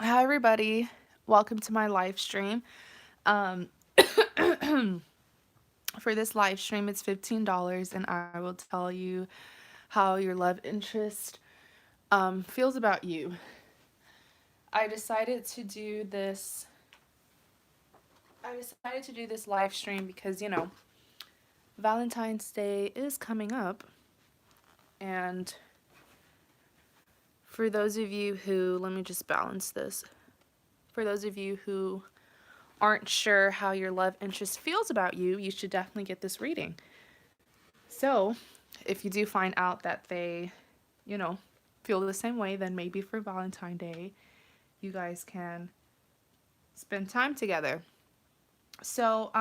Hi everybody, welcome to my live stream. Um, for this live stream, it's $15, and I will tell you how your love interest feels about you. I decided to do this. I decided to do this live stream because Valentine's Day is coming up, and for those of you who, let me just balance this. For those of you who aren't sure how your love interest feels about you, you should definitely get this reading. So, if you do find out that they, you know, feel the same way, then maybe for Valentine's Day, you guys can spend time together. So,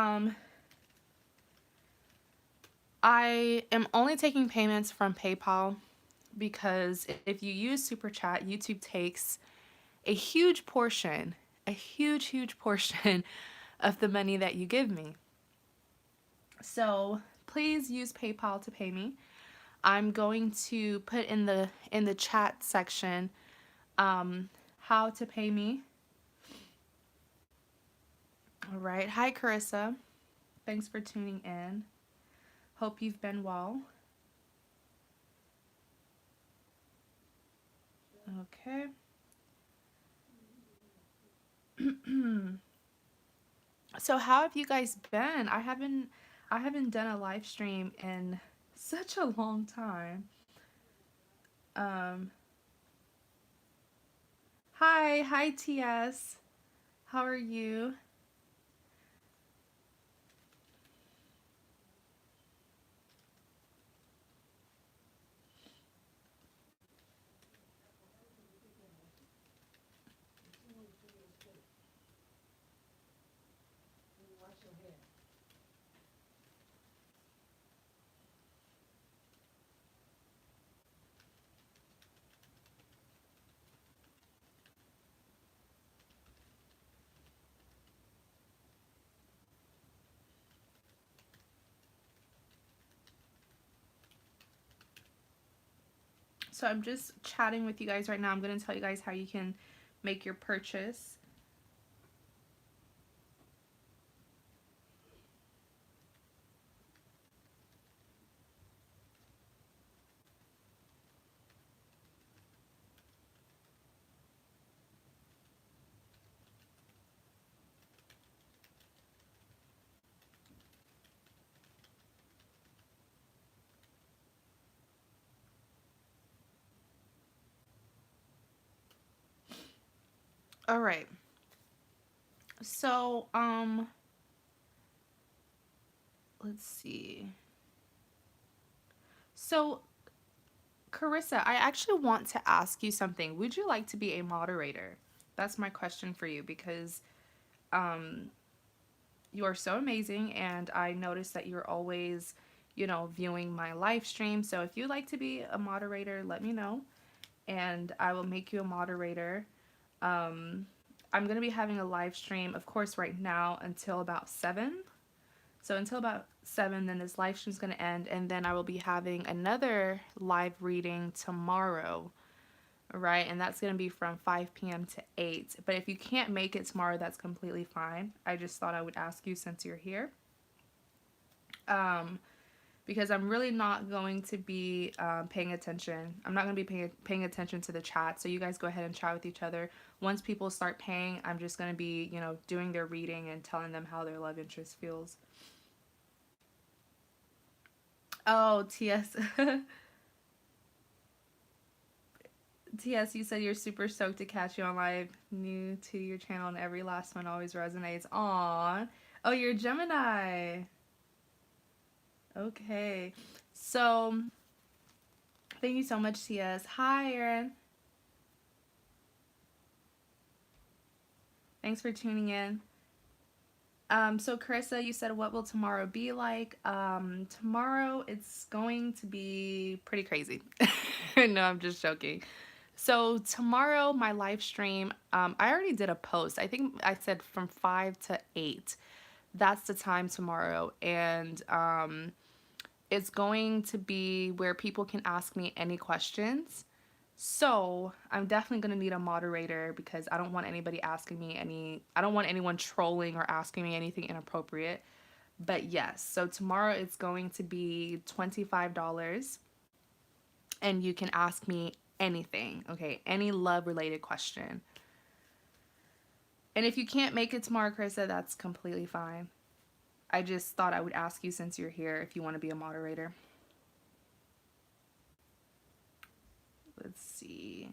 I am only taking payments from PayPal because if you use Super Chat, YouTube takes a huge portion of the money that you give me. So, please use PayPal to pay me. I'm going to put in the chat section how to pay me. All right. Hi, Carissa. Thanks for tuning in. Hope you've been well. Okay. So how have you guys been? I haven't done a live stream in such a long time. Um hi TS. How are you? So I'm just chatting with you guys right now. I'm going to tell you guys how you can make your purchase. All right. So, let's see. So, Carissa, I actually want to ask you something. Would you like to be a moderator? That's my question for you because um, you are so amazing, and I noticed that you're always, viewing my live stream. So if you'd like to be a moderator, let me know, and I will make you a moderator. Um, I'm going to be having a live stream, of course, right now until about 7. So until about 7, then this live stream is going to end, and then I will be having another live reading tomorrow, right? And that's going to be from 5 p.m. to 8. But if you can't make it tomorrow, that's completely fine. I just thought I would ask you since you're here. Um, because I'm really not going to be paying attention. I'm not going to be paying attention to the chat. So you guys go ahead and chat with each other. Once people start paying, I'm just going to be, doing their reading and telling them how their love interest feels. Oh, TS. TS, you said you're super stoked to catch you on live. New to your channel and every last one always resonates. Aw. Oh, you're a Gemini. Okay. So, thank you so much, TS. Hi, Aaron. Thanks for tuning in. So Carissa, you said what will tomorrow be like? Tomorrow it's going to be pretty crazy. No, I'm just joking. So tomorrow my live stream, I already did a post. I think I said from 5 to 8. That's the time tomorrow, and it's going to be where people can ask me any questions. So I'm definitely gonna need a moderator because I don't want anybody asking me I don't want anyone trolling or asking me anything inappropriate. But yes, so tomorrow it's going to be $25 and you can ask me anything, okay? Any love related question. And if you can't make it tomorrow, Carissa, that's completely fine. I just thought I would ask you since you're here if you want to be a moderator. Let's see.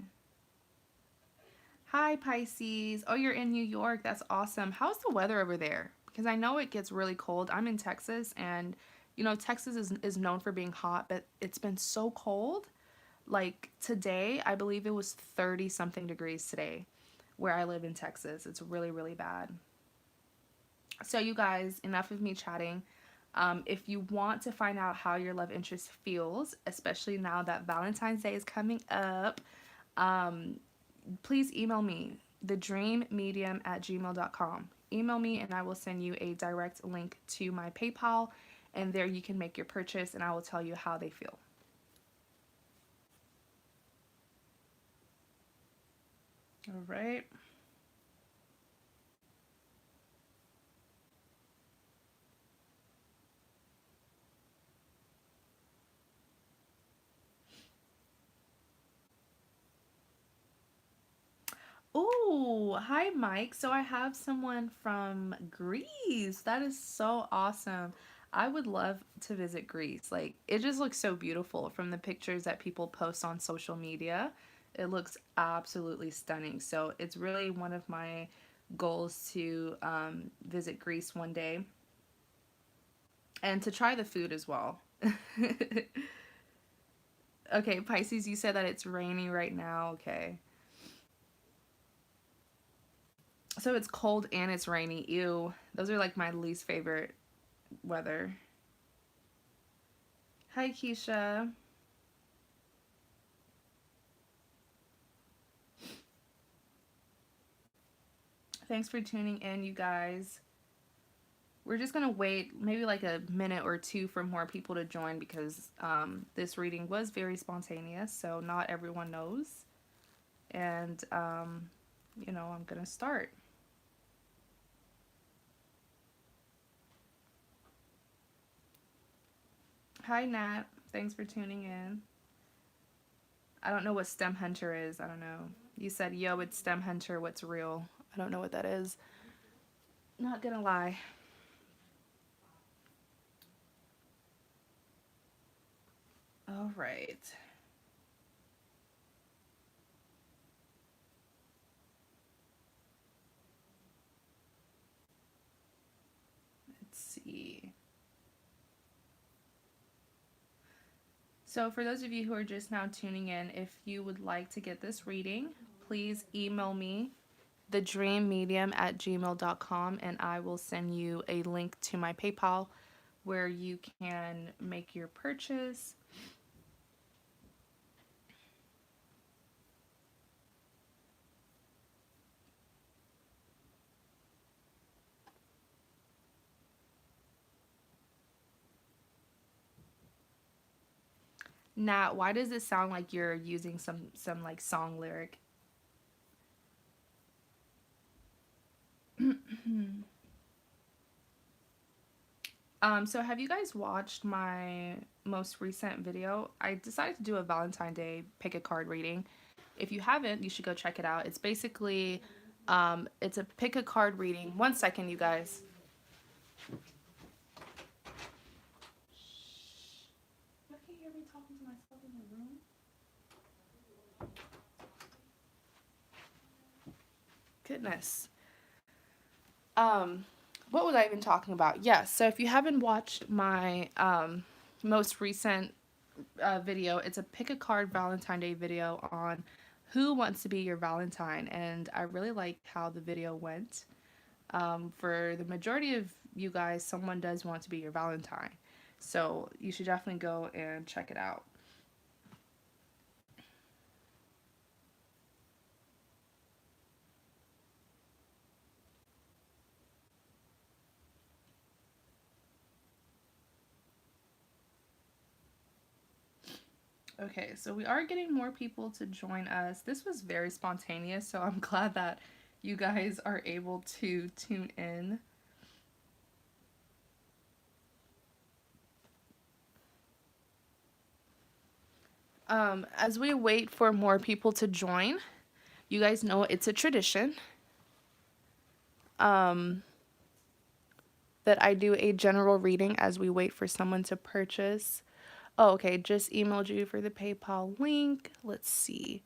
Hi, Pisces. Oh, you're in New York. That's awesome. How's the weather over there? Because I know it gets really cold. I'm in Texas, and Texas is known for being hot, but it's been so cold. Like today, I believe it was 30 something degrees today where I live in Texas. It's really, really bad. So, you guys, enough of me chatting. If you want to find out how your love interest feels, especially now that Valentine's Day is coming up, um, please email me, thedreammedium@gmail.com. Email me and I will send you a direct link to my PayPal, and there you can make your purchase and I will tell you how they feel. All right. Oh, hi Mike. So I have someone from Greece. That is so awesome. I would love to visit Greece. Like it just looks so beautiful from the pictures that people post on social media. It looks absolutely stunning. So it's really one of my goals to visit Greece one day and to try the food as well. Okay, Pisces, you said that it's raining right now. Okay. So it's cold and it's rainy. Ew. Those are like my least favorite weather. Hi, Keisha. Thanks for tuning in, you guys. We're just going to wait maybe like a minute or two for more people to join because this reading was very spontaneous, so not everyone knows. And, I'm going to start. Hi, Nat. Thanks for tuning in. I don't know what Stem Hunter is. I don't know. You said, yo, it's Stem Hunter. What's real? I don't know what that is. Not gonna lie. All right. Let's see. So, for those of you who are just now tuning in, if you would like to get this reading, please email me, thedreammedium@gmail.com, and I will send you a link to my PayPal where you can make your purchase. Nat, why does it sound like you're using some like song lyric? So have you guys watched my most recent video? I decided to do a Valentine Day pick a card reading. If you haven't, you should go check it out. It's basically, it's a pick a card reading. One second, you guys. You can hear me talking to myself in the room. Goodness. Um, what was I even talking about? Yes. So if you haven't watched my most recent video, it's a pick a card Valentine Day video on who wants to be your Valentine, and I really like how the video went. For the majority of you guys, someone does want to be your Valentine, so you should definitely go and check it out. Okay, so we are getting more people to join us. This was very spontaneous, so I'm glad that you guys are able to tune in. As we wait for more people to join, you guys know it's a tradition um, that I do a general reading as we wait for someone to purchase. Oh, okay, just emailed you for the PayPal link. Let's see.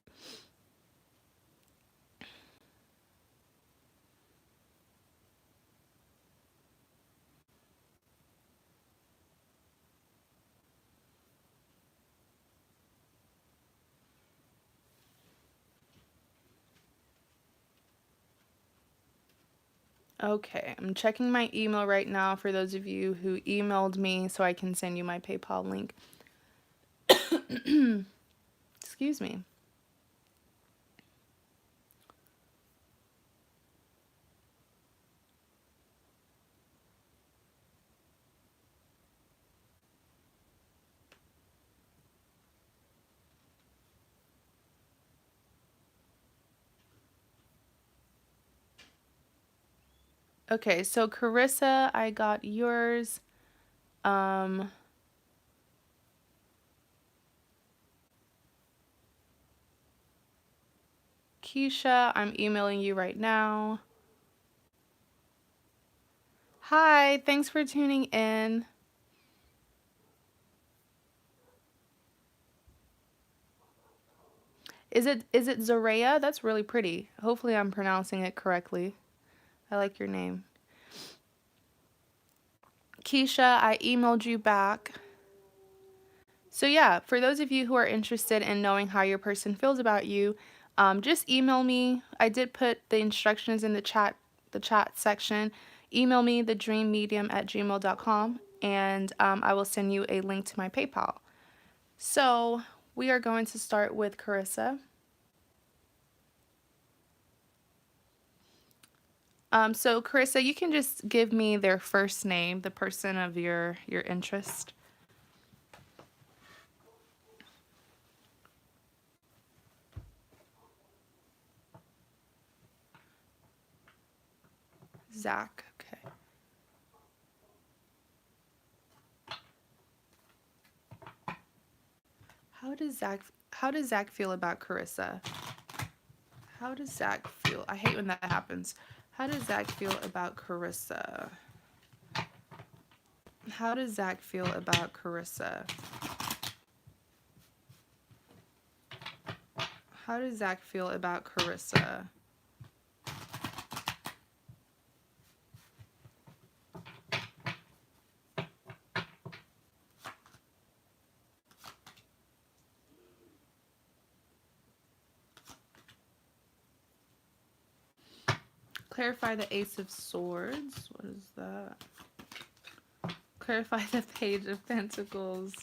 Okay, I'm checking my email right now for those of you who emailed me so I can send you my PayPal link. Excuse me. Okay, so Carissa, I got yours. Um, Keisha, I'm emailing you right now. Hi, thanks for tuning in. Is it Zorea? That's really pretty. Hopefully I'm pronouncing it correctly. I like your name. Keisha, I emailed you back. So yeah, for those of you who are interested in knowing how your person feels about you, just email me. I did put the instructions in the chat section. Email me thedreammedium@gmail.com, and I will send you a link to my PayPal. So we are going to start with Carissa. So Carissa, you can just give me their first name, the person of your interest. Zach. Okay. How does Zach feel about Carissa? How does Zach feel? I hate when that happens. How does Zach feel about Carissa? How does Zach feel about Carissa? How does Zach feel about Carissa? Clarify the Ace of Swords. What is that? Clarify the Page of Pentacles.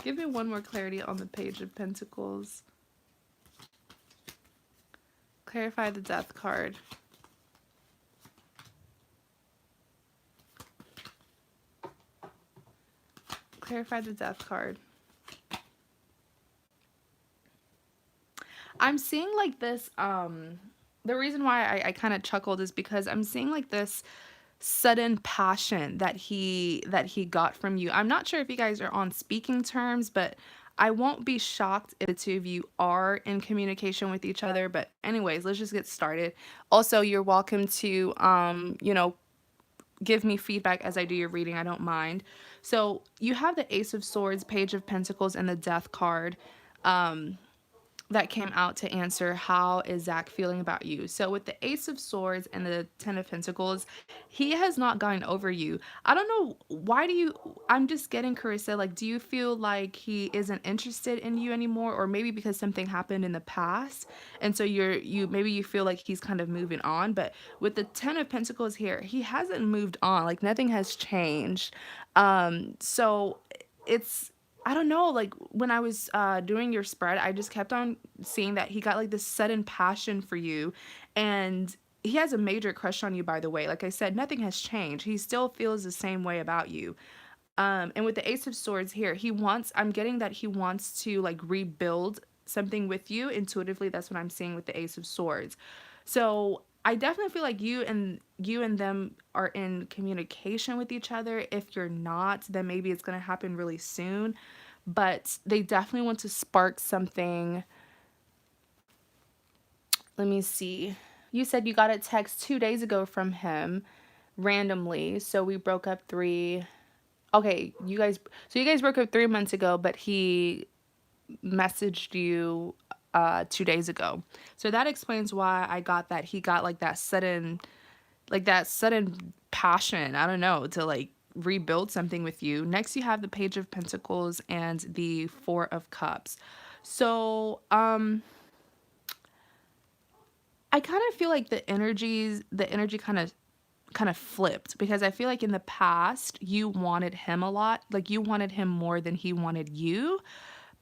Give me one more clarity on the Page of Pentacles. Clarify the Death card. Clarify the Death card. I'm seeing like this, the reason why I kind of chuckled is because I'm seeing like this sudden passion that he got from you. I'm not sure if you guys are on speaking terms, but I won't be shocked if the two of you are in communication with each other. But anyways, let's just get started. Also, you're welcome to give me feedback as I do your reading. I don't mind. So you have the Ace of Swords, Page of Pentacles, and the Death card. That came out to answer how is Zach feeling about you. So with the Ace of Swords and the Ten of Pentacles, he has not gotten over you. I don't know why do you I'm just getting Carissa, like do you feel like he isn't interested in you anymore, or maybe because something happened in the past and so you feel like he's kind of moving on, but with the Ten of Pentacles here, he hasn't moved on. Like nothing has changed. So it's I don't know, like when I was doing your spread, I just kept on seeing that he got like this sudden passion for you. And he has a major crush on you, by the way. Like I said, nothing has changed. He still feels the same way about you. And with the Ace of Swords here, I'm getting that he wants to like rebuild something with you intuitively. That's what I'm seeing with the Ace of Swords. So I definitely feel like you and them are in communication with each other. If you're not, then maybe it's going to happen really soon. But they definitely want to spark something. Let me see. You said you got a text 2 days ago from him randomly. So we broke up three. Okay, you guys broke up 3 months ago, but he messaged you 2 days ago. So that explains why I got that he got like that sudden passion, I don't know, to like rebuild something with you. Next you have the Page of Pentacles and the Four of Cups. So, I kind of feel like the energy kind of flipped because I feel like in the past you wanted him a lot, like you wanted him more than he wanted you.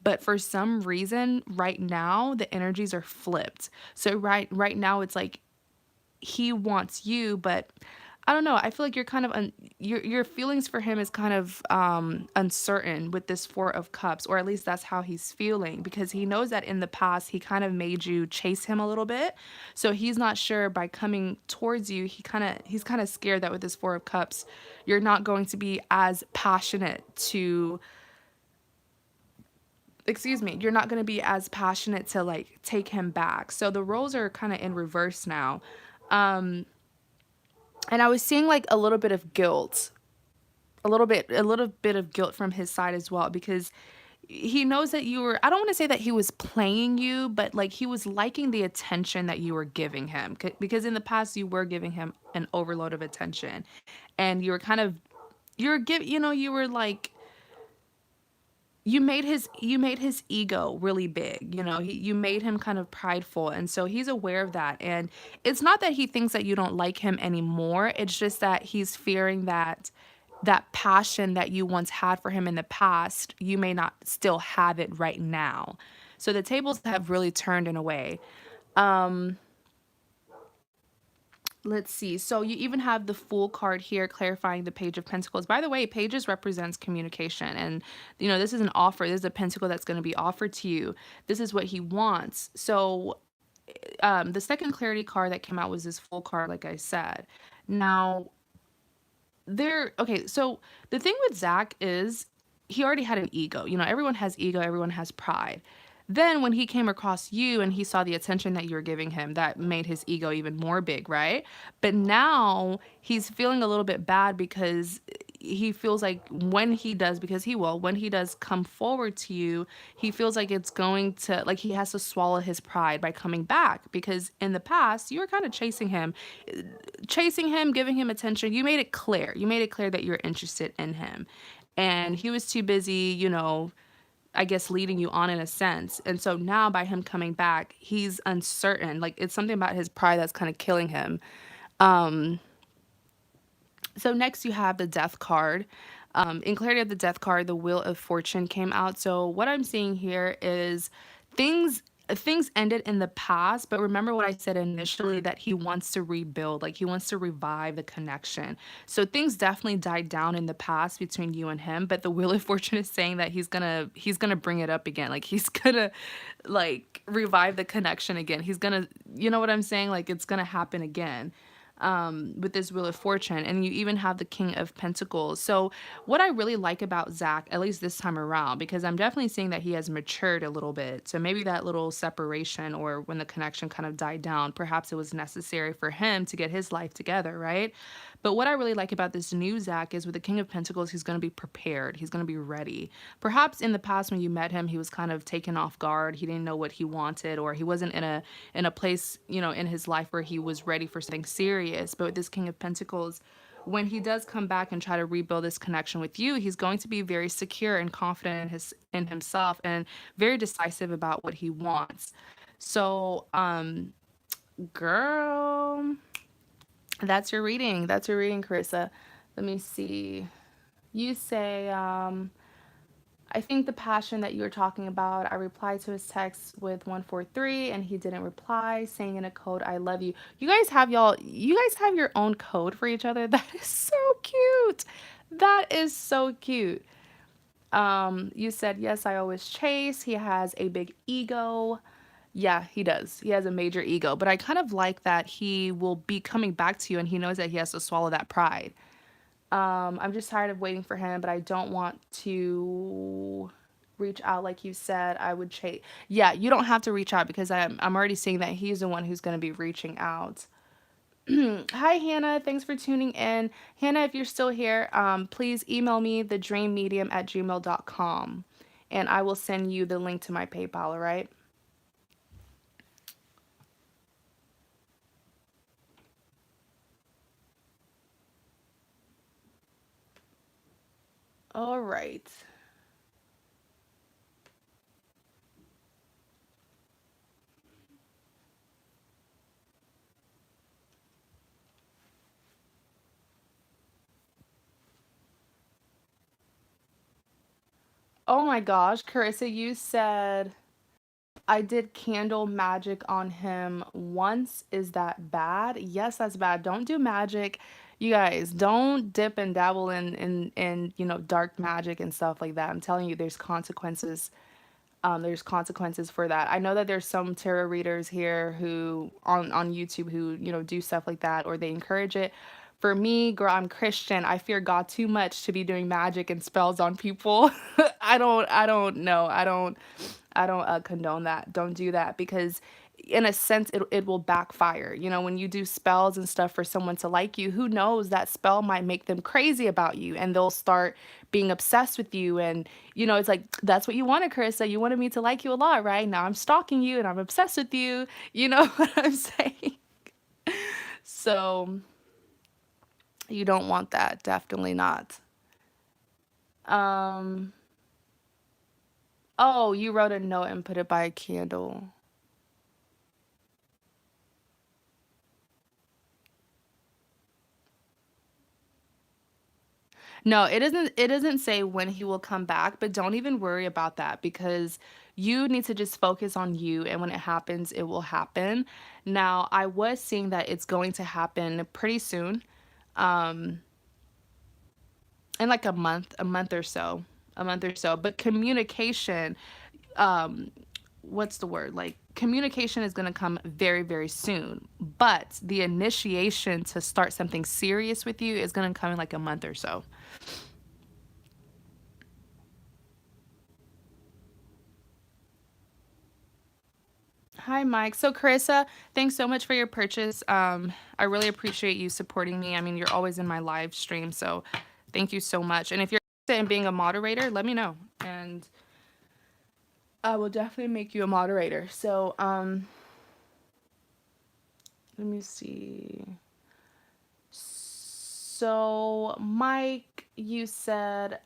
But for some reason right now the energies are flipped. So right now it's like he wants you, but I don't know. I feel like you're kind of your feelings for him is kind of uncertain with this Four of Cups, or at least that's how he's feeling because he knows that in the past he kind of made you chase him a little bit. So he's not sure by coming towards you. He's kind of scared that with this Four of Cups, you're not going to be as passionate to excuse me, you're not going to be as passionate to like take him back. So the roles are kind of in reverse now. Um and I was seeing like a little bit of guilt, a little bit of guilt from his side as well because he knows that you were, I don't want to say that he was playing you, but like he was liking the attention that you were giving him because in the past you were giving him an overload of attention and you were kind of you were like you made his ego really big. You made him kind of prideful, and so he's aware of that. And it's not that he thinks that you don't like him anymore, it's just that he's fearing that that passion that you once had for him in the past, you may not still have it right now. So the tables have really turned in a way. um Let's see. So you even have the Fool card here clarifying the Page of Pentacles. By the way, pages represents communication. And, this is an offer. This is a pentacle that's going to be offered to you. This is what he wants. So the second clarity card that came out was this Fool card, like I said. Now, okay, so the thing with Zach is he already had an ego. Everyone has ego, everyone has pride. Then when he came across you and he saw the attention that you were giving him, that made his ego even more big, right? But now he's feeling a little bit bad because he feels like when he does come forward to you, he feels like it's going to, like he has to swallow his pride by coming back because in the past you were kind of chasing him, giving him attention. You made it clear. You made it clear that you're interested in him. And he was too busy, I guess, leading you on in a sense. And so now by him coming back, he's uncertain. Like it's something about his pride that's kind of killing him. Um, so next you have the Death card. In clarity of the Death card, the Wheel of Fortune came out. So what I'm seeing here is things things ended in the past, but remember what I said initially, that he wants to rebuild, like he wants to revive the connection. So things definitely died down in the past between you and him, but the Wheel of Fortune is saying that he's gonna bring it up again. Like he's gonna like revive the connection again. He's gonna, you know what I'm saying? Like it's gonna happen again with this Wheel of Fortune. And you even have the King of Pentacles. So what I really like about Zach, at least this time around, because I'm definitely seeing that he has matured a little bit. So maybe that little separation, or when the connection kind of died down, perhaps it was necessary for him to get his life together, right? But what I really like about this new Zach is with the King of Pentacles, he's going to be prepared. He's going to be ready. Perhaps in the past when you met him, he was kind of taken off guard. He didn't know what he wanted, or he wasn't in a place, in his life where he was ready for something serious. But with this King of Pentacles, when he does come back and try to rebuild this connection with you, he's going to be very secure and confident in himself, and very decisive about what he wants. So, girl, that's your reading. That's your reading, Carissa. Let me see. You say, I think the passion that you were talking about, I replied to his text with 143 and he didn't reply, saying in a code, I love you. You guys have your own code for each other. That is so cute. That is so cute. You said, yes, I always chase. He has a big ego. Yeah, he does. He has a major ego. But I kind of like that he will be coming back to you and he knows that he has to swallow that pride. I'm just tired of waiting for him, but I don't want to reach out like you said. I would chase. Yeah, you don't have to reach out because I'm already seeing that he's the one who's going to be reaching out. Hi, Hannah. Thanks for tuning in. Hannah, if you're still here, please email me thedreammedium@gmail.com and I will send you the link to my PayPal, all right? All right. Oh my gosh, Carissa, you said I did candle magic on him once. Is that bad? Yes, that's bad. Don't do magic. You guys, don't dip and dabble in dark magic and stuff like that. I'm telling you, there's consequences for that. I know that there's some tarot readers here who on YouTube who, do stuff like that or they encourage it. For me, girl, I'm Christian. I fear God too much to be doing magic and spells on people. I don't know. I don't condone that. Don't do that because in a sense it will backfire. When you do spells and stuff for someone to like you, who knows, that spell might make them crazy about you and they'll start being obsessed with you. And it's like, that's what you wanted, Carissa. You wanted me to like you a lot, right? Now I'm stalking you and I'm obsessed with you. You know what I'm saying? So you don't want that. Definitely not. Um, oh, you wrote a note and put it by a candle. No, it doesn't say when he will come back, but don't even worry about that because you need to just focus on you and when it happens, it will happen. Now, I was seeing that it's going to happen pretty soon, um in like a month or so, but communication, um what's the word? Like communication is going to come very, very soon, but the initiation to start something serious with you is going to come in like a month or so. Hi, Mike. So, Carissa, thanks so much for your purchase. I really appreciate you supporting me. I mean, you're always in my live stream, so thank you so much. And if you're interested in being a moderator, let me know, and I will definitely make you a moderator. So, let me see. So, Mike, you said,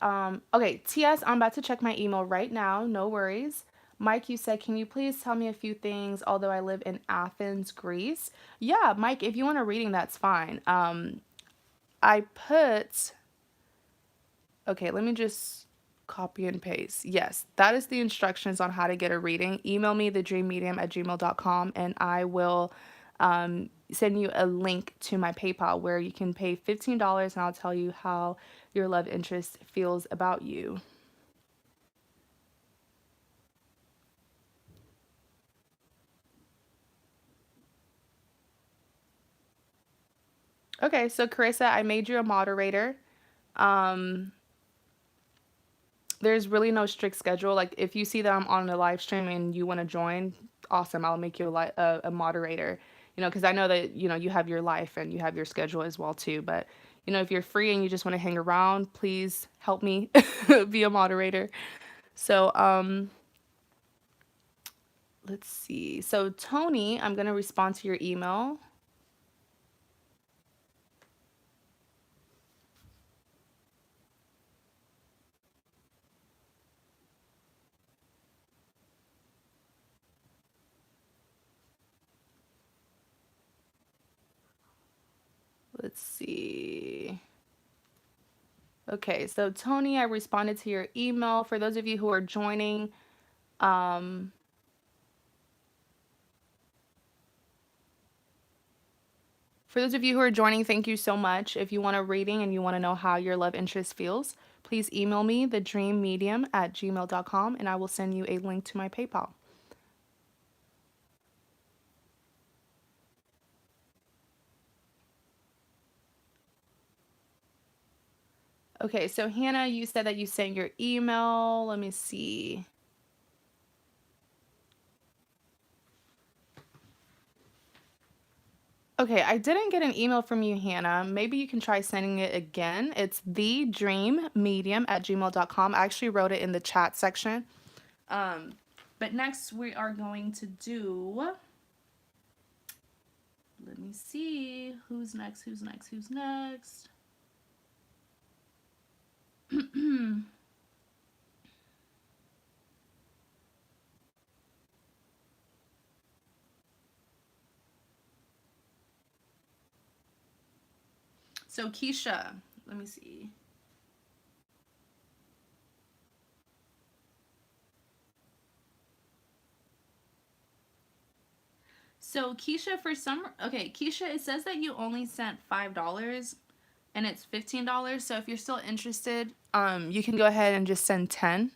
okay, TS, I'm about to check my email right now. No worries. Mike, you said, can you please tell me a few things, although I live in Athens, Greece? Yeah, Mike, if you want a reading, that's fine. I put, okay, let me just copy and paste. Yes, that is the instructions on how to get a reading. Email me, thedreammedium@gmail.com, and I will send you a link to my PayPal where you can pay $15 and I'll tell you how your love interest feels about you. Okay, so Carissa, I made you a moderator. Um, there's really no strict schedule. Like if you see that I'm on a live stream and you want to join, awesome. I'll make you a moderator. Because I know that you have your life and you have your schedule as well too. But if you're free and you just want to hang around, please help me be a moderator. So let's see. So Tony, I'm gonna respond to your email. Let's see. Okay, so Tony, I responded to your email. For those of you who are joining, um, thank you so much. If you want a reading and you want to know how your love interest feels, please email me, thedreammedium@gmail.com, and I will send you a link to my PayPal. Okay, so Hannah, you said that you sent your email. Let me see. Okay, I didn't get an email from you, Hannah. Maybe you can try sending it again. It's thedreammedium@gmail.com. I actually wrote it in the chat section. But next we are going to do, let me see, who's next. So Keisha, let me see. So Keisha, Keisha, it says that you only sent $5 and it's $15. So if you're still interested, you can go ahead and just send 10.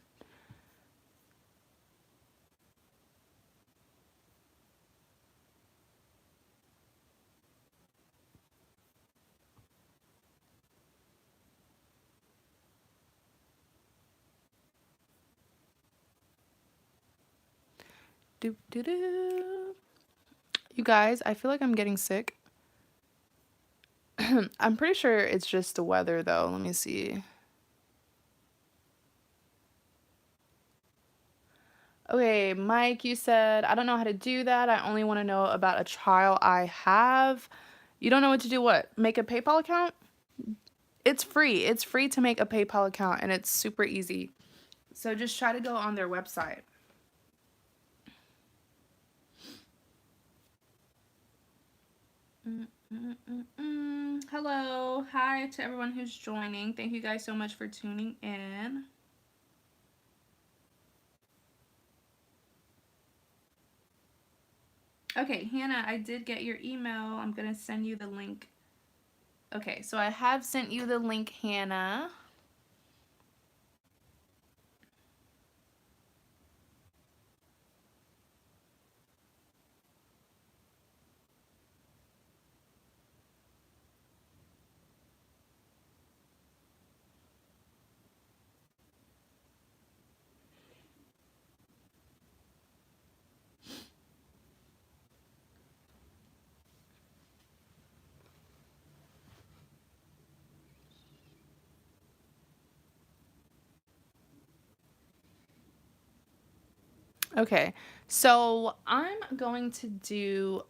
Doop, doo, doo. You guys, I feel like I'm getting sick. I'm pretty sure it's just the weather though. Let me see. Okay, Mike, you said, I don't know how to do that. I only want to know about a trial I have. You don't know what to do what? Make a PayPal account? It's free. It's free to make a PayPal account and it's super easy. So just try to go on their website. Hello. Hi to everyone who's joining. Thank you guys so much for tuning in. Okay, Hannah, I did get your email. I'm going to send you the link. Okay, so I have sent you the link, Hannah. Okay, so I'm going to do,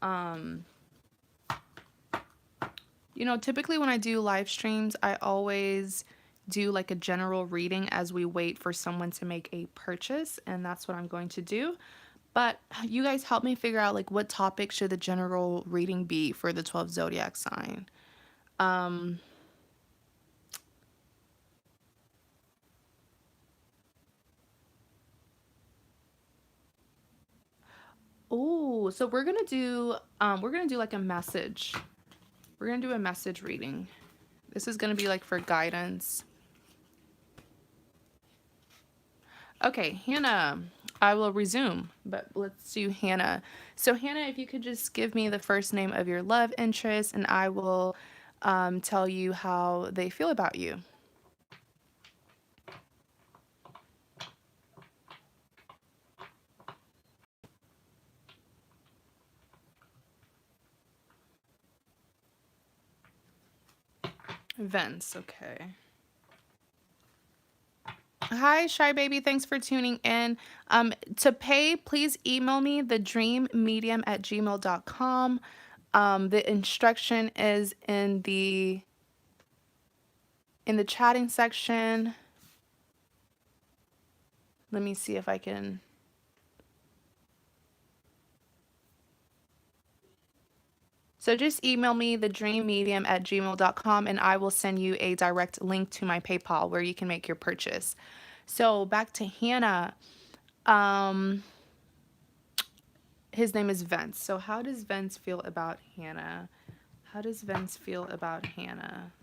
typically when I do live streams, I always do like a general reading as we wait for someone to make a purchase, and that's what I'm going to do. But you guys help me figure out like what topic should the general reading be for the 12 zodiac sign. Oh, so we're gonna do like a message. We're gonna do a message reading. This is gonna be like for guidance. Okay, Hannah, I will resume, but let's do Hannah. So Hannah, if you could just give me the first name of your love interest and I will tell you how they feel about you. Vince, okay. Hi, Shy Baby. Thanks for tuning in. To pay, please email me, thedreammedium@gmail.com. The instruction is in the chatting section. Let me see if I can. So just email me thedreammedium@gmail.com and I will send you a direct link to my PayPal where you can make your purchase. So back to Hannah. Um, his name is Vince. So how does Vince feel about Hannah? How does Vince feel about Hannah?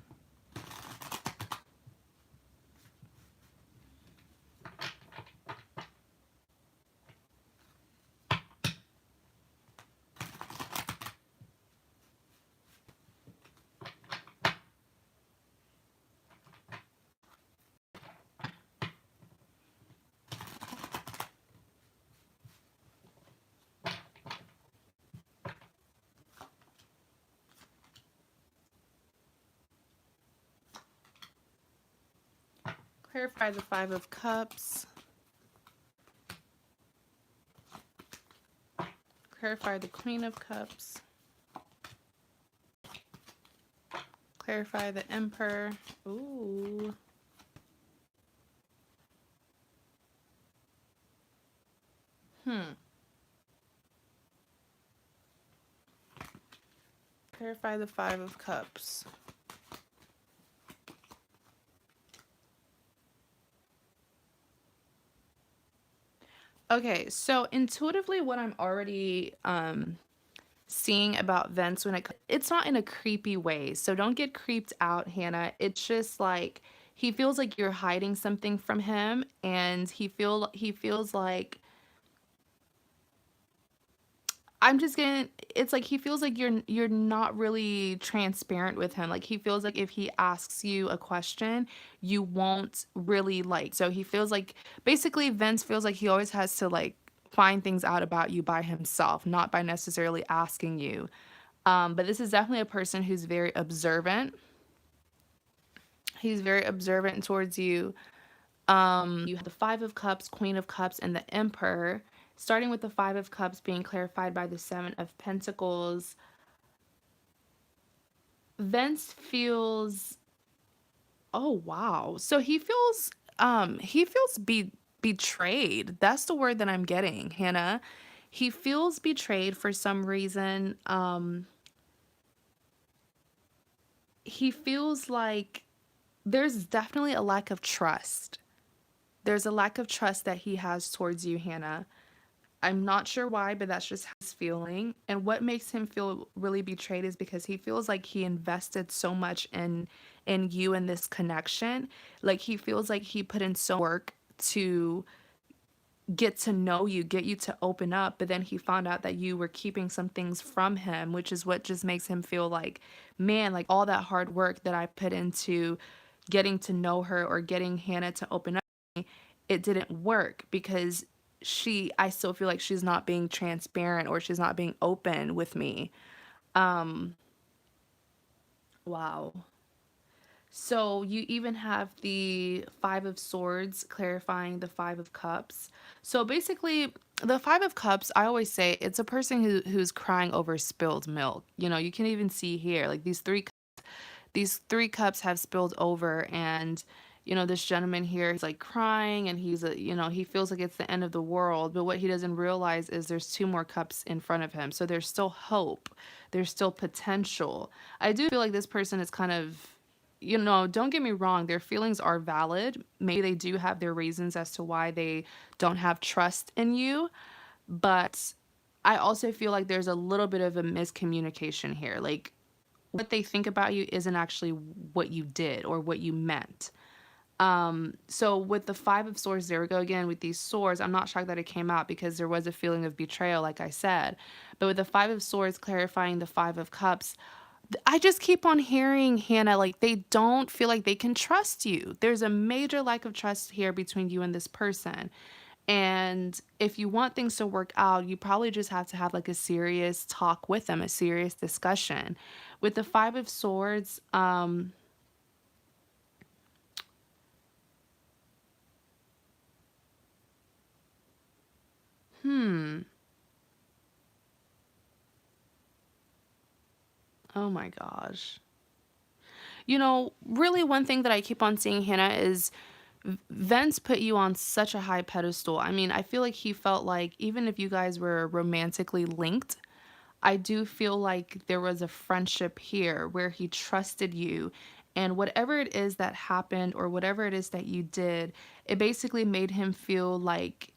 Clarify the Five of Cups. Clarify the Queen of Cups. Clarify the Emperor. Ooh. Clarify the Five of Cups. Okay, so intuitively what I'm already seeing about Vince it's not in a creepy way. So don't get creeped out, Hannah. It's just like he feels like you're hiding something from him and he feels like I'm just gonna it's like he feels like you're not really transparent with him. Like he feels like if he asks you a question, you won't really so he feels like basically Vince feels like he always has to find things out about you by himself, not by necessarily asking you. But this is definitely a person who's very observant. He's very observant towards you. You have the Five of Cups, Queen of Cups, and the Emperor. Starting with the Five of Cups being clarified by the Seven of Pentacles. Vince feels, oh wow. So he feels betrayed. That's the word that I'm getting, Hannah. He feels betrayed for some reason. He feels like there's definitely a lack of trust. There's a lack of trust that he has towards you, Hannah. I'm not sure why, but that's just how he's feeling. And what makes him feel really betrayed is because he feels like he invested so much in you and this connection. Like he feels like he put in so work to get to know you, get you to open up, but then he found out that you were keeping some things from him, which is what just makes him feel like, man, like all that hard work that I put into getting to know her or getting Hannah to open up, it didn't work because I still feel like she's not being transparent or she's not being open with me. Um, wow. So you even have the Five of Swords clarifying the Five of Cups. So basically, the Five of Cups, I always say it's a person who's crying over spilled milk. You know, you can even see here, like these three cups have spilled over and this gentleman here is like crying and he feels like it's the end of the world, but what he doesn't realize is there's two more cups in front of him, so there's still hope, there's still potential. I do feel like this person is kind of, don't get me wrong, their feelings are valid. Maybe they do have their reasons as to why they don't have trust in you, but I also feel like there's a little bit of a miscommunication here. Like what they think about you isn't actually what you did or what you meant. So with the Five of Swords, there we go again with these swords. I'm not shocked that it came out because there was a feeling of betrayal, like I said. But with the Five of Swords clarifying the Five of Cups, I just keep on hearing, Hannah, like they don't feel like they can trust you. There's a major lack of trust here between you and this person. And if you want things to work out, you probably just have to have like a serious talk with them, a serious discussion. With the Five of Swords, hmm, oh my gosh. Really one thing that I keep on seeing, Hannah, is Vince put you on such a high pedestal. I mean, I feel like he felt like even if you guys were romantically linked, I do feel like there was a friendship here where he trusted you. And whatever it is that happened or whatever it is that you did, it basically made him feel like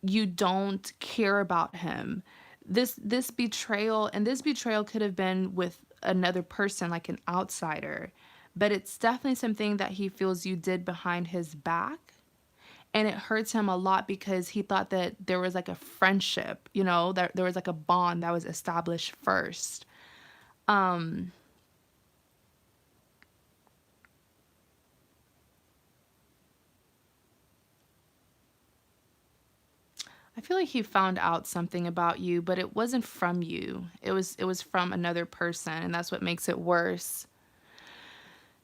you don't care about him. This betrayal, and this betrayal could have been with another person, like an outsider, but it's definitely something that he feels you did behind his back. And it hurts him a lot because he thought that there was like a friendship, you know, that there was like a bond that was established first. um I feel like he found out something about you, but it wasn't from you. It was from another person, and that's what makes it worse.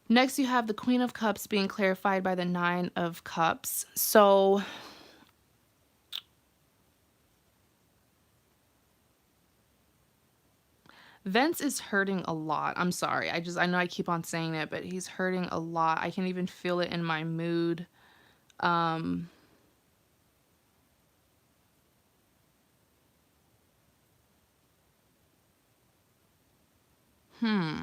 Next, you have the Queen of Cups being clarified by the Nine of Cups. So, Vince is hurting a lot. I'm sorry. I know I keep on saying it, but he's hurting a lot. I can even feel it in my mood. Um, hmm.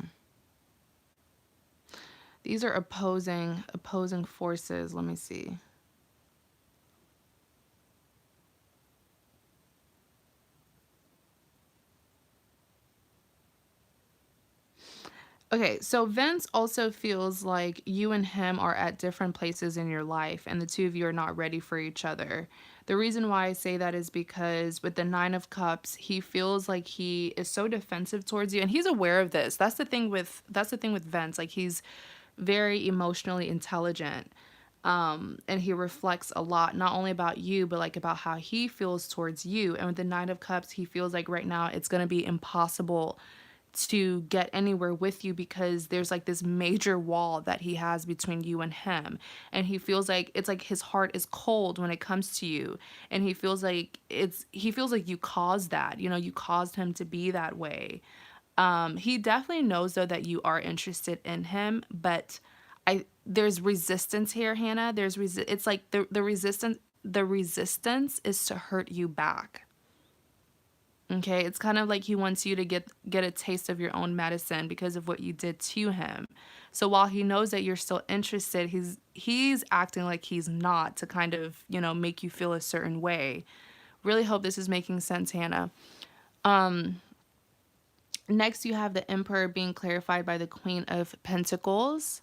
These are opposing forces. Let me see. Okay, so Vince also feels like you and him are at different places in your life, and the two of you are not ready for each other. The reason why I say that is because with the Nine of Cups, he feels like he is so defensive towards you, and he's aware of this. That's the thing with Vince. Like, he's very emotionally intelligent, and he reflects a lot, not only about you, but like about how he feels towards you. And with the Nine of Cups, he feels like right now it's going to be impossible to get anywhere with you because there's like this major wall that he has between you and him. And he feels like it's like his heart is cold when it comes to you. And he feels like you caused that, you know, you caused him to be that way. He definitely knows though that you are interested in him, but I there's resistance here, Hannah. It's like the resistance is to hurt you back. Okay, it's kind of like he wants you to get a taste of your own medicine because of what you did to him. So while he knows that you're still interested, he's acting like he's not to kind of, you know, make you feel a certain way. Really hope this is making sense, Hannah. Next, you have the Emperor being clarified by the Queen of Pentacles.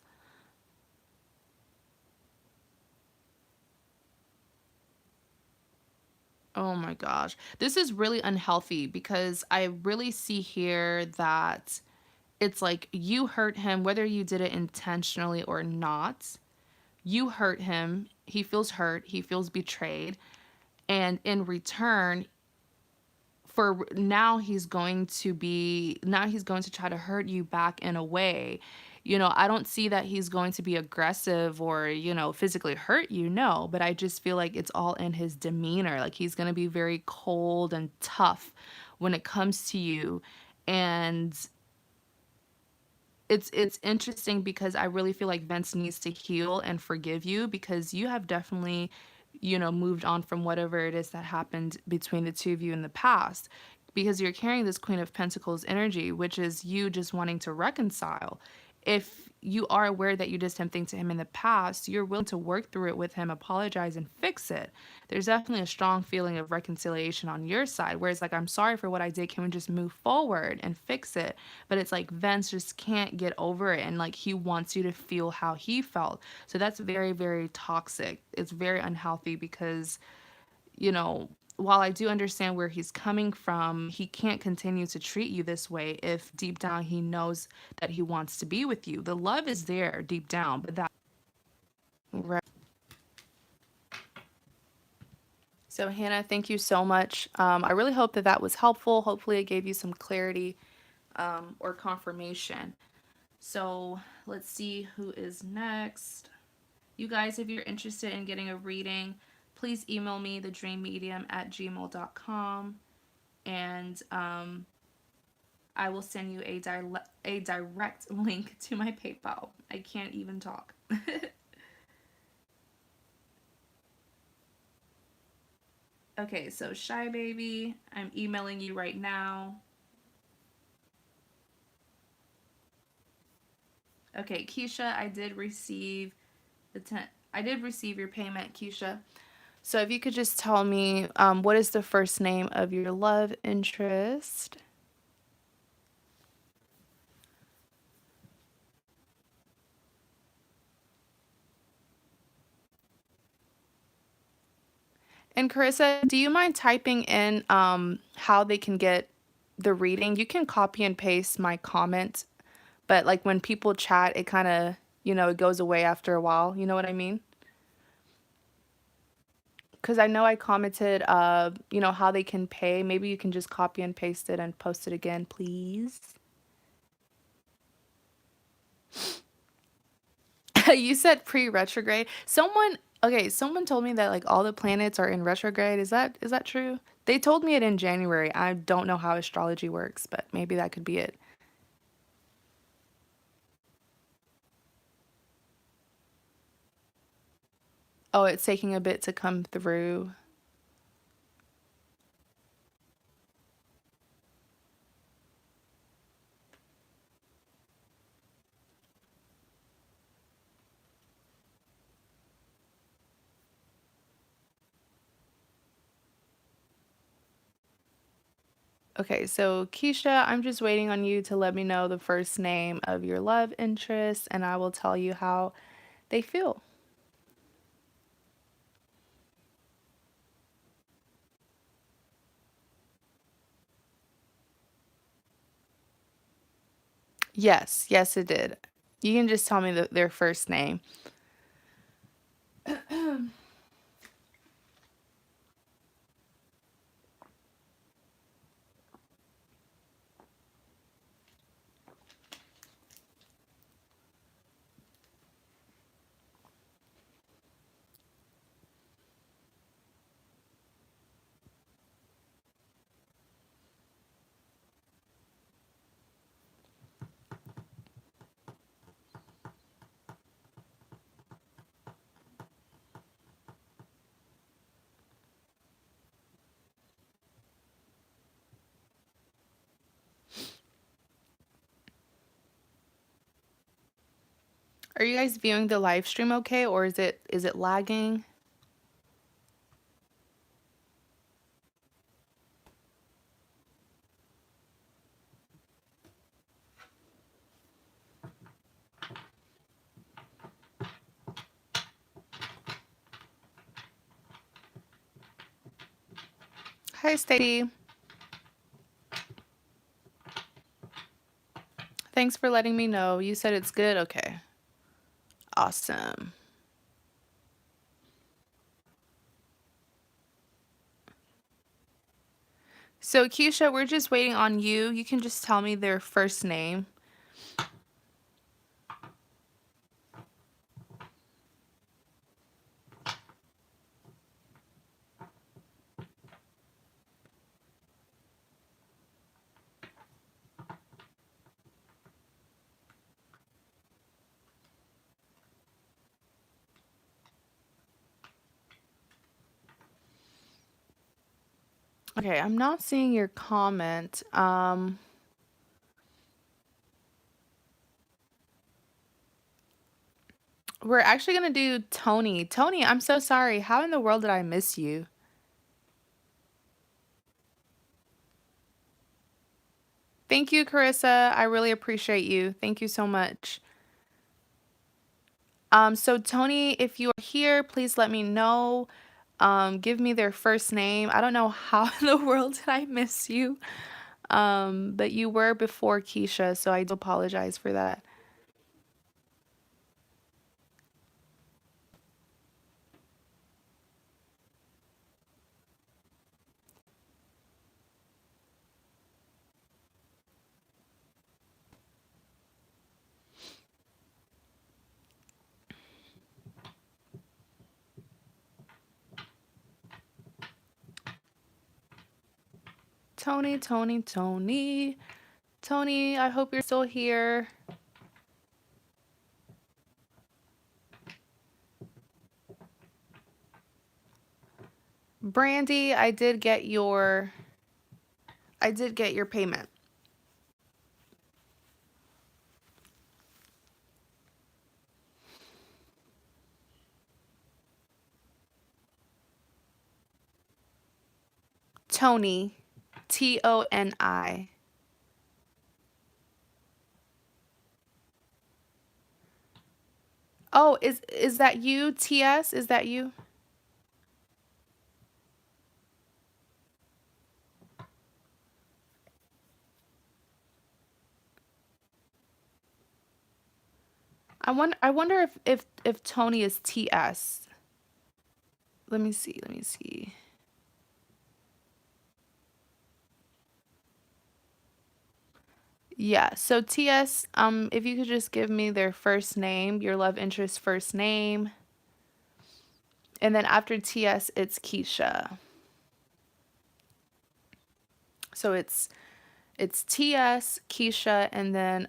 Oh my gosh. This is really unhealthy because I really see here that it's like you hurt him, whether you did it intentionally or not. You hurt him. He feels hurt. He feels betrayed. And in return, for now he's going to try to hurt you back in a way. You know, I don't see that he's going to be aggressive or, you know, physically hurt you, no, but I just feel like it's all in his demeanor. Like, he's going to be very cold and tough when it comes to you. And it's interesting because I really feel like Vince needs to heal and forgive you because you have definitely, you know, moved on from whatever it is that happened between the two of you in the past, because you're carrying this Queen of Pentacles energy, which is you just wanting to reconcile. If you are aware that you did something to him in the past, you're willing to work through it with him, apologize, and fix it. There's definitely a strong feeling of reconciliation on your side, whereas, like, I'm sorry for what I did. Can we just move forward and fix it? But it's like Vince just can't get over it, and like he wants you to feel how he felt. So that's very, very toxic. It's very unhealthy because, you know, while I do understand where he's coming from, he can't continue to treat you this way if deep down he knows that he wants to be with you. The love is there deep down, but that right. So Hannah, thank you so much. I really hope that that was helpful. Hopefully, it gave you some clarity or confirmation. So let's see who is next. You guys, if you're interested in getting a reading, please email me, thedreammedium@gmail.com, and I will send you a direct link to my PayPal. I can't even talk. Okay, so Shy Baby, I'm emailing you right now. Okay, Keisha, I did receive your payment, Keisha. So if you could just tell me, what is the first name of your love interest? And Carissa, do you mind typing in how they can get the reading? You can copy and paste my comment, but like when people chat, it kind of, it goes away after a while. You know what I mean? Because I know I commented, how they can pay. Maybe you can just copy and paste it and post it again, please. You said pre-retrograde. Someone told me that like all the planets are in retrograde. Is that true? They told me it in January. I don't know how astrology works, but maybe that could be it. Oh, it's taking a bit to come through. Okay, so Keisha, I'm just waiting on you to let me know the first name of your love interest, and I will tell you how they feel. Yes, yes, it did. You can just tell me their first name. Are you guys viewing the live stream okay, or is it lagging? Hi, Stacy. Thanks for letting me know. You said it's good. Okay. Awesome. So, Keisha, we're just waiting on you. You can just tell me their first name. Okay, I'm not seeing your comment. We're actually gonna do Tony. Tony, I'm so sorry. How in the world did I miss you? Thank you, Carissa. I really appreciate you. Thank you so much. So Tony, if you are here, please let me know. Give me their first name. I don't know how in the world did I miss you. But you were before Keisha, so I do apologize for that. Tony, Tony, Tony. Tony, I hope you're still here. Brandi, I did get your payment. Tony, Toni. Oh, is that you, TS? Is that you? I wonder if Tony is TS. Let me see. Let me see. Yeah. So TS, if you could just give me their first name, your love interest first name, and then after TS, it's Keisha. So it's TS, Keisha, and then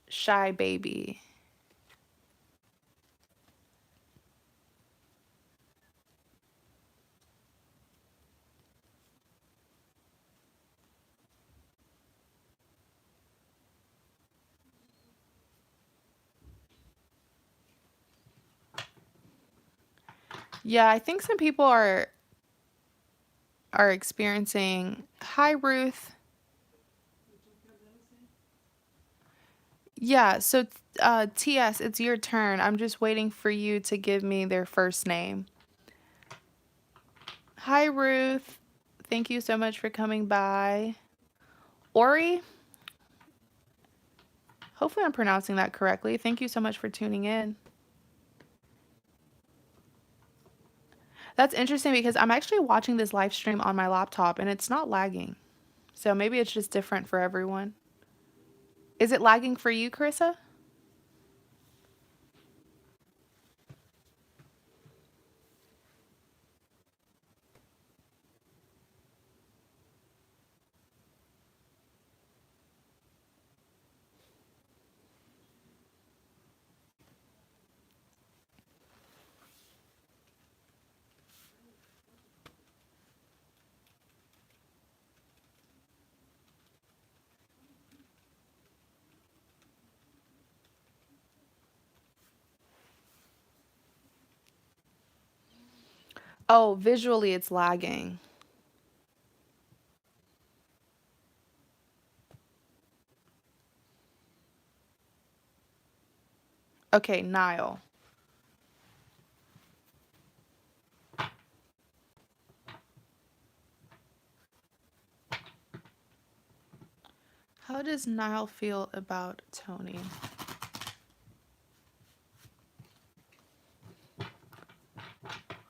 Shy Baby. Yeah, I think some people are experiencing. Hi, Ruth. Yeah, so TS, it's your turn. I'm just waiting for you to give me their first name. Hi, Ruth. Thank you so much for coming by. Ori, hopefully I'm pronouncing that correctly. Thank you so much for tuning in. That's interesting because I'm actually watching this live stream on my laptop and it's not lagging. So maybe it's just different for everyone. Is it lagging for you, Carissa? Oh, visually it's lagging. Okay, Nile. How does Nile feel about Tony?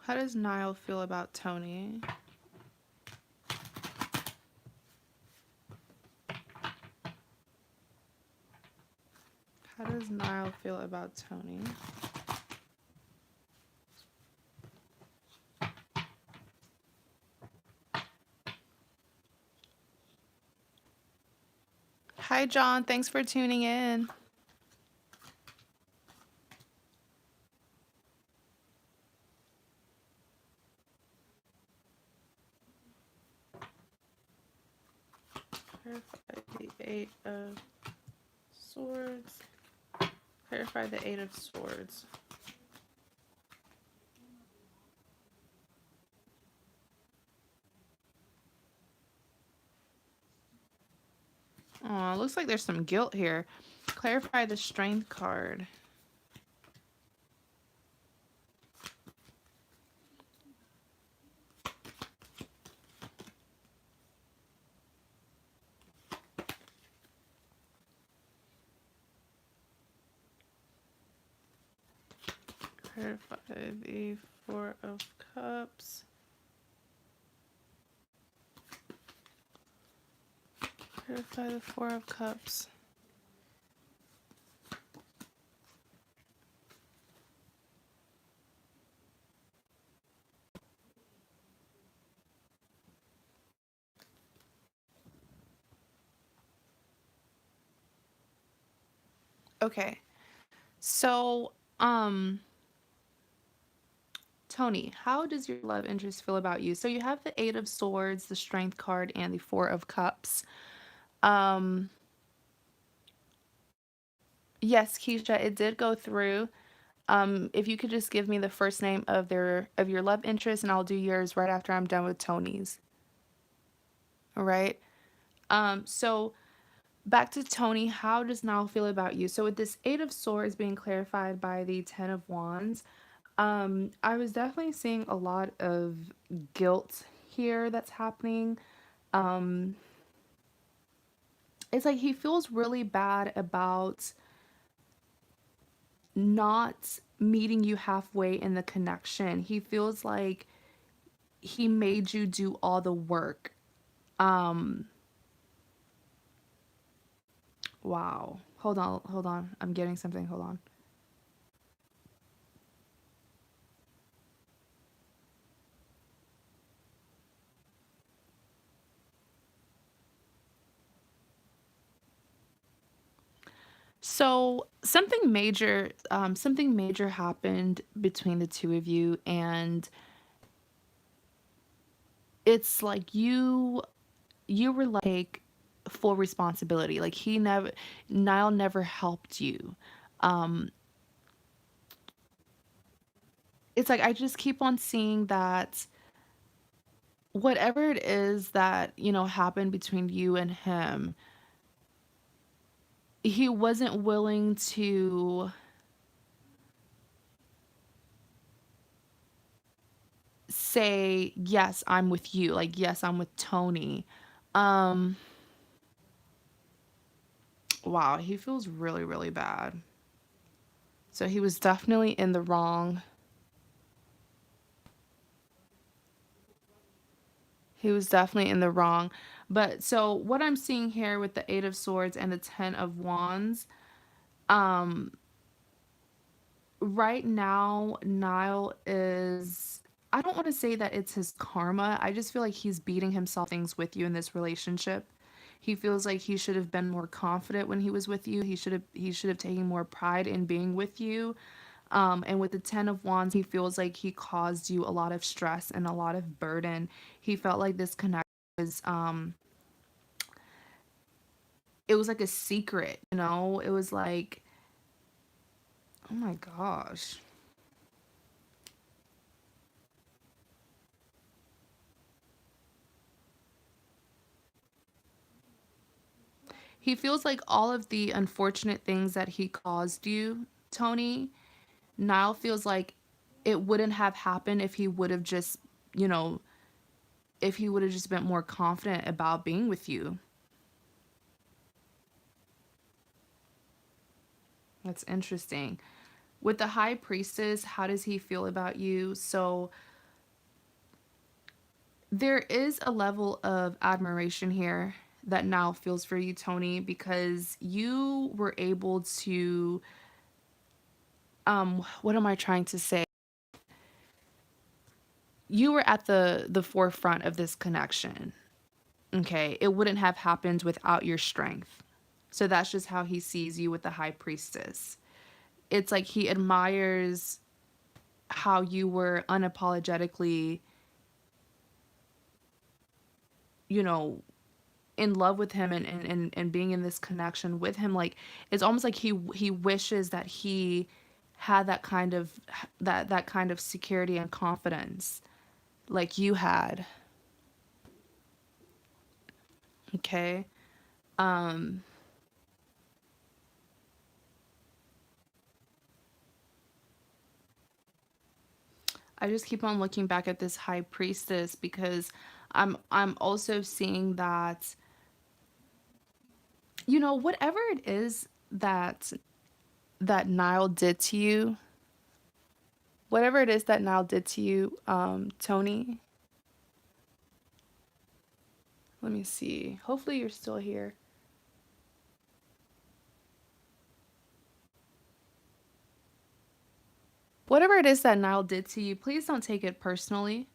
How does Nile feel about Tony? How does Nile feel about Tony? Hi, John. Thanks for tuning in. Clarify the Eight of Swords. Clarify the Eight of Swords. Oh, looks like there's some guilt here. Clarify the Strength card. Clarify the Four of Cups. Clarify the Four of Cups. Okay. So, Tony, how does your love interest feel about you? So you have the Eight of Swords, the Strength card, and the Four of Cups. Um, yes, Keisha, it did go through. If you could just give me the first name of your love interest, and I'll do yours right after I'm done with Tony's. All right. So back to Tony, how does Niall feel about you? So with this Eight of Swords being clarified by the Ten of Wands, I was definitely seeing a lot of guilt here that's happening. Um, it's like he feels really bad about not meeting you halfway in the connection. He feels like he made you do all the work. Um, wow. Hold on, hold on. I'm getting something. Hold on. So something major happened between the two of you, and it's like you were like full responsibility. Like Niall never helped you. Um, it's like I just keep on seeing that whatever it is that happened between you and him, he wasn't willing to say yes, I'm with you, like yes, I'm with Tony. um wow, he feels really really bad. So he was definitely in the wrong. He was definitely in the wrong. But so what I'm seeing here with the Eight of Swords and the Ten of Wands, um right now Niall is, I don't want to say that it's his karma. I just feel like he's beating himself things with you in this relationship. He feels like he should have been more confident when he was with you. He should have taken more pride in being with you. And with the Ten of Wands, he feels like he caused you a lot of stress and a lot of burden. He felt like this connection was it was like a secret, It was like, oh my gosh. He feels like all of the unfortunate things that he caused you, Tony, Niall feels like it wouldn't have happened if he would have just, you know, if he would have just been more confident about being with you. That's interesting. With the High Priestess, how does he feel about you? So there is a level of admiration here that Niall feels for you, Tony, because you were able to, what am I trying to say? You were at the forefront of this connection. Okay, it wouldn't have happened without your strength. So that's just how he sees you with the High Priestess. It's like he admires how you were unapologetically, you know, in love with him, and being in this connection with him. Like it's almost like he wishes that he had that kind of security and confidence like you had. Okay. Um I just keep on looking back at this High Priestess because I'm also seeing that, whatever it is that Niall did to you, whatever it is that Niall did to you, Tony, let me see. Hopefully you're still here. Whatever it is that Niall did to you, please don't take it personally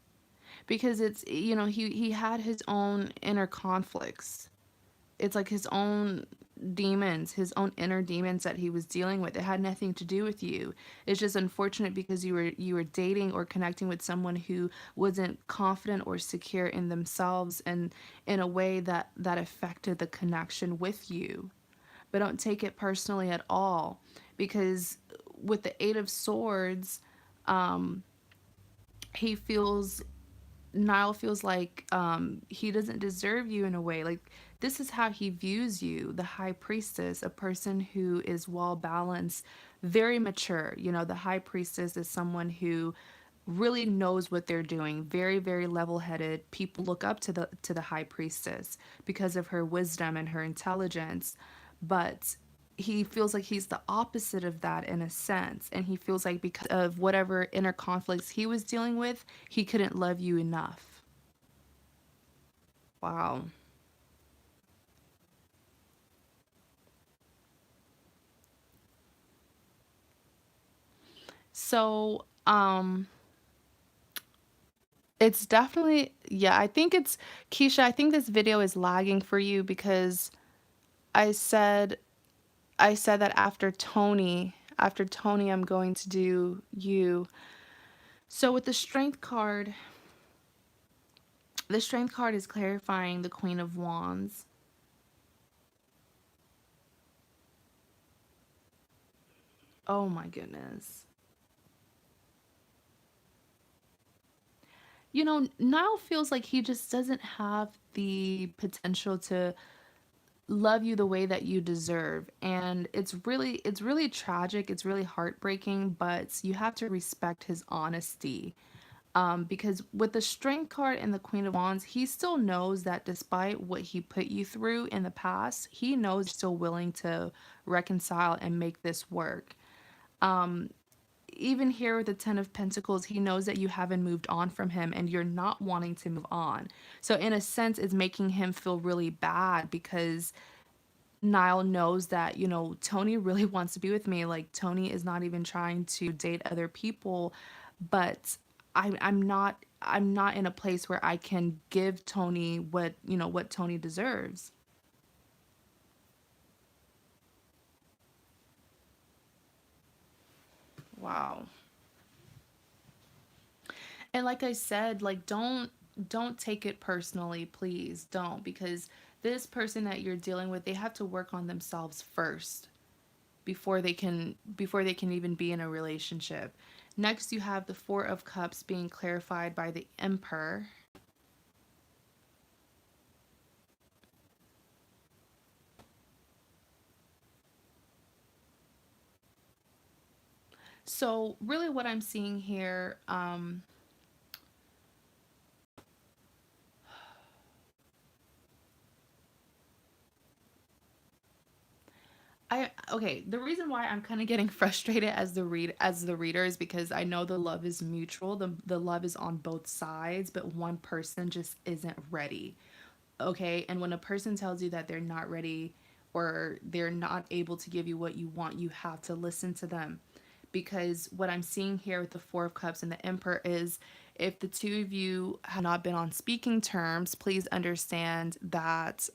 because it's, he had his own inner conflicts. it's like his own demons, his own inner demons that he was dealing with. It had nothing to do with you. It's just unfortunate because you were dating or connecting with someone who wasn't confident or secure in themselves, and in a way that affected the connection with you. But don't take it personally at all, because with the 8 of Swords, he feels Niall feels like he doesn't deserve you in a way. Like, this is how he views you, the High Priestess, a person who is well balanced, very mature. You know, the High Priestess is someone who really knows what they're doing, very, very level headed. People look up to the High Priestess because of her wisdom and her intelligence. But he feels like he's the opposite of that in a sense, and he feels like because of whatever inner conflicts he was dealing with, he couldn't love you enough. Wow. So it's definitely, yeah, I think it's, Keisha, I think this video is lagging for you because i said I said that after Tony I'm going to do you. So with the strength card is clarifying the Queen of Wands. Oh my goodness. Niall feels like he just doesn't have the potential to love you the way that you deserve. And it's really tragic, it's really heartbreaking, but you have to respect his honesty. Because with the Strength card and the Queen of Wands, he still knows that despite what he put you through in the past, he knows you're still willing to reconcile and make this work. Even here with the Ten of Pentacles, he knows that you haven't moved on from him and you're not wanting to move on. So in a sense, it's making him feel really bad because Niall knows that, Tony really wants to be with me. Like, Tony is not even trying to date other people, but I'm not in a place where I can give Tony what Tony deserves. Wow. And like I said, like, don't take it personally, please don't, because this person that you're dealing with, they have to work on themselves first before they can even be in a relationship. Next, you have the Four of Cups being clarified by the Emperor. So really what I'm seeing here, the reason why I'm kind of getting frustrated as the reader is because I know the love is mutual. The love is on both sides, but one person just isn't ready. Okay? And when a person tells you that they're not ready or they're not able to give you what you want, you have to listen to them. Because what I'm seeing here with the Four of Cups and the Emperor is, if the two of you have not been on speaking terms, please understand that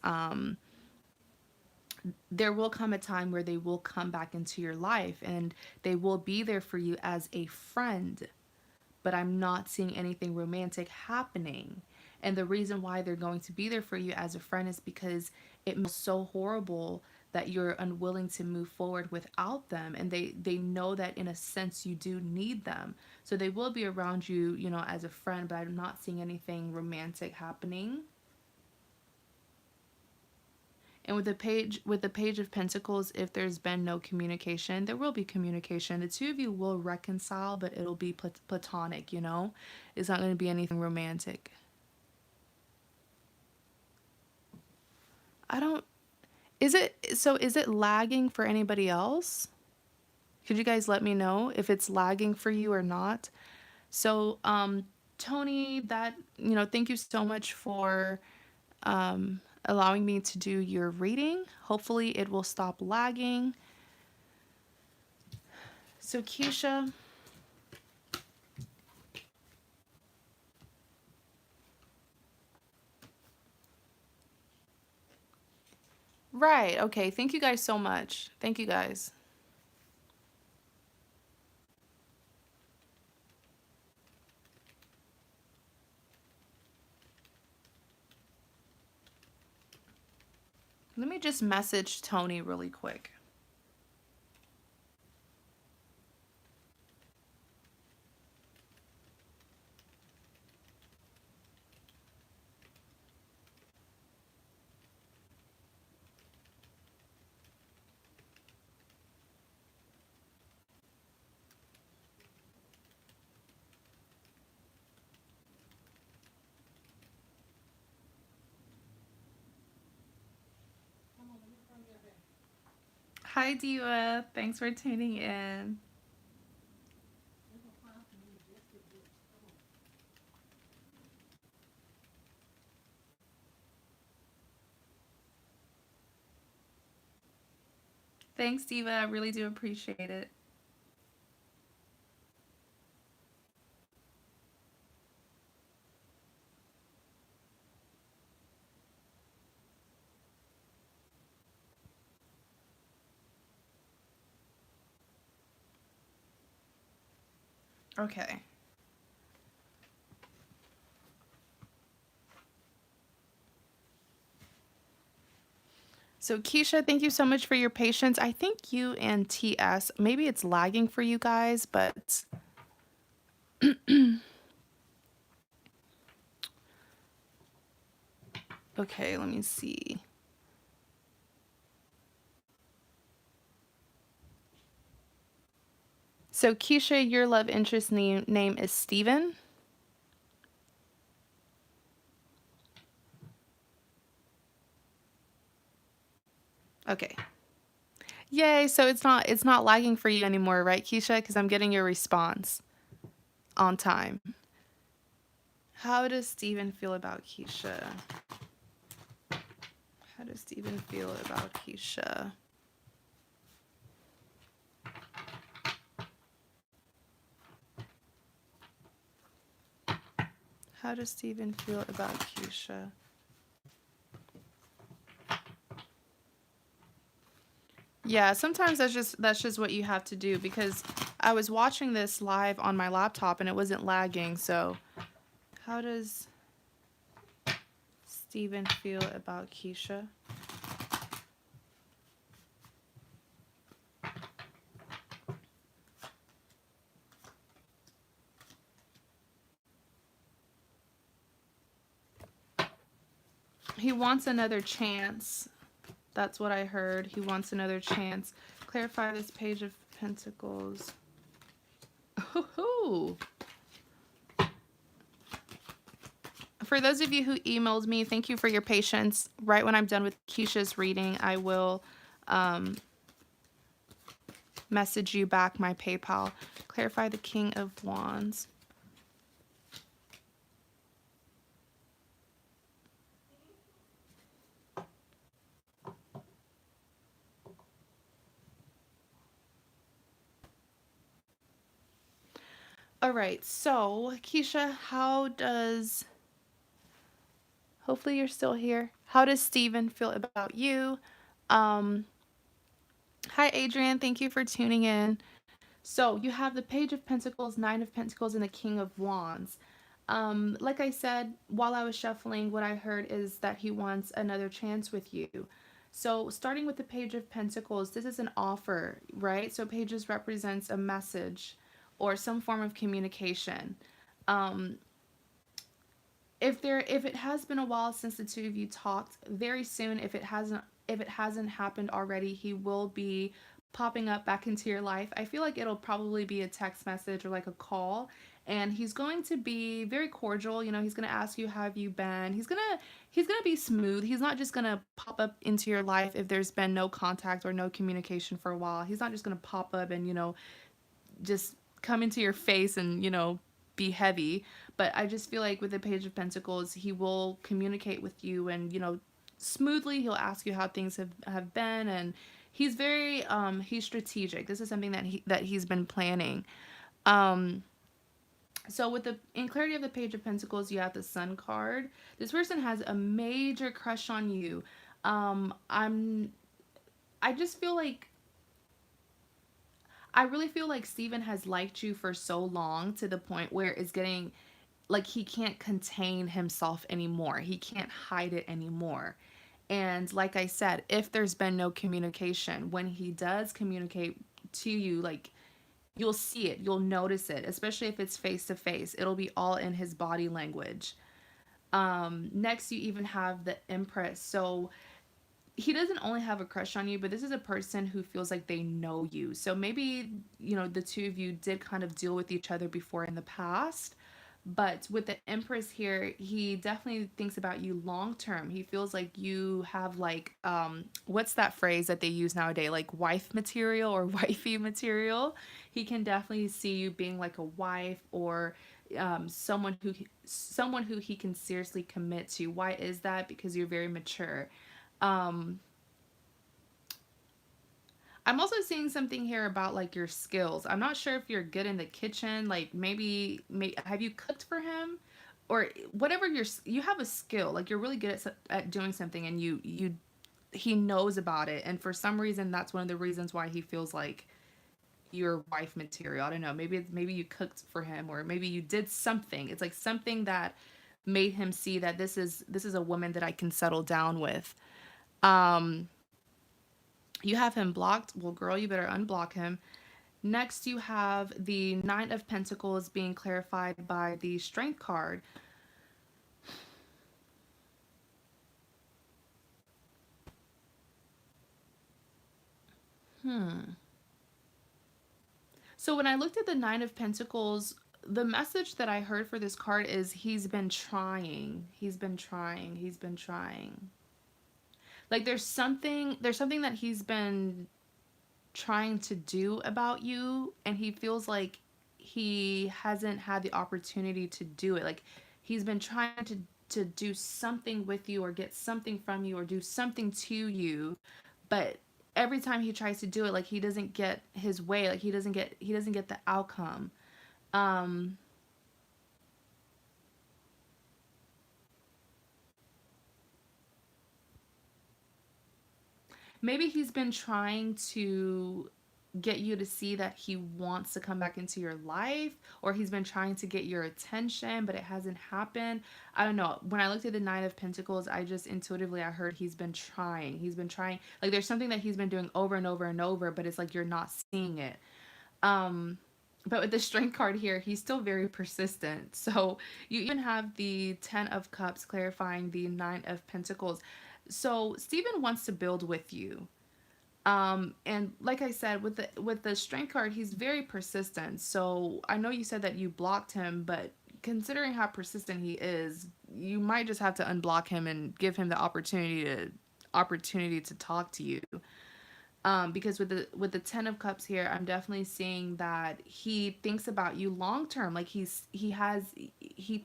there will come a time where they will come back into your life and they will be there for you as a friend. But I'm not seeing anything romantic happening. And the reason why they're going to be there for you as a friend is because it feels so horrible that you're unwilling to move forward without them, and they know that in a sense you do need them. So they will be around you, as a friend, but I'm not seeing anything romantic happening. And with the page of Pentacles, if there's been no communication, there will be communication. The two of you will reconcile, but it'll be platonic. It's not going to be anything romantic. I don't is it lagging for anybody else? Could you guys let me know if it's lagging for you or not? So, Tony, thank you so much for allowing me to do your reading. Hopefully, it will stop lagging. So, Keisha, Right. Okay. Thank you guys so much. Thank you guys. Let me just message Tony really quick. Hi, Diva. Thanks for tuning in. Thanks, Diva. I really do appreciate it. Okay. So, Keisha, thank you so much for your patience. I think you and TS, maybe it's lagging for you guys, but okay, let me see. So, Keisha, your love interest name is Steven. Okay. Yay, so it's not lagging for you anymore, right, Keisha? Because I'm getting your response on time. How does Steven feel about Keisha? How does Steven feel about Keisha? How does Steven feel about Keisha? Yeah, sometimes that's just what you have to do because I was watching this live on my laptop and it wasn't lagging. So, how does Steven feel about Keisha? He wants another chance. That's what I heard. He wants another chance. Clarify this page of pentacles. Ooh. For those of you who emailed me, thank you for your patience. Right when I'm done with Keisha's reading, I will message you back my PayPal. Clarify the King of Wands. All right, so Keisha, how does, hopefully you're still here. How does Steven feel about you? Um, Hi, Adrian. Thank you for tuning in. So you have the Page of Pentacles, Nine of Pentacles, and the King of Wands. Like I said, while I was shuffling, what I heard is that he wants another chance with you. So starting with the Page of Pentacles, this is an offer, right? So pages represents a message or some form of communication. Um, if it has been a while since the two of you talked, very soon, if it hasn't happened already, he will be popping up back into your life. I feel like it'll probably be a text message or like a call, and he's going to be very cordial. He's going to ask you how have you been. He's going to be smooth. He's not just going to pop up into your life if there's been no contact or no communication for a while. He's not just going to pop up and just come into your face and be heavy. But I just feel like with the Page of Pentacles, he will communicate with you, and smoothly he'll ask you how things have been. And he's strategic. This is something that he's been planning. So with the in clarity of the Page of Pentacles, you have the Sun card. This person has a major crush on you. I'm I just feel like I really feel like Steven has liked you for so long to the point where it's getting like he can't contain himself anymore. He can't hide it anymore. And like I said, if there's been no communication, when he does communicate to you, like you'll see it, you'll notice it, especially if it's face to face. It'll be all in his body language. Next, you even have the Empress. So he doesn't only have a crush on you, but this is a person who feels like they know you. So maybe, the two of you did kind of deal with each other before in the past. But with the Empress here, he definitely thinks about you long term. He feels like you have like what's that phrase that they use nowadays? Like wife material or wifey material. He can definitely see you being like a wife or someone who he can seriously commit to. Why is that? Because you're very mature. Um, I'm also seeing something here about like your skills. I'm not sure if you're good in the kitchen. Like have you cooked for him, or whatever you have a skill. Like you're really good at doing something, and he knows about it. And for some reason, that's one of the reasons why he feels like your wife material. I don't know. Maybe you cooked for him, or maybe you did something. It's like something that made him see that this is a woman that I can settle down with. Um, you have him blocked. Well, girl, you better unblock him. Next, you have the Nine of Pentacles being clarified by the Strength card. Hmm. So when I looked at the Nine of Pentacles, the message that I heard for this card is he's been trying. He's been trying. He's been trying. Like there's something that he's been trying to do about you, and he feels like he hasn't had the opportunity to do it. Like he's been trying to do something with you or get something from you or do something to you, but every time he tries to do it, like he doesn't get his way. Like he doesn't get the outcome. um Maybe he's been trying to get you to see that he wants to come back into your life, or he's been trying to get your attention, but it hasn't happened. I don't know. When I looked at the Nine of Pentacles, I just intuitively I heard he's been trying. Like there's something that he's been doing over and over and over, but it's like you're not seeing it. um but with the Strength card here, he's still very persistent. So you even have the Ten of Cups clarifying the Nine of Pentacles. So Stephen wants to build with you. And like I said, with the Strength card, he's very persistent. So I know you said that you blocked him, but considering how persistent he is, you might just have to unblock him and give him the opportunity to talk to you. Because with the Ten of Cups here, I'm definitely seeing that he thinks about you long term. Like he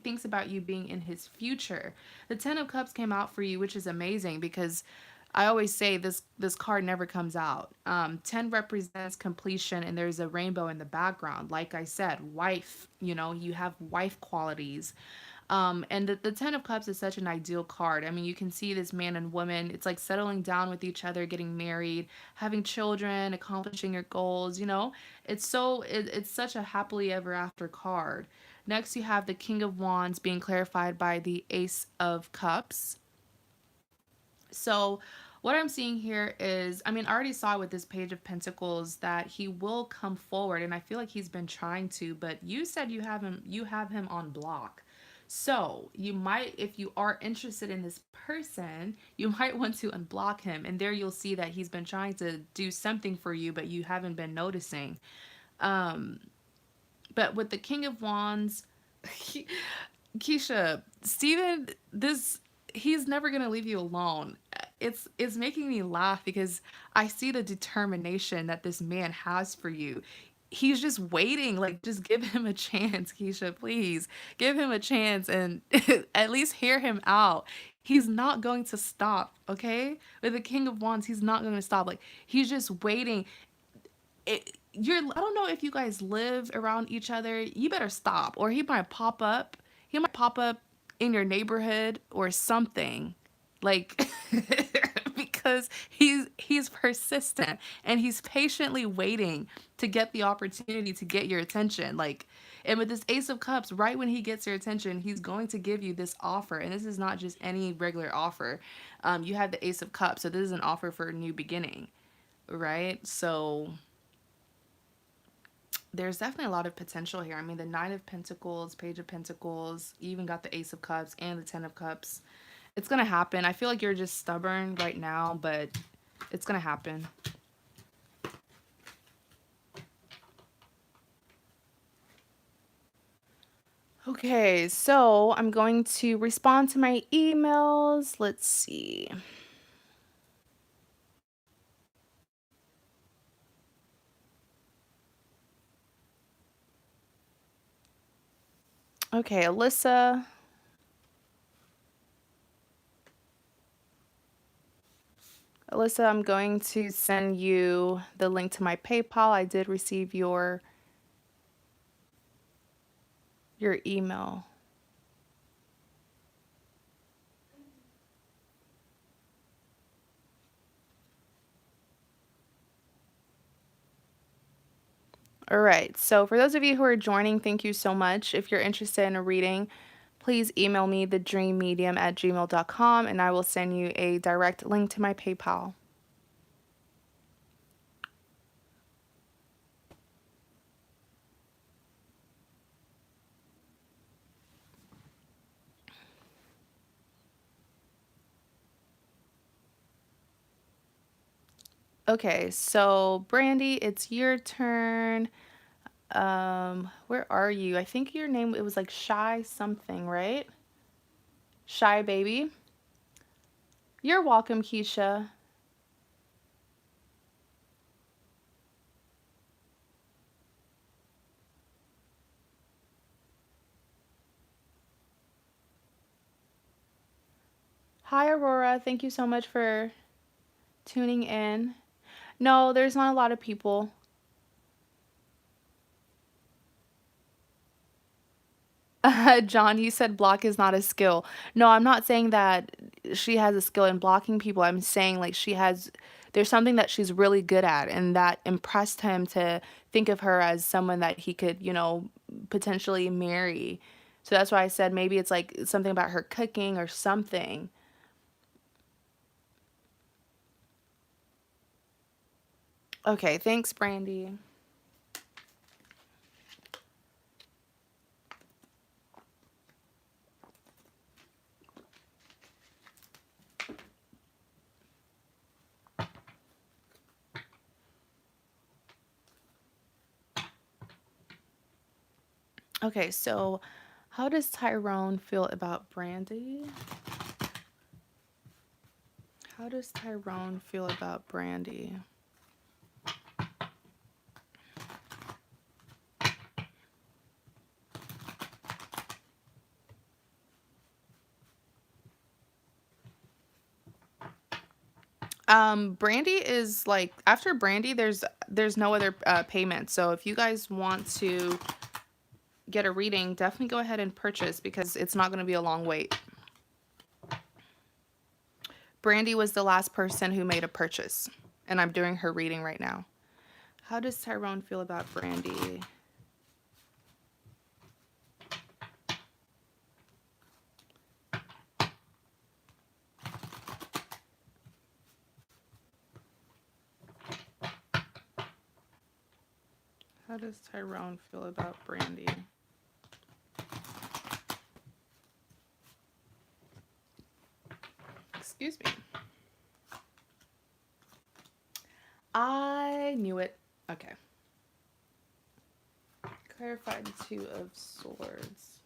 thinks about you being in his future. The Ten of Cups came out for you, which is amazing because I always say this card never comes out. 10 represents completion, and there's a rainbow in the background. Like I said, wife. You have wife qualities. And the Ten of Cups is such an ideal card. I mean, you can see this man and woman. It's like settling down with each other, getting married, having children, accomplishing your goals. It's such a happily ever after card. Next, you have the King of Wands being clarified by the Ace of Cups. So, what I'm seeing here is, I mean, I already saw with this Page of Pentacles that he will come forward, and I feel like he's been trying to, but you said you have him on block. So, you might, if you are interested in this person, you might want to unblock him, and there you'll see that he's been trying to do something for you, but you haven't been noticing. Um, but with the King of Wands, Keisha, Steven, he's never gonna leave you alone. It's making me laugh because I see the determination that this man has for you. He's just waiting. Like, just give him a chance, Keisha. Please give him a chance and at least hear him out. He's not going to stop, okay? With the King of Wands, he's not going to stop. Like, he's just waiting. I don't know if you guys live around each other. You better stop, or he might pop up. In your neighborhood or something. Like because he's persistent and he's patiently waiting to get the opportunity to get your attention. Like, and with this Ace of Cups, right when he gets your attention, he's going to give you this offer. And this is not just any regular offer. You have the Ace of Cups, so this is an offer for a new beginning, right? So there's definitely a lot of potential here. I mean, the Knight of Pentacles, Page of Pentacles, you even got the Ace of Cups and the Ten of Cups. It's going to happen. I feel like you're just stubborn right now, but it's going to happen. Okay, so I'm going to respond to my emails. Let's see. Okay, Alisa. Alisa, I'm going to send you the link to my PayPal. I did receive your email. All right, so for those of you who are joining, thank you so much. If you're interested in a reading, please email me thedreammedium@gmail.com and I will send you a direct link to my PayPal. Okay, so Brandi, it's your turn. Where are you? I think your name, it was like Shy something, right? Shy Baby. You're welcome, Keisha. Hi, Aurora. Thank you so much for tuning in. No, there's not a lot of people. John, you said block is not a skill. No, I'm not saying that she has a skill in blocking people. I'm saying like there's something that she's really good at, and that impressed him to think of her as someone that he could, potentially marry. So that's why I said maybe it's like something about her cooking or something. Okay, thanks, Brandi. Okay, so how does Tyrone feel about Brandi? How does Tyrone feel about Brandi? Brandi is like, after Brandi, there's no other payment. So if you guys want to get a reading, definitely go ahead and purchase because it's not going to be a long wait. Brandi was the last person who made a purchase, and I'm doing her reading right now. How does Tyrone feel about Brandi? How does Tyrone feel about Brandi? Excuse me. I knew it. Okay. Clarified Two of Swords.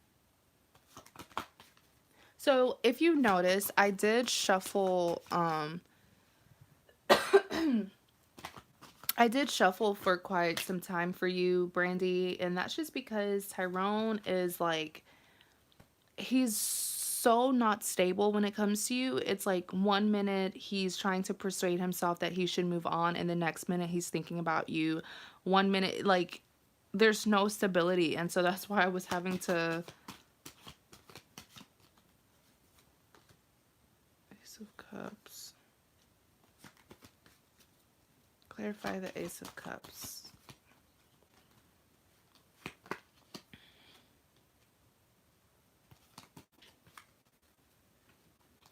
So if you notice, I did shuffle, I did shuffle for quite some time for you, Brandi, and that's just because Tyrone is like, he's so not stable when it comes to you. It's like 1 minute he's trying to persuade himself that he should move on, and the next minute he's thinking about you. 1 minute, like, there's no stability, and so that's why I was having to... Ace of Cups. Clarify the Ace of Cups.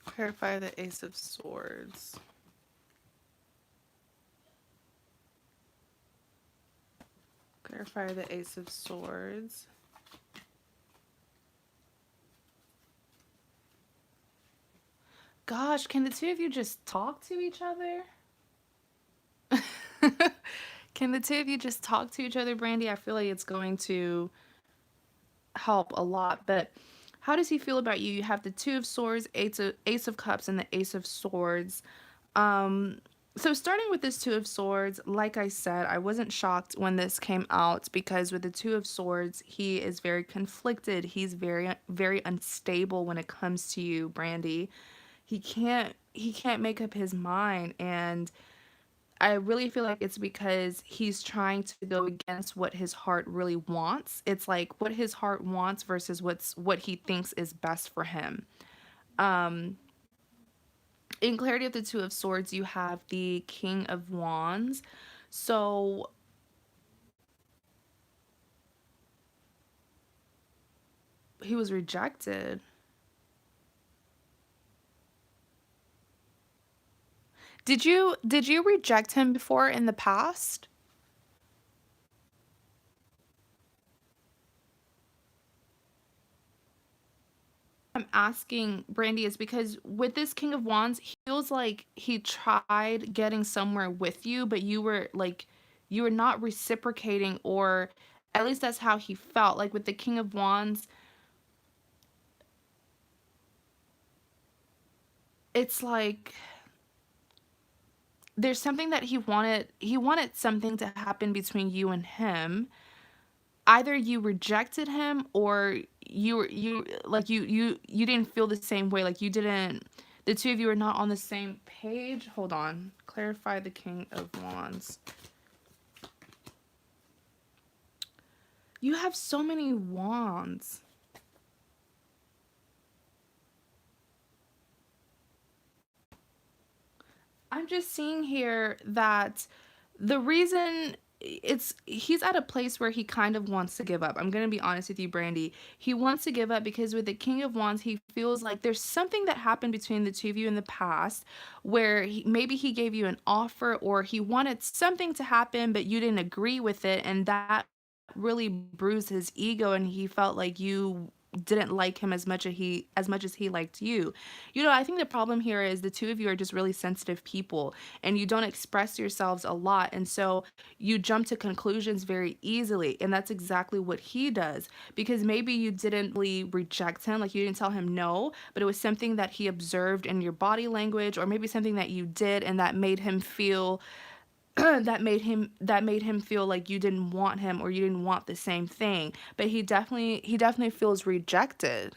Clarify the Ace of Swords. Clarify the Ace of Swords. Gosh, can the two of you just talk to each other? Can the two of you just talk to each other, Brandi? I feel like it's going to help a lot. But how does he feel about you? You have the Two of Swords, Ace of Cups, and the Ace of Swords. Um, so starting with this Two of Swords, like I said, I wasn't shocked when this came out because with the Two of Swords, he is very conflicted. He's very, very unstable when it comes to you, Brandi. He can't make up his mind, and I really feel like it's because he's trying to go against what his heart really wants. It's like what his heart wants versus what he thinks is best for him. Um, in clarity of the Two of Swords, you have the King of Wands. So he was rejected. Did you reject him before in the past? I'm asking Brandy is because with this King of Wands, he feels like he tried getting somewhere with you, but you were not reciprocating, or at least that's how he felt. Like with the King of Wands, it's like there's something that he wanted something to happen between you and him. Either you rejected him or you didn't feel the same way, like you didn't the two of you are not on the same page. Hold on, clarify the King of Wands. You have so many wands. I'm just seeing here that the reason it's he's at a place where he kind of wants to give up. I'm going to be honest with you, Brandy. He wants to give up because with the King of Wands, he feels like there's something that happened between the two of you in the past where maybe he gave you an offer or he wanted something to happen but you didn't agree with it, and that really bruised his ego, and he felt like you didn't like him as much as he liked you. You know, I think the problem here is the two of you are just really sensitive people and you don't express yourselves a lot, and so you jump to conclusions very easily, and that's exactly what he does. Because maybe you didn't really reject him, like you didn't tell him no, but it was something that he observed in your body language, or maybe something that you did and that made him feel that made him feel like you didn't want him or you didn't want the same thing. But he definitely feels rejected.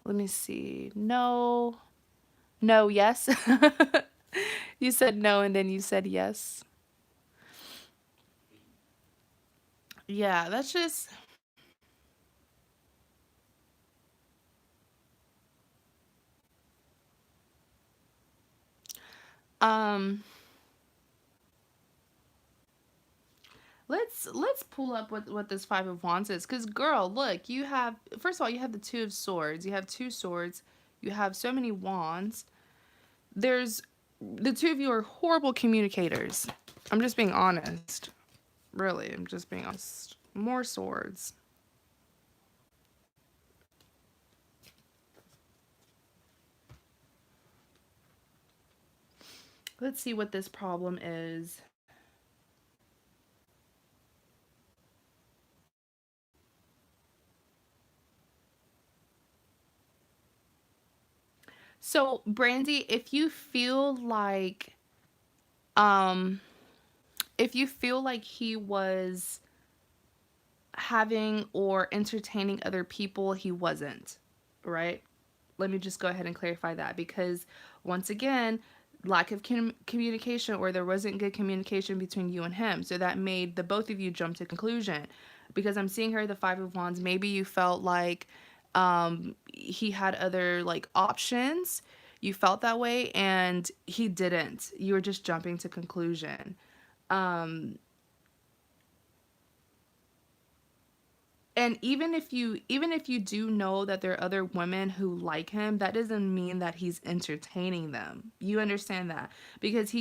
Let me see. No. No, yes. You said no and then you said yes. Yeah, that's just um let's pull up what this Five of Wands is, cuz girl, look, you have, first of all, you have the Two of Swords. You have two swords. You have so many wands. There's the two of you are horrible communicators. I'm just being honest. Really, I'm just being honest. More swords. Let's see what this problem is. So, Brandy, um if you feel like he was having or entertaining other people, he wasn't, right? Let me just go ahead and clarify that, because once again, lack of communication, or there wasn't good communication between you and him, so that made the both of you jump to conclusion. Because I'm seeing here the Five of Wands, maybe you felt like he had other like options. You felt that way and he didn't. You were just jumping to conclusion. Um, and even if you do know that there are other women who like him, that doesn't mean that he's entertaining them. You understand that? Because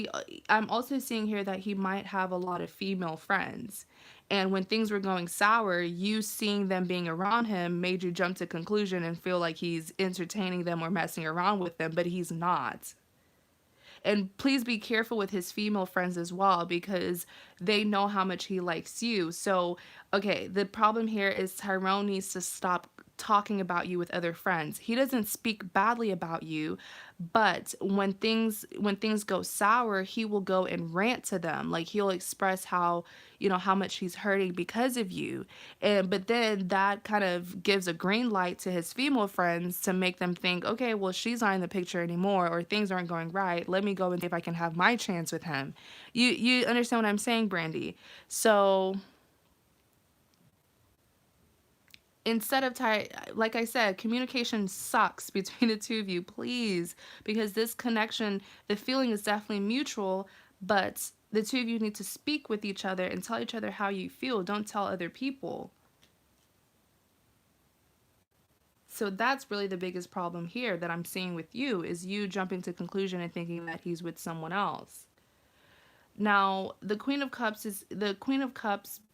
I'm also seeing here that he might have a lot of female friends, and when things were going sour, you seeing them being around him made you jump to conclusion and feel like he's entertaining them or messing around with them, but he's not. And please be careful with his female friends as well, because they know how much he likes you. So, okay, the problem here is Tyrone needs to stop talking about you with other friends. He doesn't speak badly about you, but when things go sour, he will go and rant to them. Like, he'll express how much he's hurting because of you. And but then that kind of gives a green light to his female friends to make them think, okay, well, she's not in the picture anymore, or things aren't going right. Let me go and see if I can have my chance with him. You understand what I'm saying, Brandi? So instead of like I said, communication sucks between the two of you, please, because this connection, the feeling is definitely mutual, but the two of you need to speak with each other and tell each other how you feel. Don't tell other people. So that's really the biggest problem here that I'm seeing with you, is you jumping to conclusion and thinking that he's with someone else. Now, the Queen of Cups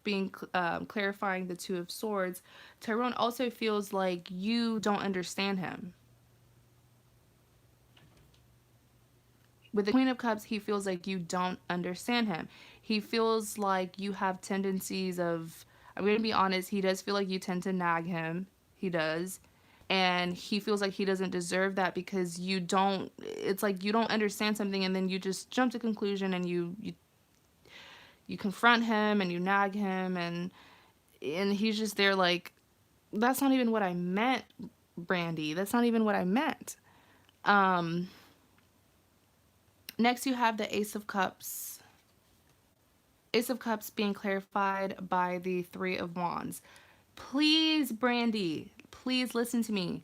being clarifying the Two of Swords. Tyrone also feels like you don't understand him. With the Queen of Cups, he feels like you don't understand him. He feels like you have tendencies of, I'm going to be honest, he does feel like you tend to nag him. He does. And he feels like he doesn't deserve that, because it's like you don't understand something and then you just jump to conclusion and you confront him and you nag him, and he's just there like, that's not even what I meant, Brandi. That's not even what I meant. Um, Next, you have the Ace of Cups. Ace of Cups being clarified by the Three of Wands. Please, Brandi, please listen to me.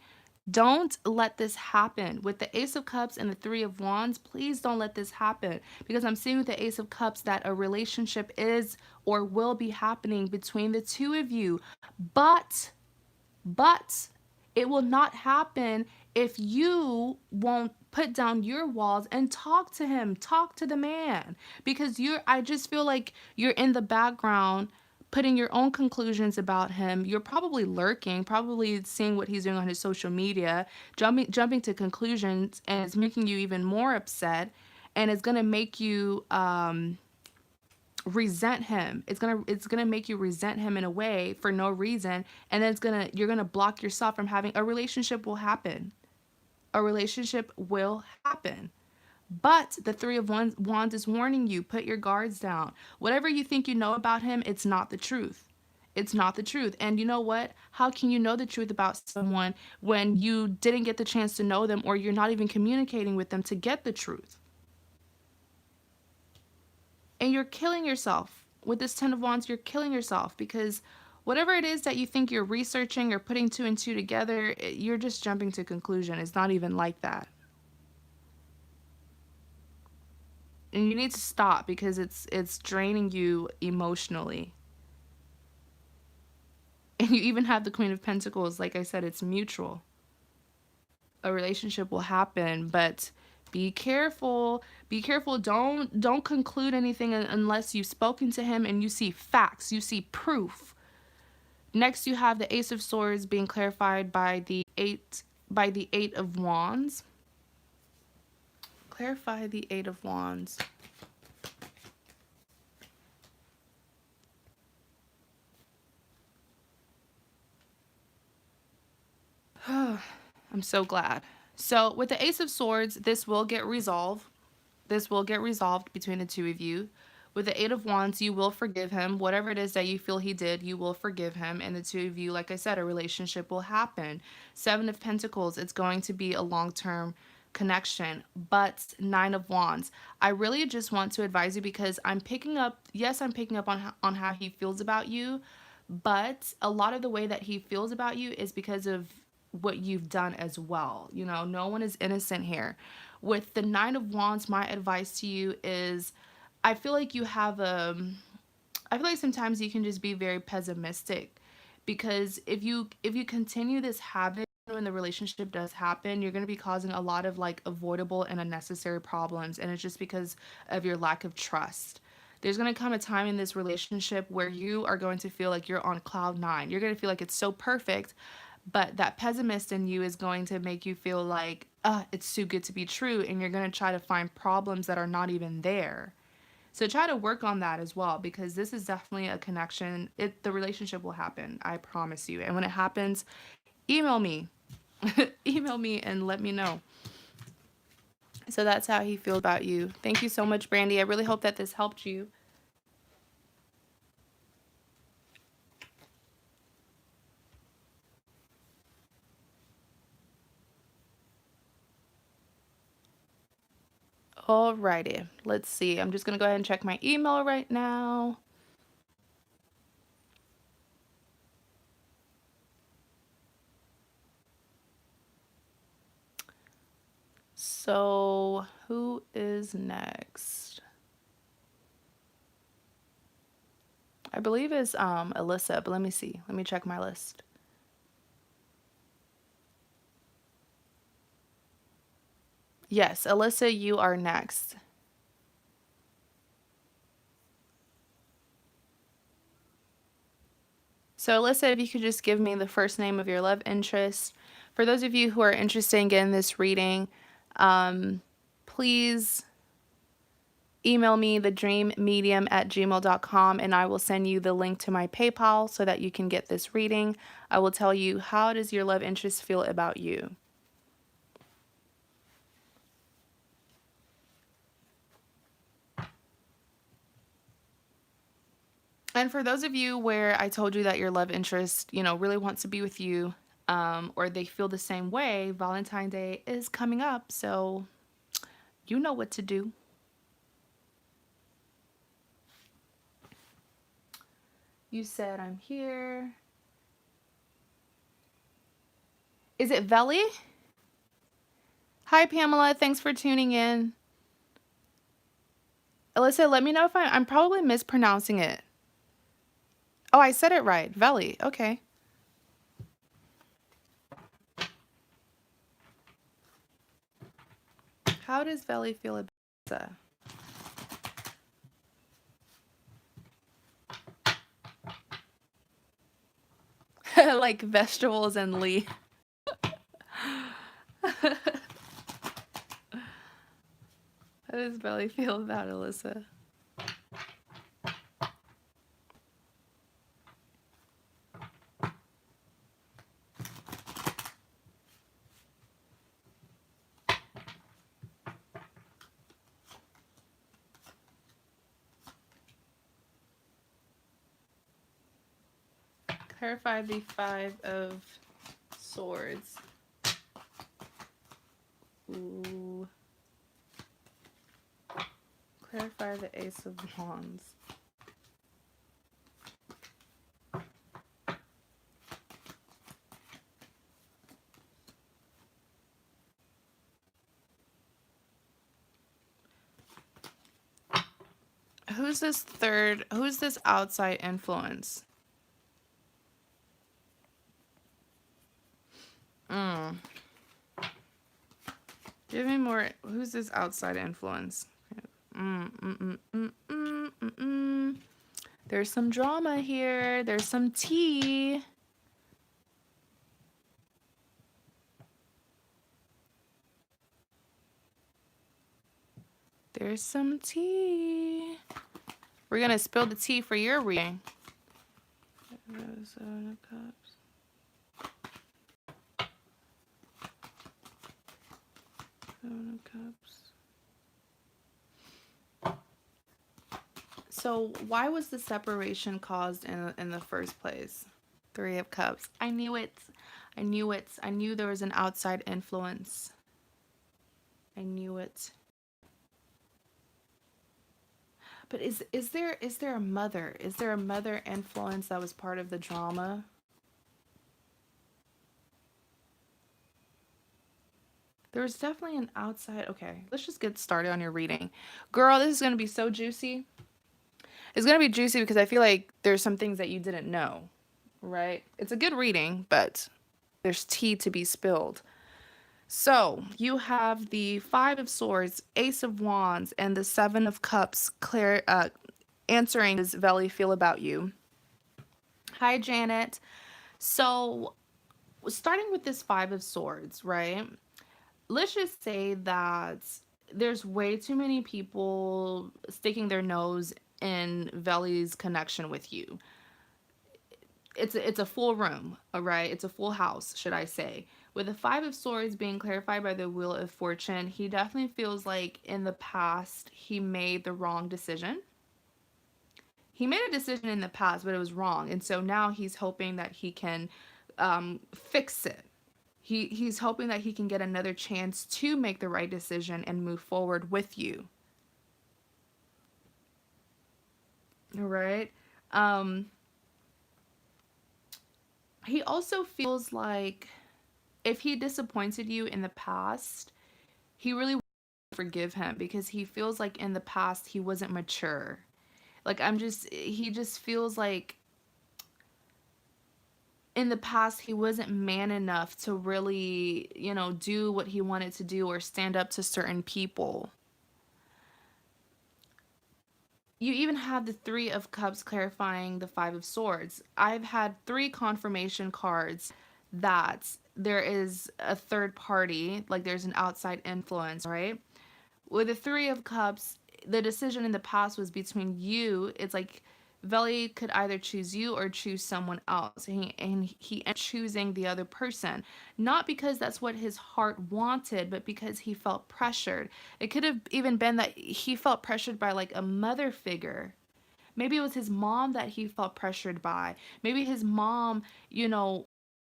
Don't let this happen. With the Ace of Cups and the Three of Wands, please don't let this happen. Because I'm seeing with the Ace of Cups that a relationship is or will be happening between the two of you. But but it will not happen if you won't put down your walls and talk to him, talk to the man. Because I just feel like you're in the background putting your own conclusions about him. You're probably lurking, probably seeing what he's doing on his social media, jumping to conclusions, and it's making you even more upset, and it's going to make you resent him. It's gonna make you resent him in a way for no reason, and then you're gonna block yourself from having a relationship. Will happen. A relationship will happen. But the Three of Wands is warning you, put your guards down. Whatever you think you know about him, it's not the truth. It's not the truth. And you know what? How can you know the truth about someone when you didn't get the chance to know them, or you're not even communicating with them to get the truth? And you're killing yourself. With this Ten of Wands, you're killing yourself, because whatever it is that you think you're researching or putting two and two together, you're just jumping to conclusion. It's not even like that. And you need to stop, because it's draining you emotionally. And you even have the Queen of Pentacles. Like I said, it's mutual. A relationship will happen, but be careful. Be careful. Don't conclude anything unless you've spoken to him and you see facts, you see proof. Next, you have the Ace of Swords being clarified by the Eight of Wands. Clarify the Eight of Wands. I'm so glad. So with the Ace of Swords, this will get resolved. This will get resolved between the two of you. With the Eight of Wands, you will forgive him. Whatever it is that you feel he did, you will forgive him. And the two of you, like I said, a relationship will happen. Seven of Pentacles, it's going to be a long-term connection. But Nine of Wands, I really just want to advise you, because I'm picking up, yes, I'm picking up on how he feels about you. But a lot of the way that he feels about you is because of what you've done as well. You know, no one is innocent here. With the Nine of Wands, my advice to you is, I feel like you have I feel like sometimes you can just be very pessimistic, because if you continue this habit when the relationship does happen, you're going to be causing a lot of like avoidable and unnecessary problems, and it's just because of your lack of trust. There's going to come a time in this relationship where you are going to feel like you're on cloud nine. You're going to feel like it's so perfect, but that pessimist in you is going to make you feel like, it's too good to be true, and you're going to try to find problems that are not even there. So try to work on that as well, because this is definitely a connection. The relationship will happen, I promise you. And when it happens, email me. Email me and let me know. So that's how he feels about you. Thank you so much, Brandi. I really hope that this helped you. Alrighty, let's see. I'm just gonna go ahead and check my email right now. So who is next? I believe it's Alisa, but let me see. Let me check my list. Yes, Alisa, you are next. So Alyssa, if you could just give me the first name of your love interest. For those of you who are interested in getting this reading, please email me thedreammedium@gmail.com, and I will send you the link to my PayPal so that you can get this reading. I will tell you, how does your love interest feel about you? And for those of you where I told you that your love interest, really wants to be with you, or they feel the same way, Valentine's Day is coming up, so you know what to do. You said I'm here. Is it Veli? Hi, Pamela. Thanks for tuning in. Alyssa, let me know if I'm probably mispronouncing it. Oh, I said it right. Veli. Okay. How does Veli feel about Alisa? Like vegetables and Lee. How does Veli feel about Alisa? Clarify the Five of Swords. Ooh. Clarify the Ace of Wands. Who's this outside influence? Give me more. Who's this outside influence? There's some drama here. There's some tea. There's some tea. We're going to spill the tea for your reading. Seven of Cups. Seven of Cups. So why was the separation caused in the first place? Three of Cups. I knew it. I knew it. I knew there was an outside influence. I knew it. But is there a mother? Is there a mother influence that was part of the drama? There's definitely an outside. Okay, let's just get started on your reading. Girl, this is going to be so juicy. It's going to be juicy because I feel like there's some things that you didn't know, right? It's a good reading, but there's tea to be spilled. So, you have the Five of Swords, Ace of Wands, and the Seven of Cups answering does Veli feel about you. Hi, Janet. So, starting with this Five of Swords, right? Let's just say that there's way too many people sticking their nose in Veli's connection with you. It's a full room, all right? It's a full house, should I say. With the Five of Swords being clarified by the Wheel of Fortune, he definitely feels like in the past he made the wrong decision. He made a decision in the past, but it was wrong. And so now he's hoping that he can fix it. He's hoping that he can get another chance to make the right decision and move forward with you. All right. Um, he also feels like if he disappointed you in the past, he really wants to forgive him because he feels like in the past he wasn't mature. Like he just feels like in the past he wasn't man enough to really, do what he wanted to do or stand up to certain people. You even have the Three of Cups clarifying the Five of Swords. I've had three confirmation cards that there is a third party, like there's an outside influence, right? With the Three of Cups, the decision in the past was between you. It's like Veli could either choose you or choose someone else. And he ended up choosing the other person. Not because that's what his heart wanted, but because he felt pressured. It could have even been that he felt pressured by like a mother figure. Maybe it was his mom that he felt pressured by. Maybe his mom,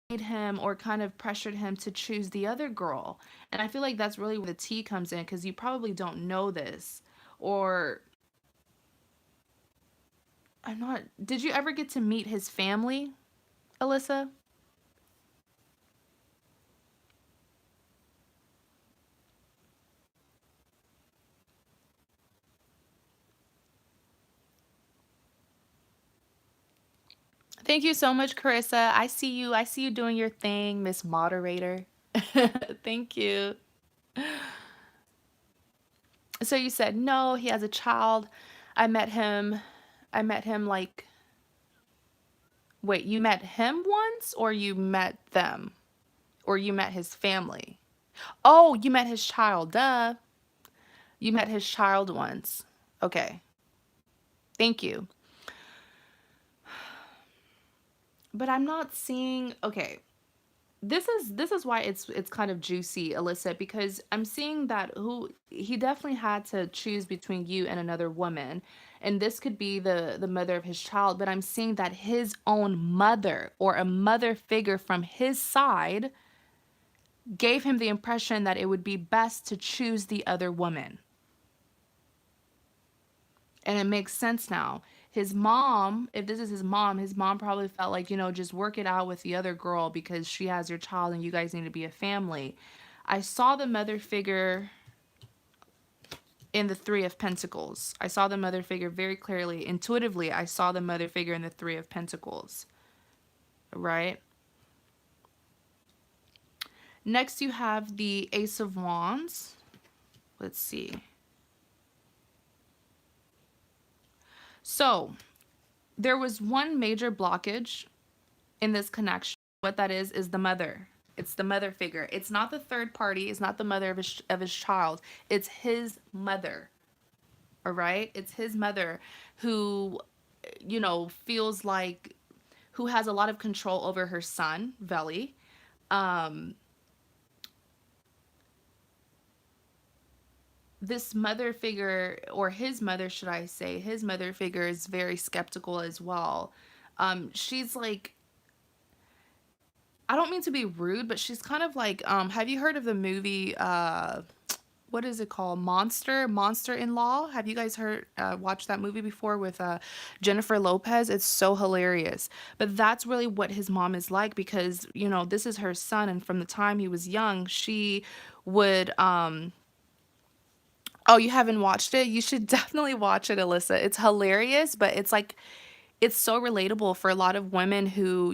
made him or kind of pressured him to choose the other girl. And I feel like that's really where the tea comes in because you probably don't know this. Or I'm not. Did you ever get to meet his family, Alisa? Thank you so much, Carissa. I see you. I see you doing your thing, Miss Moderator. Thank you. So you said no, he has a child. I met him. I met him like, wait, you met him once or you met them? Or you met his family? Oh, you met his child. Duh. You met his child once. Okay. Thank you. But I'm not seeing, okay. This is why it's kind of juicy, Alyssa, because I'm seeing that who he definitely had to choose between you and another woman. And this could be the mother of his child, but I'm seeing that his own mother or a mother figure from his side gave him the impression that it would be best to choose the other woman. And it makes sense now. His mom, if this is his mom probably felt like, just work it out with the other girl because she has your child and you guys need to be a family. I saw the mother figure in the Three of Pentacles. I saw the mother figure very clearly. Intuitively, I saw the mother figure in the Three of Pentacles. Right? Next, you have the Ace of Wands. Let's see. So, there was one major blockage in this connection. What that is the mother. It's the mother figure. It's not the third party. It's not the mother of his child. It's his mother. All right? It's his mother who, feels like, who has a lot of control over her son, Veli. Um, this mother figure, or his mother, should I say, his mother figure is very skeptical as well. She's like, I don't mean to be rude, but she's kind of like, have you heard of the movie, what is it called? Monster in Law. Have you guys watched that movie before with Jennifer Lopez? It's so hilarious. But that's really what his mom is like because, this is her son. And from the time he was young, she would oh, you haven't watched it? You should definitely watch it, Alyssa. It's hilarious, but it's like it's so relatable for a lot of women who,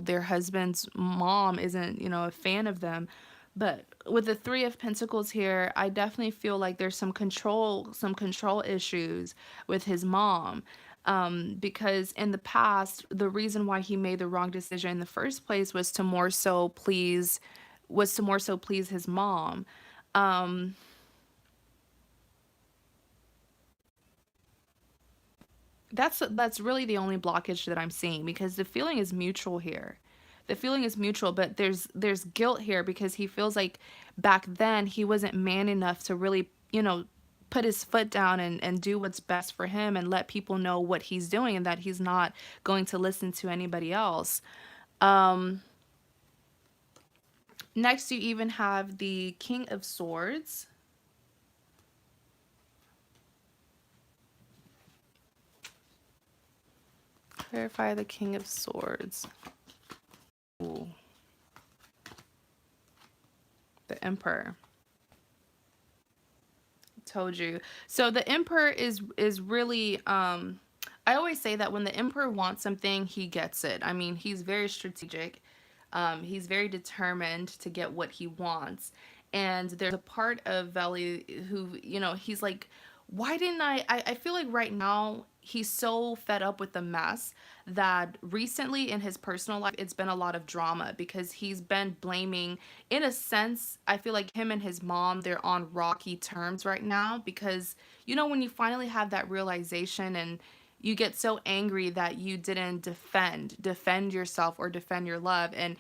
their husband's mom isn't, a fan of them. But with the 3 of Pentacles here, I definitely feel like there's some control issues with his mom. Because in the past, the reason why he made the wrong decision in the first place was to more so please his mom. Um, that's really the only blockage that I'm seeing, because the feeling is mutual here. The feeling is mutual, but there's guilt here because he feels like back then he wasn't man enough to really, put his foot down and do what's best for him and let people know what he's doing, and that he's not going to listen to anybody else. Um, Next, you even have the King of Swords. Clarify the King of Swords. Ooh, the Emperor. Told you. So the Emperor is really I always say that when the Emperor wants something, he gets it. I mean, he's very strategic. He's very determined to get what he wants. And there's a part of Veli who, he's like, why didn't I feel like right now he's so fed up with the mess that recently in his personal life it's been a lot of drama, because he's been blaming, in a sense, I feel like him and his mom, they're on rocky terms right now, because when you finally have that realization and you get so angry that you didn't defend yourself or defend your love, and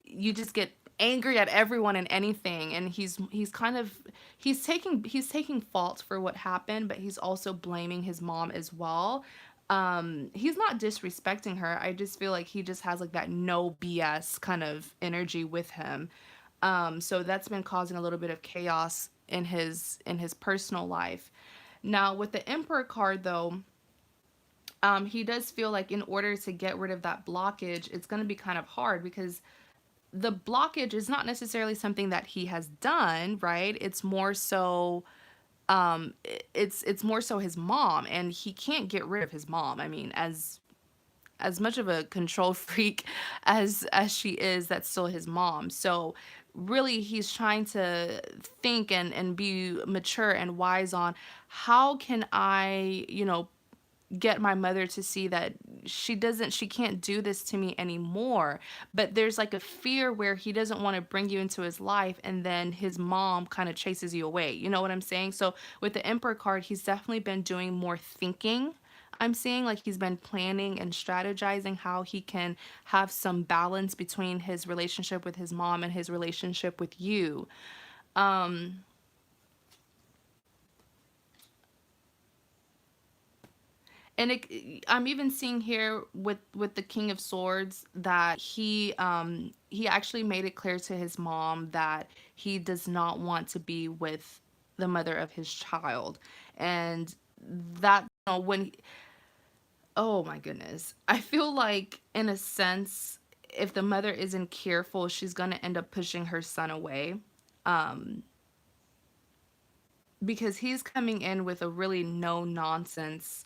you just get angry at everyone and anything, and he's kind of he's taking fault for what happened, but he's also blaming his mom as well. He's not disrespecting her. I just feel like he just has like that no BS kind of energy with him. So that's been causing a little bit of chaos in his personal life. Now with the Emperor card though, he does feel like in order to get rid of that blockage, it's going to be kind of hard, because the blockage is not necessarily something that he has done, right? It's more so it's more so his mom, and he can't get rid of his mom. I mean, as much of a control freak as she is, that's still his mom. So really he's trying to think and be mature and wise on how can I, get my mother to see that she can't do this to me anymore. But there's like a fear where he doesn't want to bring you into his life, and then his mom kind of chases you away, you know what I'm saying? So with the Emperor card, he's definitely been doing more thinking. I'm seeing like he's been planning and strategizing how he can have some balance between his relationship with his mom and his relationship with you. um and I'm even seeing here with the King of Swords that he actually made it clear to his mom that he does not want to be with the mother of his child. And that, when, oh my goodness, I feel like in a sense, if the mother isn't careful, she's going to end up pushing her son away. um because he's coming in with a really no nonsense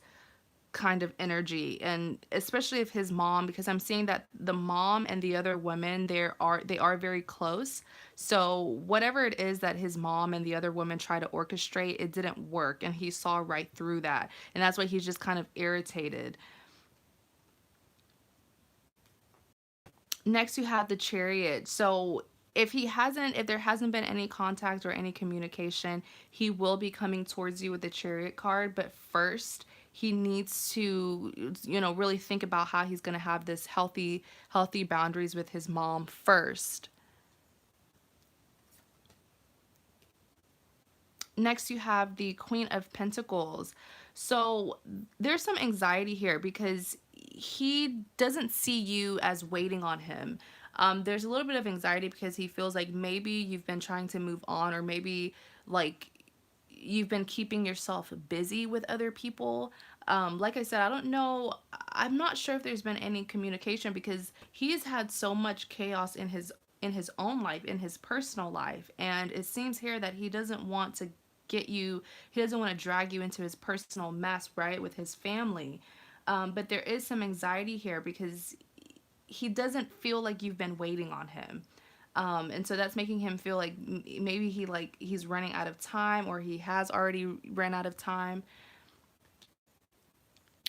kind of energy, and especially if his mom, because I'm seeing that the mom and the other women, they are very close. So whatever it is that his mom and the other women try to orchestrate, it didn't work, and he saw right through that, and that's why he's just kind of irritated. Next, you have the Chariot. So if there hasn't been any contact or any communication, he will be coming towards you with the Chariot card. But first, he needs to, really think about how he's going to have this healthy boundaries with his mom first. Next, you have the Queen of Pentacles. So there's some anxiety here because he doesn't see you as waiting on him. There's a little bit of anxiety because he feels like maybe you've been trying to move on, or maybe like you've been keeping yourself busy with other people. Like I said, I don't know. I'm not sure if there's been any communication because he's had so much chaos in his in his own life, in his personal life. And it seems here that he doesn't want to get you, he doesn't want to drag you into his personal mess, right, with his family. But there is some anxiety here because he doesn't feel like you've been waiting on him. And so that's making him feel like maybe he's running out of time, or he has already ran out of time.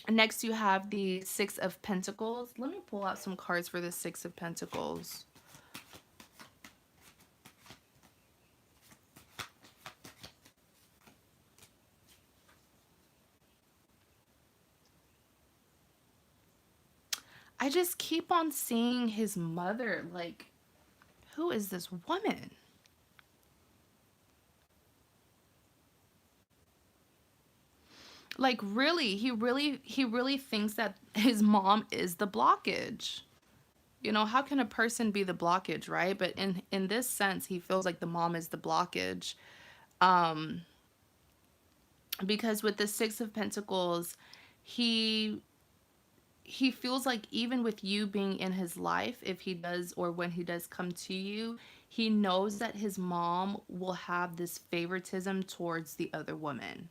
Next, you have the Six of Pentacles. Let me pull out some cards for the Six of Pentacles. I just keep on seeing his mother. Like, who is this woman? Like, really, he really thinks that his mom is the blockage. You know, how can a person be the blockage, right? But in this sense, he feels like the mom is the blockage. Um, because with the Six of Pentacles, he he feels like even with you being in his life, if he does or when he does come to you, he knows that his mom will have this favoritism towards the other woman.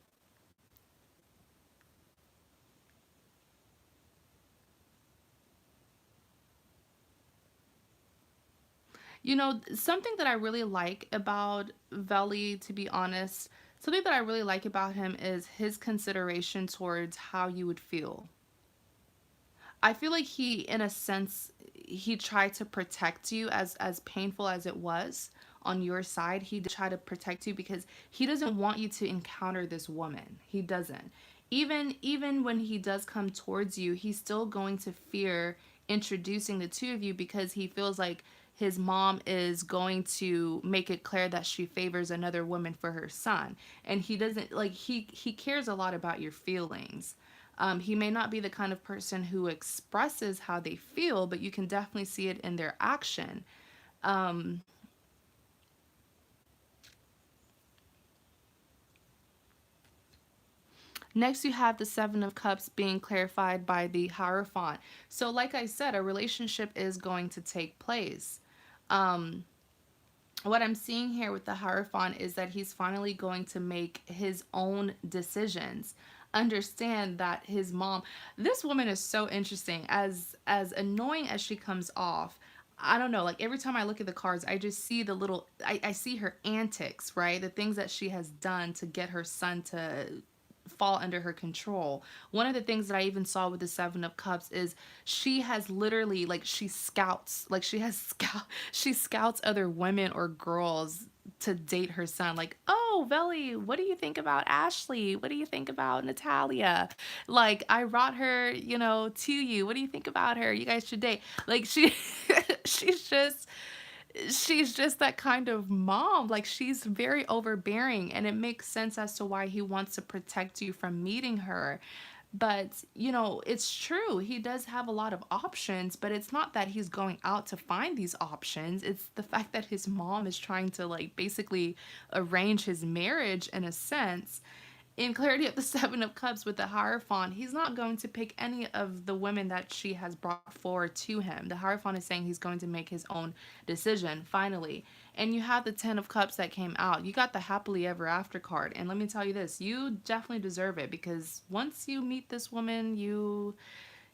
You know, something that I really like about Veli, to be honest, something that I really like about him is his consideration towards how you would feel. I feel like he, in a sense, he tried to protect you as painful as it was on your side. He did try to protect you because he doesn't want you to encounter this woman. He doesn't. Even when he does come towards you, he's still going to fear introducing the two of you because he feels like his mom is going to make it clear that she favors another woman for her son. And he doesn't like he cares a lot about your feelings. He may not be the kind of person who expresses how they feel, but you can definitely see it in their action. Um, Next, you have the Seven of Cups being clarified by the Hierophant. So, like I said, a relationship is going to take place. Um, what I'm seeing here with the Hierophant is that he's finally going to make his own decisions. Understand that his mom, this woman is so interesting. As annoying as she comes off, I don't know, like every time I look at the cards, I just see the little I see her antics, right? The things that she has done to get her son to fall under her control. One of the things that I even saw with the Seven of Cups is she has literally like she scouts, like she scouts other women or girls to date her son. Like, oh, Veli, what do you think about Ashley? What do you think about Natalia? Like, I brought her, to you. What do you think about her? You guys should date. Like, she's just she's just that kind of mom. Like, she's very overbearing, and it makes sense as to why he wants to protect you from meeting her. But, it's true. He does have a lot of options, but it's not that he's going out to find these options. It's the fact that his mom is trying to, like, basically arrange his marriage in a sense. In Clarity of the Seven of Cups with the Hierophant, he's not going to pick any of the women that she has brought forward to him. The Hierophant is saying he's going to make his own decision, finally. And you have the Ten of Cups that came out. You got the Happily Ever After card. And let me tell you this, you definitely deserve it because once you meet this woman,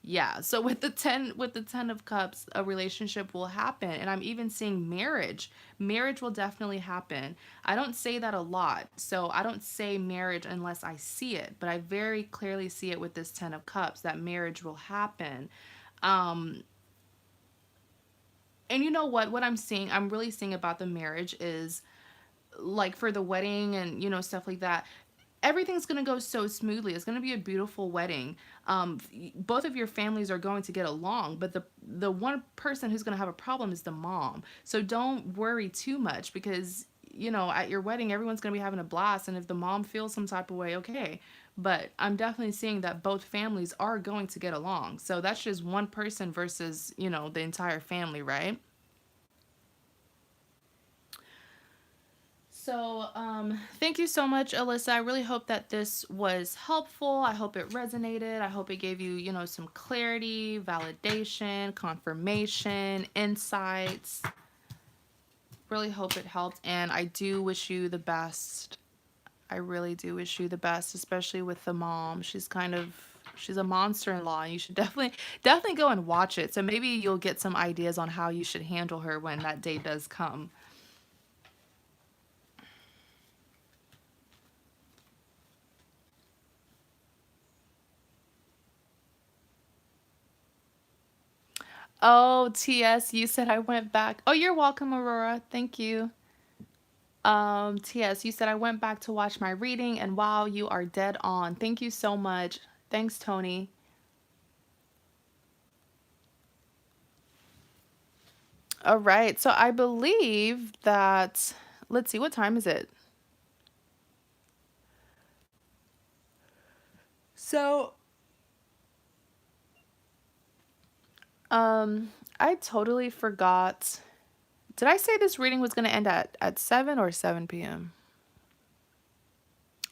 yeah, so with the 10 of cups, a relationship will happen, and I'm even seeing marriage. Marriage will definitely happen. I don't say that a lot. So I don't say marriage unless I see it, but I very clearly see it with this 10 of cups that marriage will happen. Um and you know what I'm seeing, I'm really seeing about the marriage is like for the wedding and stuff like that, everything's going to go so smoothly. It's going to be a beautiful wedding. Both of your families are going to get along, but the one person who's going to have a problem is the mom. So don't worry too much because at your wedding everyone's going to be having a blast, and if the mom feels some type of way, okay. But I'm definitely seeing that both families are going to get along. So that's just one person versus, the entire family, right? So, thank you so much, Alyssa. I really hope that this was helpful. I hope it resonated. I hope it gave you, some clarity, validation, confirmation, insights. really hope it helped, and I do wish you the best. I really do wish you the best, especially with the mom. She's a monster-in-law, and you should definitely go and watch it. So maybe you'll get some ideas on how you should handle her when that day does come. Oh, TS, you said I went back. Oh, you're welcome, Aurora. Thank you. TS, you said I went back to watch my reading, and wow, you are dead on. Thank you so much. Thanks, Tony. All right, so I believe that, let's see, what time is it? So, um, I totally forgot. Did I say this reading was going to end at 7 or 7 p.m.?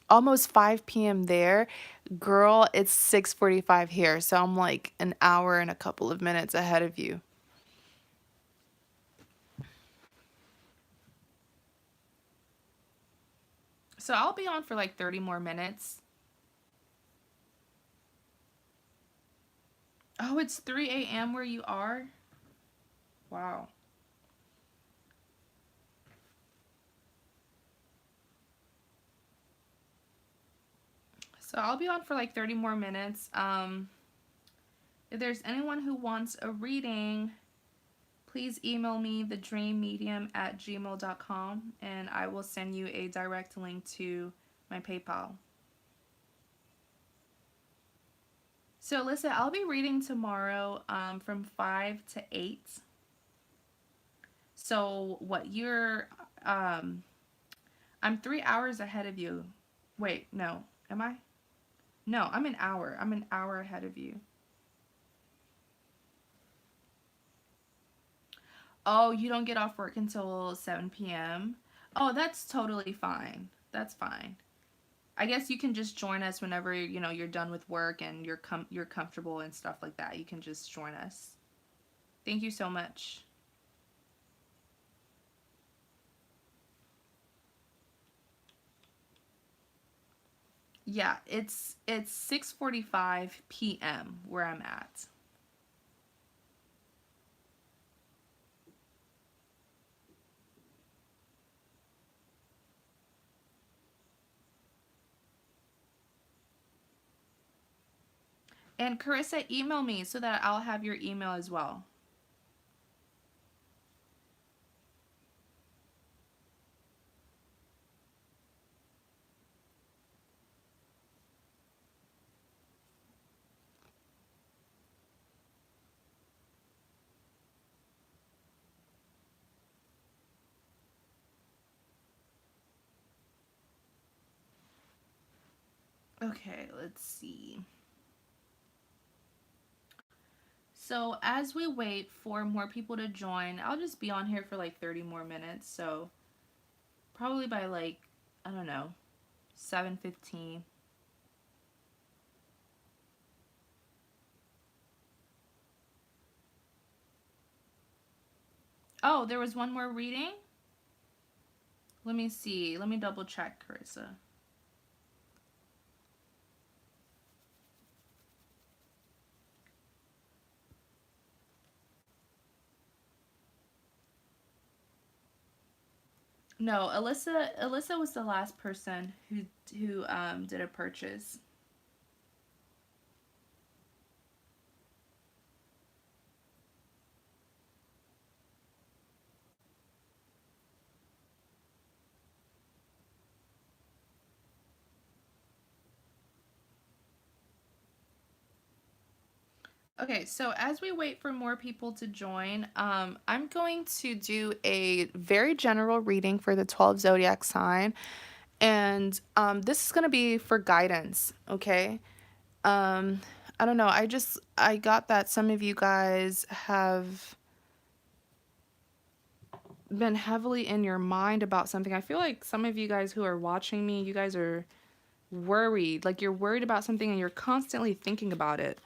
Almost 5 p.m. there. Girl, it's 6:45 here, so I'm like an hour and a couple of minutes ahead of you. So I'll be on for like 30 more minutes. Oh, it's 3 a.m. where you are? Wow. So I'll be on for like 30 more minutes. If there's anyone who wants a reading, please email me thedreammedium@gmail.com and I will send you a direct link to my PayPal. So listen, I'll be reading tomorrow from 5 to 8. So what um I'm 3 hours ahead of you. Wait, no. Am I? No, I'm an hour. I'm an hour ahead of you. Oh, you don't get off work until 7 p.m.? Oh, that's totally fine. That's fine. I guess you can just join us whenever, you're done with work and you're comfortable and stuff like that. You can just join us. Thank you so much. Yeah, it's 6:45 p.m. where I'm at. And Carissa, email me so that I'll have your email as well. Okay, let's see. So as we wait for more people to join, I'll just be on here for like 30 more minutes. So probably by like, I don't know, 7:15. Oh, there was one more reading? Let me see. Let me double check, Carissa. No, Alisa was the last person who did a purchase. Okay, so as we wait for more people to join, I'm going to do a very general reading for the 12 zodiac sign, and this is going to be for guidance, okay? Um, I don't know. I got that some of you guys have been heavily in your mind about something. I feel like some of you guys who are watching me, you guys are worried. Like you're worried about something and you're constantly thinking about it.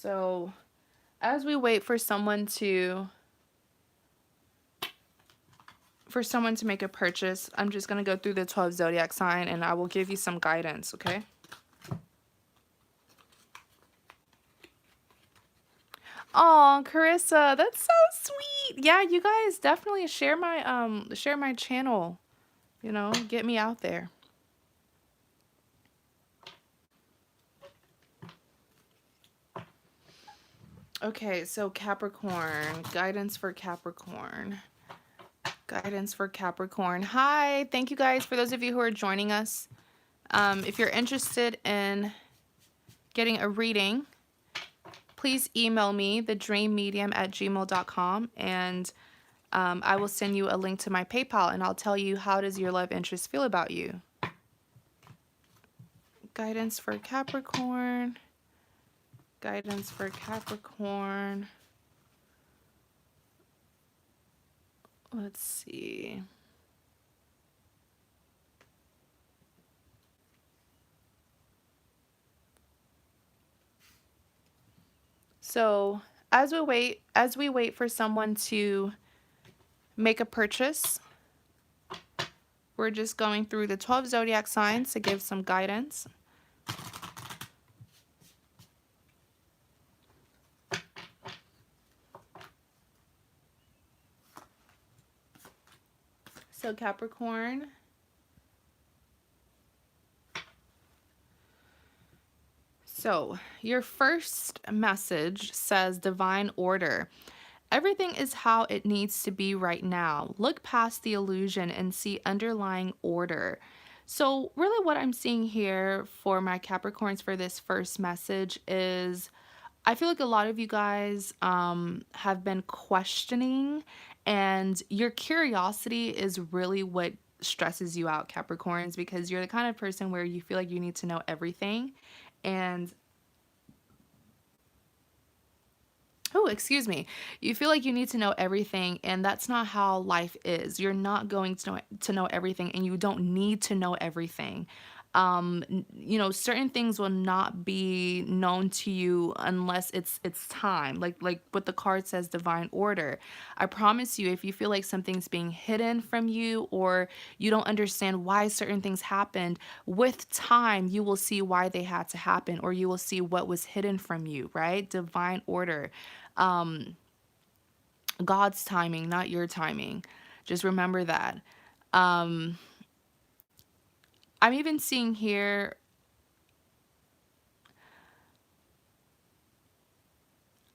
So, as we wait for someone to for someone to make a purchase, I'm just going to go through the 12 zodiac sign and I will give you some guidance, okay? Oh, Carissa, that's so sweet. Yeah, you guys definitely share my channel. You know, get me out there. Okay, so Capricorn, guidance for Capricorn. Guidance for Capricorn. Hi, thank you guys for those of you who are joining us. If you're interested in getting a reading, please email me, thedreammedium@gmail.com, and I will send you a link to my PayPal, and I'll tell you how does your love interest feel about you. Guidance for Capricorn. Guidance for Capricorn. Let's see. So as we wait for someone to make a purchase, we're just going through the 12 zodiac signs to give some guidance. So Capricorn. So your first message says divine order. Everything is how it needs to be right now. Look past the illusion and see underlying order. So really what I'm seeing here for my Capricorns for this first message is I feel like a lot of you guys have been questioning, and your curiosity is really what stresses you out, Capricorns, because you're the kind of person where you feel like you need to know everything. And oh, excuse me. You feel like you need to know everything, and that's not how life is. You're not going to know everything, and you don't need to know everything. You know, certain things will not be known to you unless it's time. Like what the card says, divine order. I promise you, if you feel like something's being hidden from you or you don't understand why certain things happened, with time you will see why they had to happen, or you will see what was hidden from you, right? Divine order. God's timing, not your timing. Just remember that. Um, I'm even seeing here,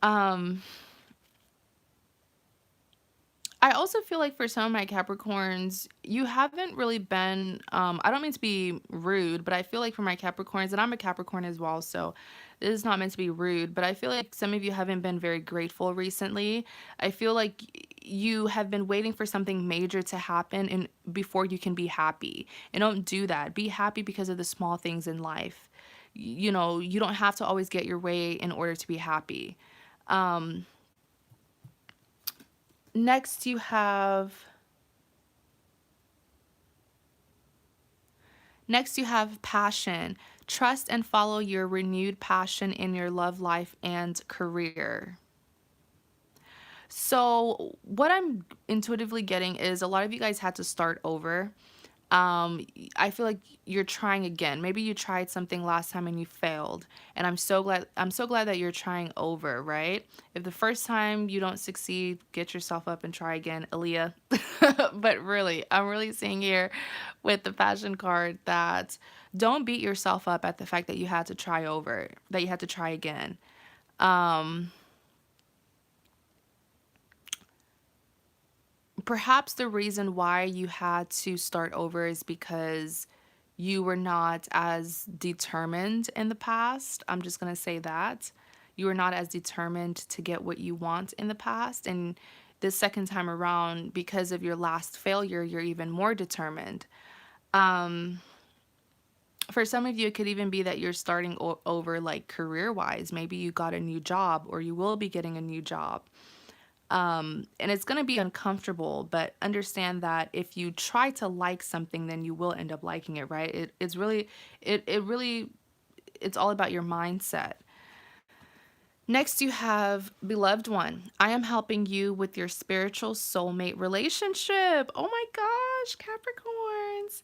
um, I also feel like for some of my Capricorns, you haven't really been, I don't mean to be rude, but I feel like for my Capricorns, and I'm a Capricorn as well, so this is not meant to be rude, but I feel like some of you haven't been very grateful recently. I feel like you have been waiting for something major to happen and before you can be happy. And don't do that. Be happy because of the small things in life. You know, you don't have to always get your way in order to be happy. Um, Next you have passion. Trust and follow your renewed passion in your love life and career. So, what I'm intuitively getting is a lot of you guys had to start over. I feel like you're trying again. Maybe you tried something last time and you failed. And I'm so glad that you're trying over, right? If the first time you don't succeed, get yourself up and try again, Aaliyah. But really, I'm really seeing here with the passion card that don't beat yourself up at the fact that you had to try over, that you had to try again. Um, Perhaps the reason why you had to start over is because you were not as determined in the past. I'm just going to say that. You were not as determined to get what you want in the past. And this second time around, because of your last failure, you're even more determined. Um, for some of you, it could even be that you're starting over like career wise. Maybe you got a new job or you will be getting a new job. And it's going to be uncomfortable, but understand that if you try to like something, then you will end up liking it, right? It's really, it really, it's all about your mindset. Next, you have beloved one. I am helping you with your spiritual soulmate relationship. Oh my gosh, Capricorns.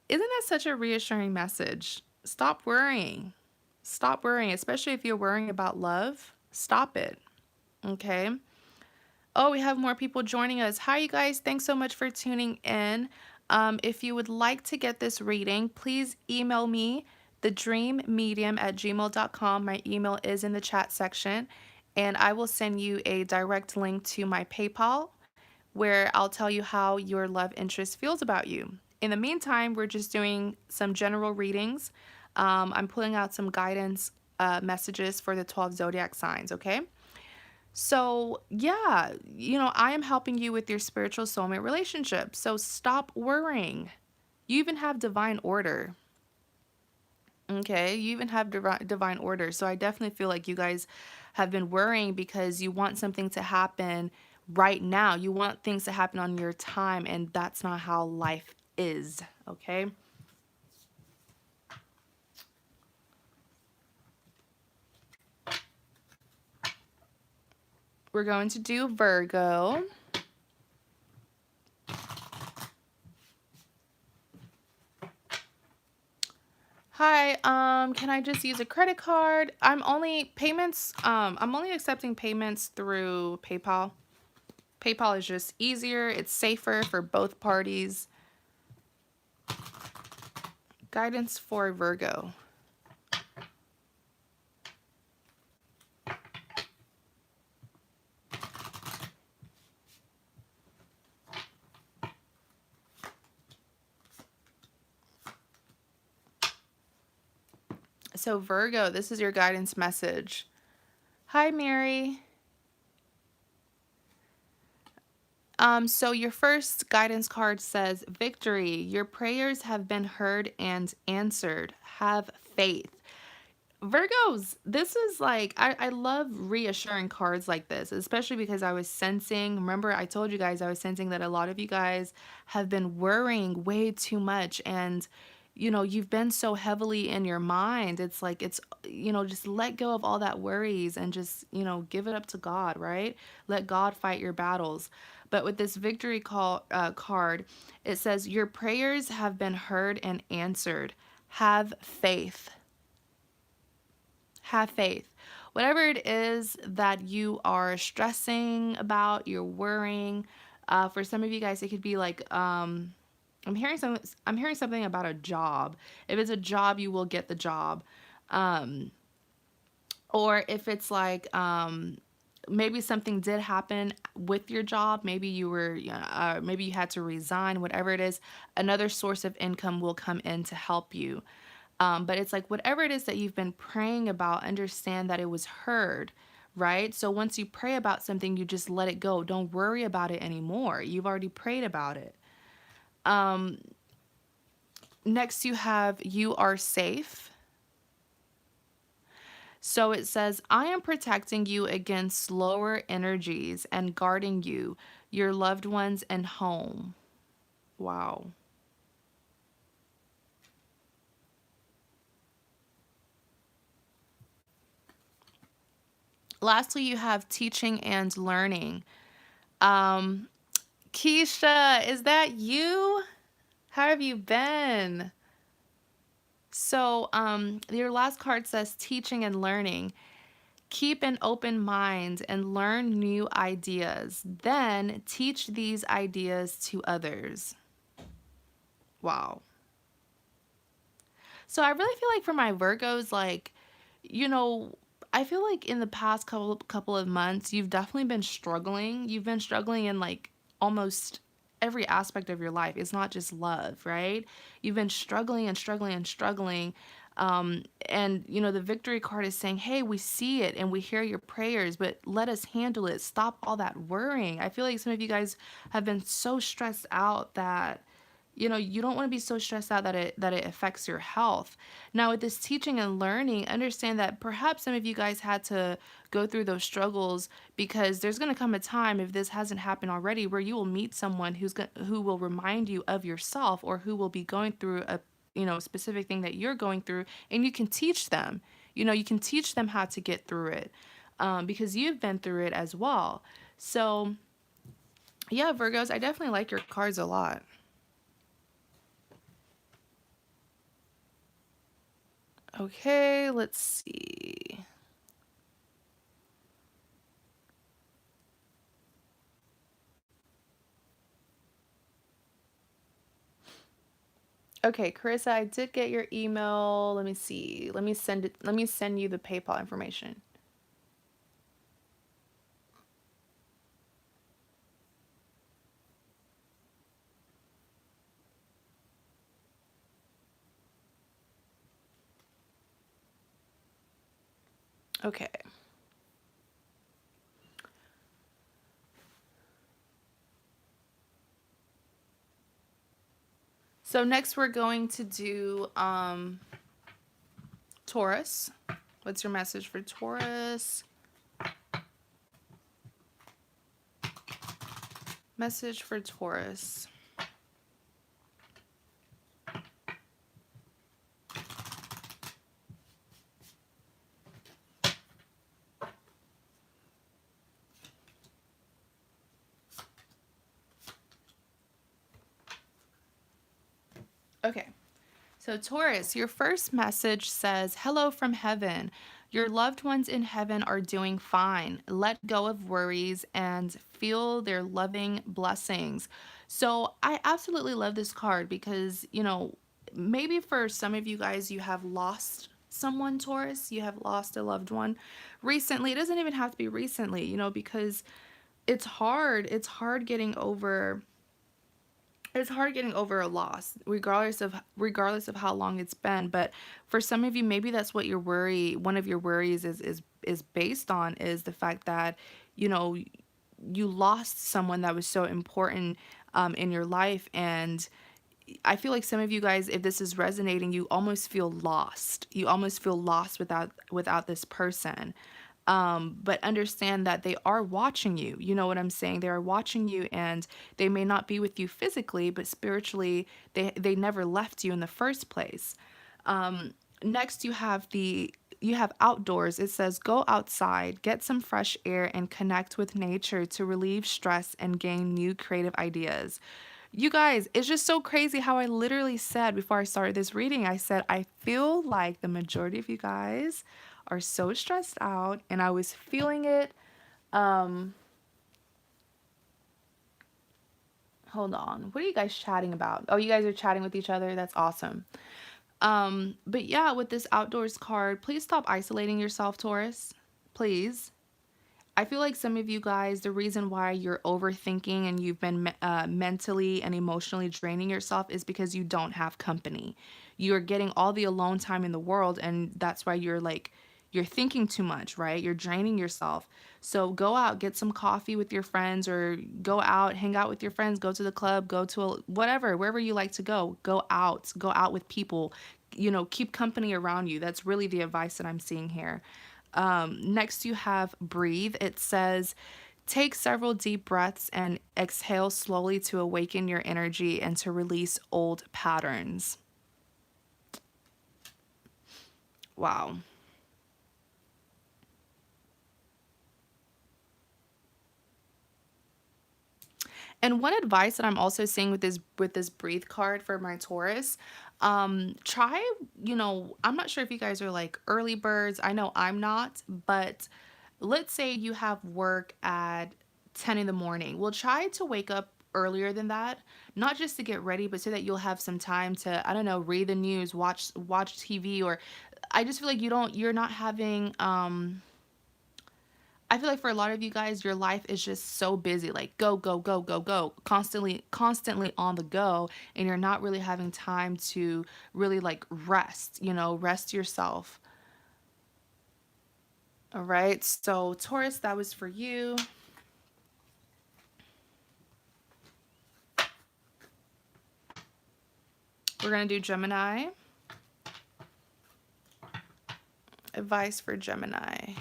Isn't that such a reassuring message? Stop worrying. Stop worrying, especially if you're worrying about love. Stop it. Okay. Oh, we have more people joining us. Hi, you guys. Thanks so much for tuning in. If you would like to get this reading, please email me, thedreammedium@gmail.com. My email is in the chat section, and I will send you a direct link to my PayPal where I'll tell you how your love interest feels about you. In the meantime, we're just doing some general readings. I'm pulling out some guidance messages for the 12 zodiac signs, okay? So, yeah, I am helping you with your spiritual soulmate relationship. So, stop worrying. You even have divine order. Okay, you even have divine order. So, I definitely feel like you guys have been worrying because you want something to happen right now. You want things to happen on your time, and that's not how life is. Okay, we're going to do Virgo. Hi, can I just use a credit card? I'm only accepting payments through PayPal. PayPal is just easier, it's safer for both parties. Guidance for Virgo. So Virgo, this is your guidance message. Hi, Mary. So your first guidance card says, victory. Your prayers have been heard and answered. Have faith. Virgos, this is like, I love reassuring cards like this, especially because I was sensing, remember I told you guys I was sensing that a lot of you guys have been worrying way too much, and you've been so heavily in your mind. It's like, just let go of all that worries and just, give it up to God, right? Let God fight your battles. But with this victory card, it says, your prayers have been heard and answered. Have faith. Have faith. Whatever it is that you are stressing about, you're worrying. For some of you guys, it could be like, I'm hearing something about a job. If it's a job, you will get the job. Um, or if it's like, maybe something did happen with your job. Maybe maybe you had to resign. Whatever it is, another source of income will come in to help you. But it's like, whatever it is that you've been praying about, understand that it was heard, right? So once you pray about something, you just let it go. Don't worry about it anymore. You've already prayed about it. Next, you have, you are safe. So it says, I am protecting you against lower energies and guarding you, your loved ones, and home. Wow. Lastly, you have teaching and learning. Um, Keisha, is that you? How have you been? So, your last card says teaching and learning. Keep an open mind and learn new ideas. Then teach these ideas to others. Wow. So I really feel like for my Virgos, like, you know, I feel like in the past couple of months, you've definitely been struggling. You've been struggling in like almost every aspect of your life. It's not just love, right? You've been struggling and struggling and struggling. And the victory card is saying, hey, we see it and we hear your prayers, but let us handle it. Stop all that worrying. I feel like some of you guys have been so stressed out that you don't want to be so stressed out that it affects your health. Now with this teaching and learning, understand that perhaps some of you guys had to go through those struggles, because there's going to come a time, if this hasn't happened already, where you will meet someone who will remind you of yourself, or who will be going through a specific thing that you're going through, and you can teach them. You can teach them how to get through it. because you've been through it as well. So, yeah, Virgos, I definitely like your cards a lot. Okay, let's see. Okay, Carissa, I did get your email. Let me see. Let me send you the PayPal information. Okay. So next we're going to do Taurus. What's your message for Taurus? Message for Taurus. Okay. So, Taurus, your first message says, "Hello from heaven. Your loved ones in heaven are doing fine. Let go of worries and feel their loving blessings." So, I absolutely love this card because, maybe for some of you guys, you have lost someone, Taurus. You have lost a loved one recently. It doesn't even have to be recently, because it's hard. It's hard getting over a loss, regardless of how long it's been. But for some of you, maybe that's what one of your worries is based on, is the fact that you know you lost someone that was so important in your life. And I feel like some of you guys, if this is resonating, you almost feel lost. You almost feel lost without this person. But understand that they are watching you. You know what I'm saying? They are watching you, and they may not be with you physically, but spiritually, they never left you in the first place. Next, you have outdoors. It says, "Go outside, get some fresh air, and connect with nature to relieve stress and gain new creative ideas." You guys, it's just so crazy how I literally said before I started this reading, I said, I feel like the majority of you guys are so stressed out, and I was feeling it. Um, Hold on. What are you guys chatting about? Oh, you guys are chatting with each other. That's awesome. But yeah, with this outdoors card, please stop isolating yourself, Taurus. Please. I feel like some of you guys, the reason why you're overthinking and you've been mentally and emotionally draining yourself is because you don't have company. You're getting all the alone time in the world, and that's why you're thinking too much, right? You're draining yourself. So go out, get some coffee with your friends, or go out, hang out with your friends, go to the club, go to whatever, wherever you like to go. Go out with people. Keep company around you. That's really the advice that I'm seeing here. Next, you have breathe. It says, take several deep breaths and exhale slowly to awaken your energy and to release old patterns. Wow. And one advice that I'm also seeing with this breathe card for my Taurus, try, I'm not sure if you guys are like early birds. I know I'm not, but let's say you have work at 10 in the morning. Well, try to wake up earlier than that, not just to get ready, but so that you'll have some time to, I don't know, read the news, watch TV. Or I just feel like you're not having I feel like for a lot of you guys, your life is just so busy, like go, go, go, go, go, constantly on the go, and you're not really having time to really like rest, rest yourself. All right. So, Taurus, that was for you. We're going to do Gemini. Advice for Gemini.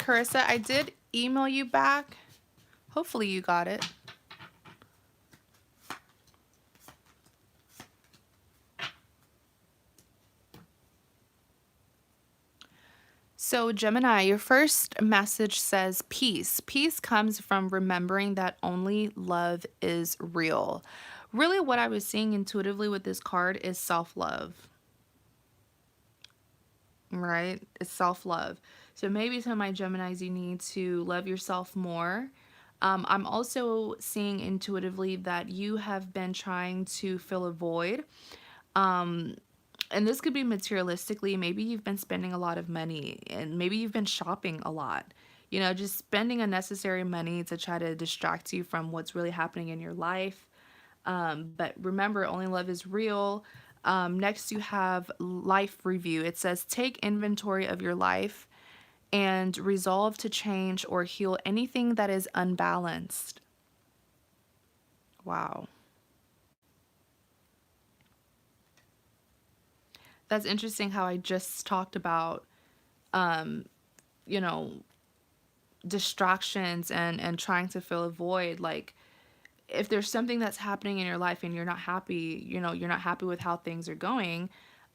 Carissa, I did email you back. Hopefully you got it. So, Gemini, your first message says peace. Peace comes from remembering that only love is real. Really, what I was seeing intuitively with this card is self love, right? It's self love. So, maybe some of my Geminis, you need to love yourself more. I'm also seeing intuitively that you have been trying to fill a void. Um, and this could be materialistically. Maybe you've been spending a lot of money and maybe you've been shopping a lot, you know, just spending unnecessary money to try to distract you from what's really happening in your life. But remember, only love is real. Next, you have life review. It says take inventory of your life and resolve to change or heal anything that is unbalanced. Wow. That's interesting how I just talked about, you know, distractions and trying to fill a void. Like, if there's something that's happening in your life and you're not happy, you know, you're not happy with how things are going,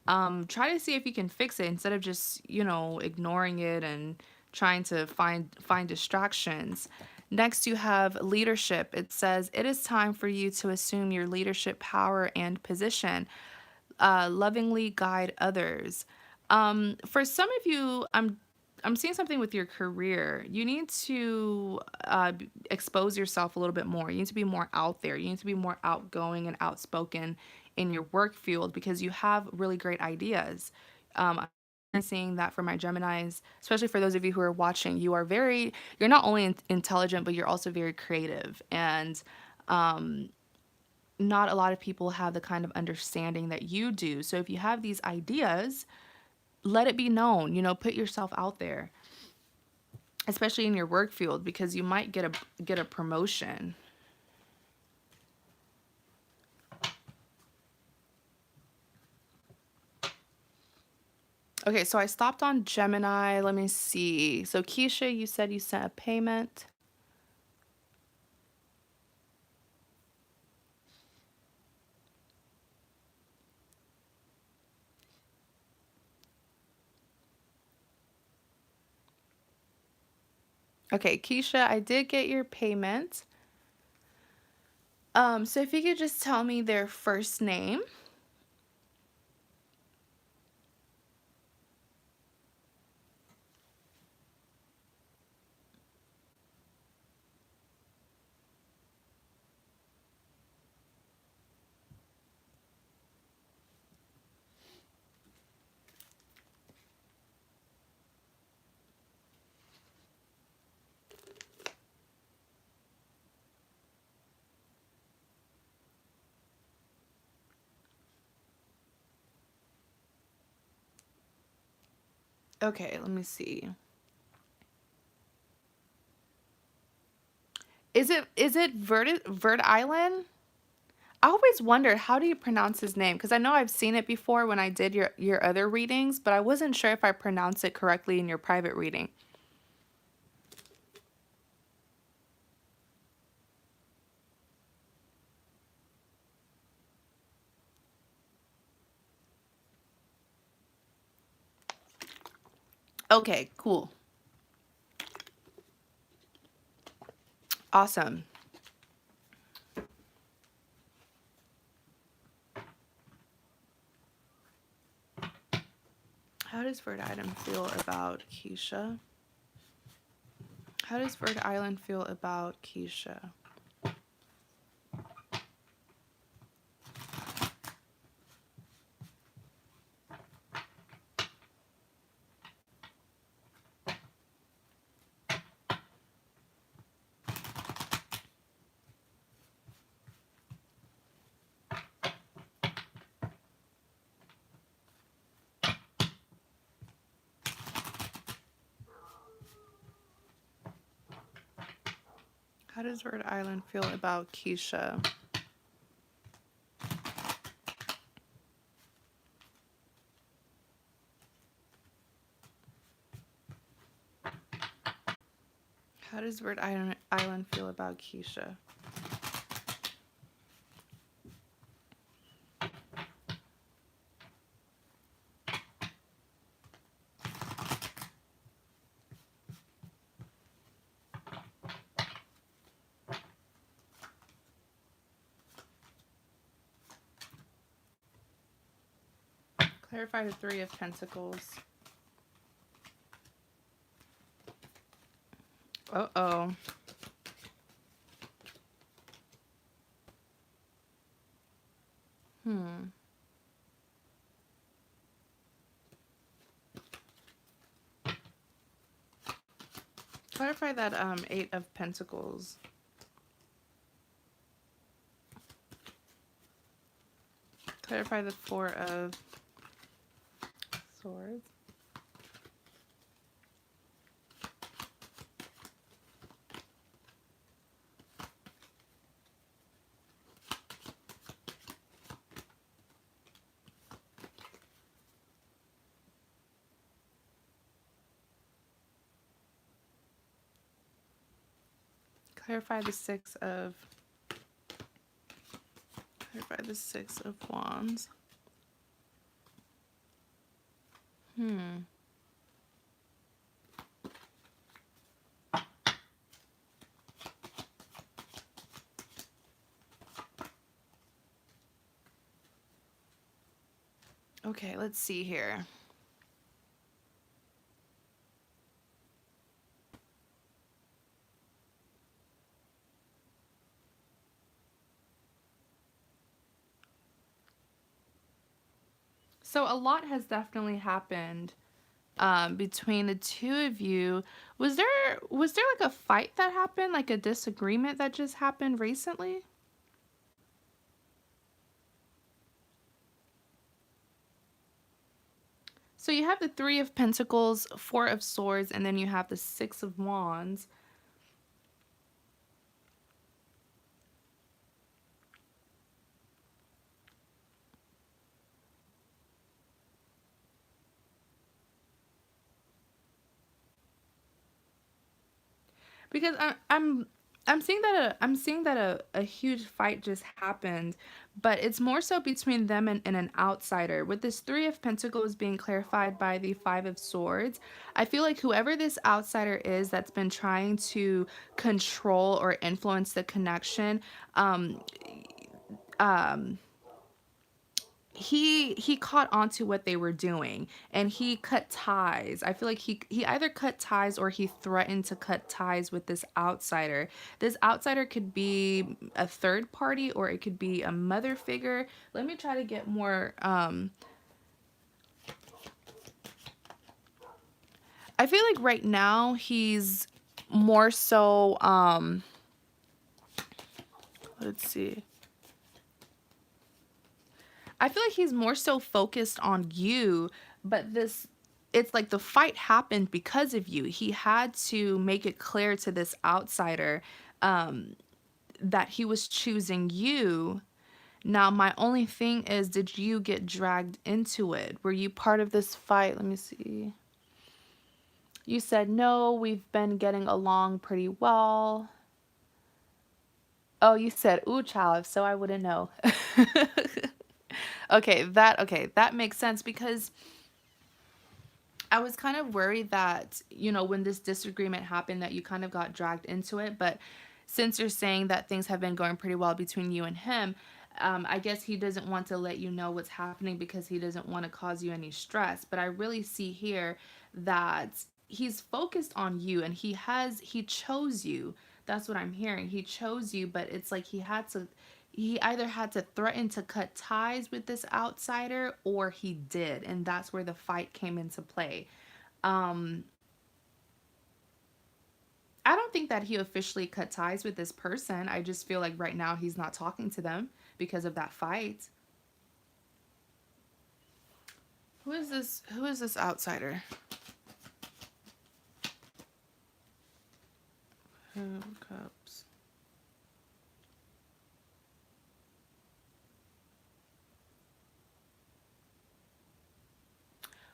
try to see if you can fix it instead of just, you know, ignoring it and trying to find distractions. Next, you have leadership. It says it is time for you to assume your leadership power and position. Lovingly guide others. For some of you, I'm seeing something with your career. You need to expose yourself a little bit more. You need to be more out there. You need to be more outgoing and outspoken in your work field because you have really great ideas. I'm seeing that for my Geminis, especially for those of you who are watching. You're not only intelligent, but you're also very creative. And not a lot of people have the kind of understanding that you do. So if you have these ideas, let it be known, you know, put yourself out there, especially in your work field because you might get a promotion. Okay, so I stopped on Gemini. Let me see. So Keisha, you said you sent a payment. Okay, Keisha, I did get your payment. So if you could just tell me their first name. Okay, let me see. Is it Vert Island? I always wondered how do you pronounce his name because I know I've seen it before when I did your other readings, but I wasn't sure if I pronounced it correctly in your private reading. Okay, cool. Awesome. How does Vert Island feel about Keisha? How does Vert Island feel about Keisha? How does Vert Island feel about Keisha? does Bird Island feel about Keisha? Clarify the Three of Pentacles. Uh-oh. Clarify that Eight of Pentacles. Clarify the Four of Swords. Clarify the Six of Wands. Okay, let's see here. So a lot has definitely happened between the two of you. Was there like a fight that happened, like a disagreement that just happened recently? So you have the Three of Pentacles, Four of Swords, and then you have the Six of Wands. Because I'm seeing that a huge fight just happened, but it's more so between them and an outsider. With this Three of Pentacles being clarified by the Five of Swords, I feel like whoever this outsider is that's been trying to control or influence the connection, um, um, he caught on to what they were doing and he cut ties. I feel like he either cut ties or he threatened to cut ties with this outsider. This outsider could be a third party or it could be a mother figure. Let me try to get more I feel like right now he's more so let's see. I feel like he's more so focused on you, but it's like the fight happened because of you. He had to make it clear to this outsider that he was choosing you. Now, my only thing is, did you get dragged into it? Were you part of this fight? Let me see. You said, no, we've been getting along pretty well. Oh, you said, ooh, child, so I wouldn't know. Okay, that makes sense because I was kind of worried that, you know, when this disagreement happened that you kind of got dragged into it. But since you're saying that things have been going pretty well between you and him, I guess he doesn't want to let you know what's happening because he doesn't want to cause you any stress. But I really see here that he's focused on you and he chose you. That's what I'm hearing. He chose you, but it's like he either had to threaten to cut ties with this outsider or he did, and that's where the fight came into play. I don't think that he officially cut ties with this person. I just feel like right now he's not talking to them because of that fight. Who is this outsider? Two Cups.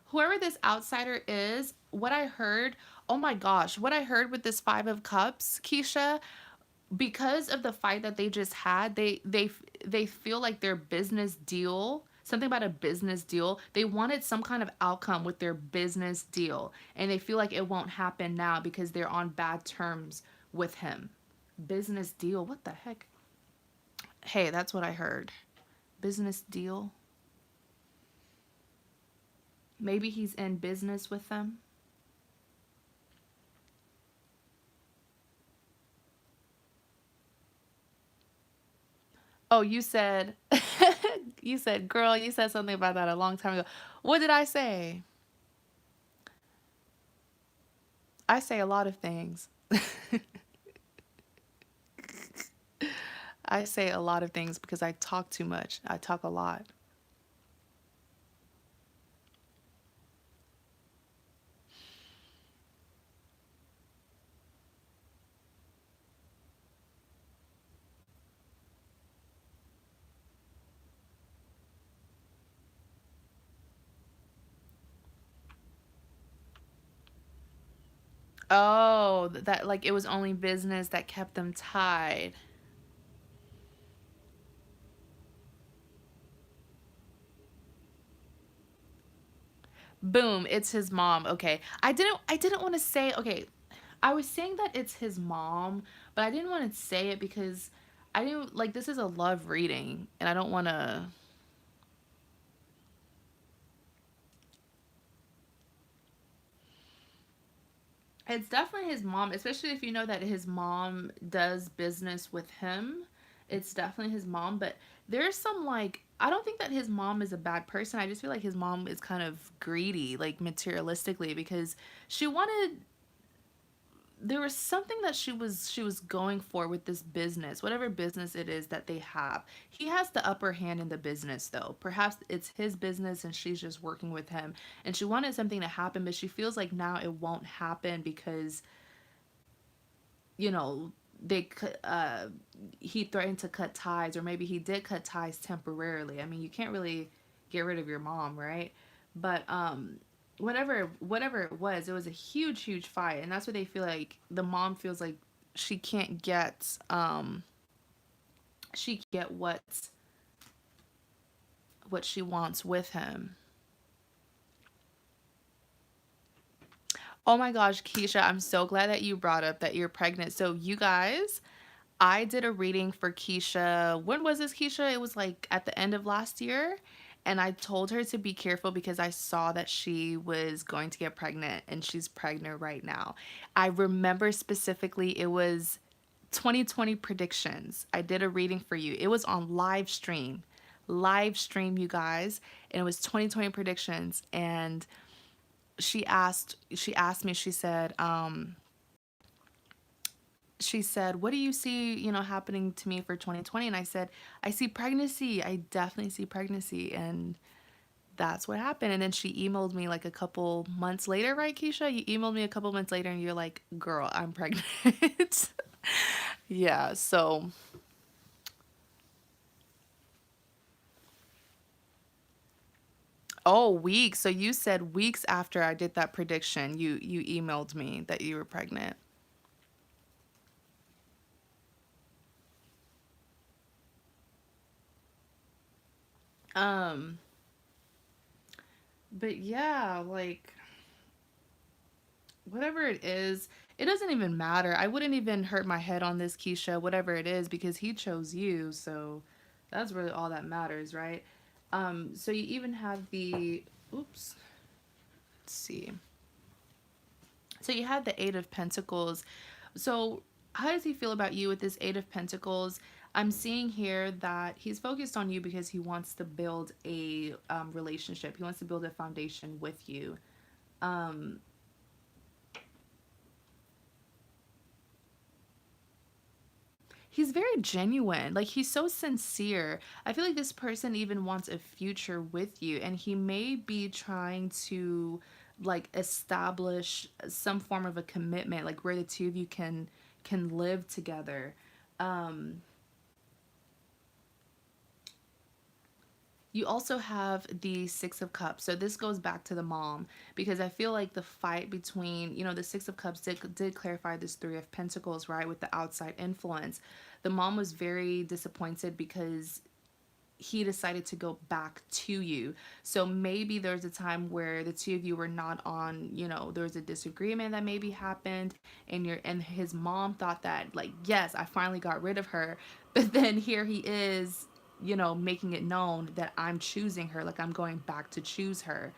whoever this outsider is, what I heard, oh my gosh, what I heard with this 5 of Cups, Keisha, because of the fight that they just had, they feel like their business deal, something about a business deal, they wanted some kind of outcome with their business deal, and they feel like it won't happen now because they're on bad terms with him. Business deal, what the heck? Hey, that's what I heard. Business deal. Maybe he's in business with them. Oh, you said, you said, girl, you said something about that a long time ago. What did I say? I say a lot of things. I say a lot of things because I talk too much. I talk a lot. Oh, that like it was only business that kept them tied. Boom, it's his mom. Okay. I didn't want to say, okay. I was saying that it's his mom, but I didn't want to say it because I didn't like this is a love reading and I don't want to. It's definitely his mom, especially if you know that his mom does business with him. It's definitely his mom, but there's some like I don't think that his mom is a bad person. I just feel like his mom is kind of greedy, like materialistically, because she wanted there was something that she was going for with this business, whatever business it is that they have. He has the upper hand in the business though. Perhaps it's his business and she's just working with him. And she wanted something to happen, but she feels like now it won't happen because, you know, he threatened to cut ties, or maybe he did cut ties temporarily. I mean, you can't really get rid of your mom, right? But whatever it was a huge fight, and that's what they feel like. The mom feels like she can't get what she wants with him. Oh my gosh, Keisha, I'm so glad that you brought up that you're pregnant. So you guys, I did a reading for Keisha. When was this, Keisha? It was like at the end of last year. And I told her to be careful because I saw that she was going to get pregnant and she's pregnant right now. I remember specifically it was 2020 predictions. I did a reading for you. It was on live stream. Live stream, you guys. And it was 2020 predictions. And she asked me, she said, what do you see, happening to me for 2020? And I said, I see pregnancy. I definitely see pregnancy. And that's what happened. And then she emailed me like a couple months later, right, Keisha? You emailed me a couple months later and you're like, girl, I'm pregnant. Yeah. So, oh, weeks. So you said weeks after I did that prediction, you emailed me that you were pregnant. Um, but yeah, like whatever it is, it doesn't even matter. I wouldn't even hurt my head on this, Keisha, whatever it is, because he chose you. So that's really all that matters, right? So you even have the, oops, let's see. So you have the Eight of Pentacles. So how does he feel about you with this Eight of Pentacles? I'm seeing here that he's focused on you because he wants to build a relationship. He wants to build a foundation with you. Um, he's very genuine. Like he's so sincere. I feel like this person even wants a future with you, and he may be trying to like establish some form of a commitment, like where the two of you can live together. Um You also have the Six of Cups. So this goes back to the mom, because I feel like the fight between, the Six of Cups did clarify this Three of Pentacles, right, with the outside influence. The mom was very disappointed because he decided to go back to you. So maybe there's a time where the two of you were not on, there was a disagreement that maybe happened, and his mom thought that, like, yes, I finally got rid of her. But then here he is, making it known that I'm choosing her, like I'm going back to choose her.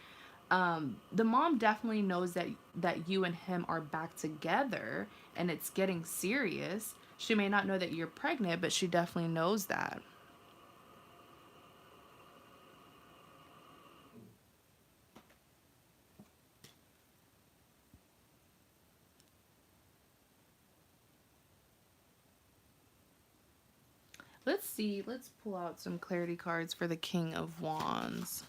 The mom definitely knows that you and him are back together and it's getting serious. She may not know that you're pregnant, but she definitely knows that. Let's see. Let's pull out some clarity cards for the King of Wands.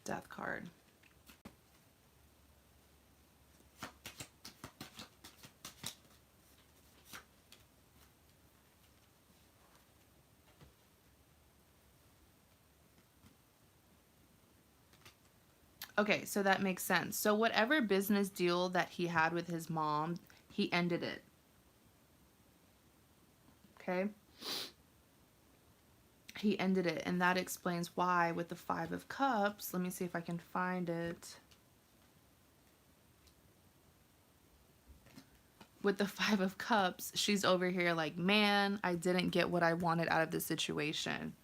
Death card. Okay, so that makes sense. So whatever business deal that he had with his mom, he ended it. Okay? He ended it, and that explains why with the Five of Cups, let me see if I can find it. With the Five of Cups, she's over here like, man, I didn't get what I wanted out of this situation.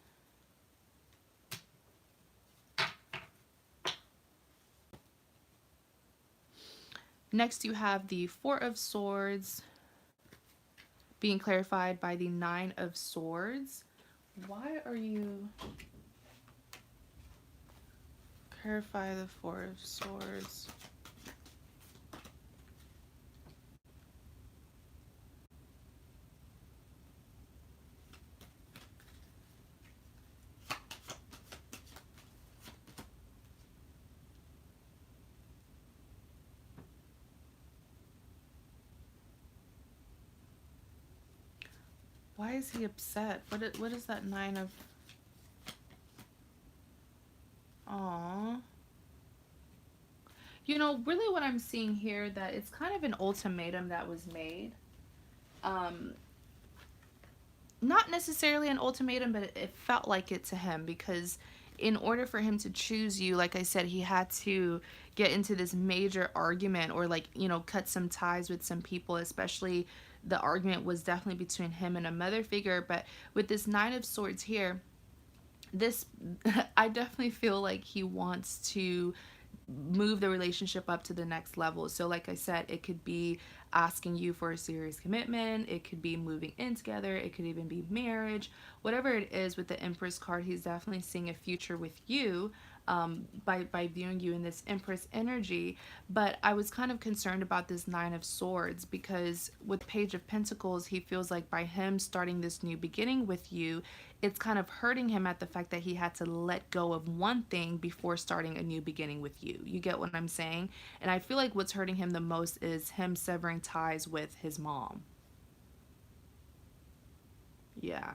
Next, you have the Four of Swords being clarified by the Nine of Swords. Why are you... Clarify the Four of Swords. Why is he upset? What is that Nine of... Aww. Really what I'm seeing here, that it's kind of an ultimatum that was made. Not necessarily an ultimatum, but it felt like it to him, because in order for him to choose you, like I said, he had to get into this major argument, or like, cut some ties with some people, especially the argument was definitely between him and a mother figure. But with this Nine of Swords here, this I definitely feel like he wants to move the relationship up to the next level. So like I said, it could be asking you for a serious commitment, it could be moving in together, it could even be marriage. Whatever it is, with the Empress card, he's definitely seeing a future with you, by viewing you in this Empress energy. But I was kind of concerned about this Nine of Swords, because with Page of Pentacles, he feels like by him starting this new beginning with you, it's kind of hurting him at the fact that he had to let go of one thing before starting a new beginning with you. You get what I'm saying? And I feel like what's hurting him the most is him severing ties with his mom. Yeah.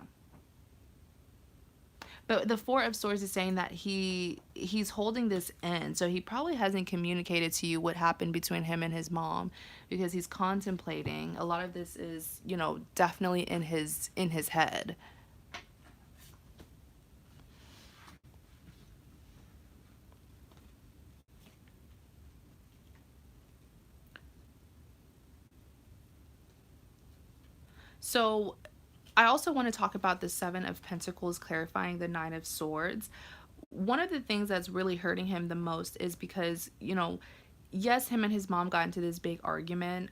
But the Four of Swords is saying that he's holding this in. So he probably hasn't communicated to you what happened between him and his mom, because he's contemplating. A lot of this is, definitely in his head. So I also want to talk about the Seven of Pentacles clarifying the Nine of Swords. One of the things that's really hurting him the most is because, yes, him and his mom got into this big argument,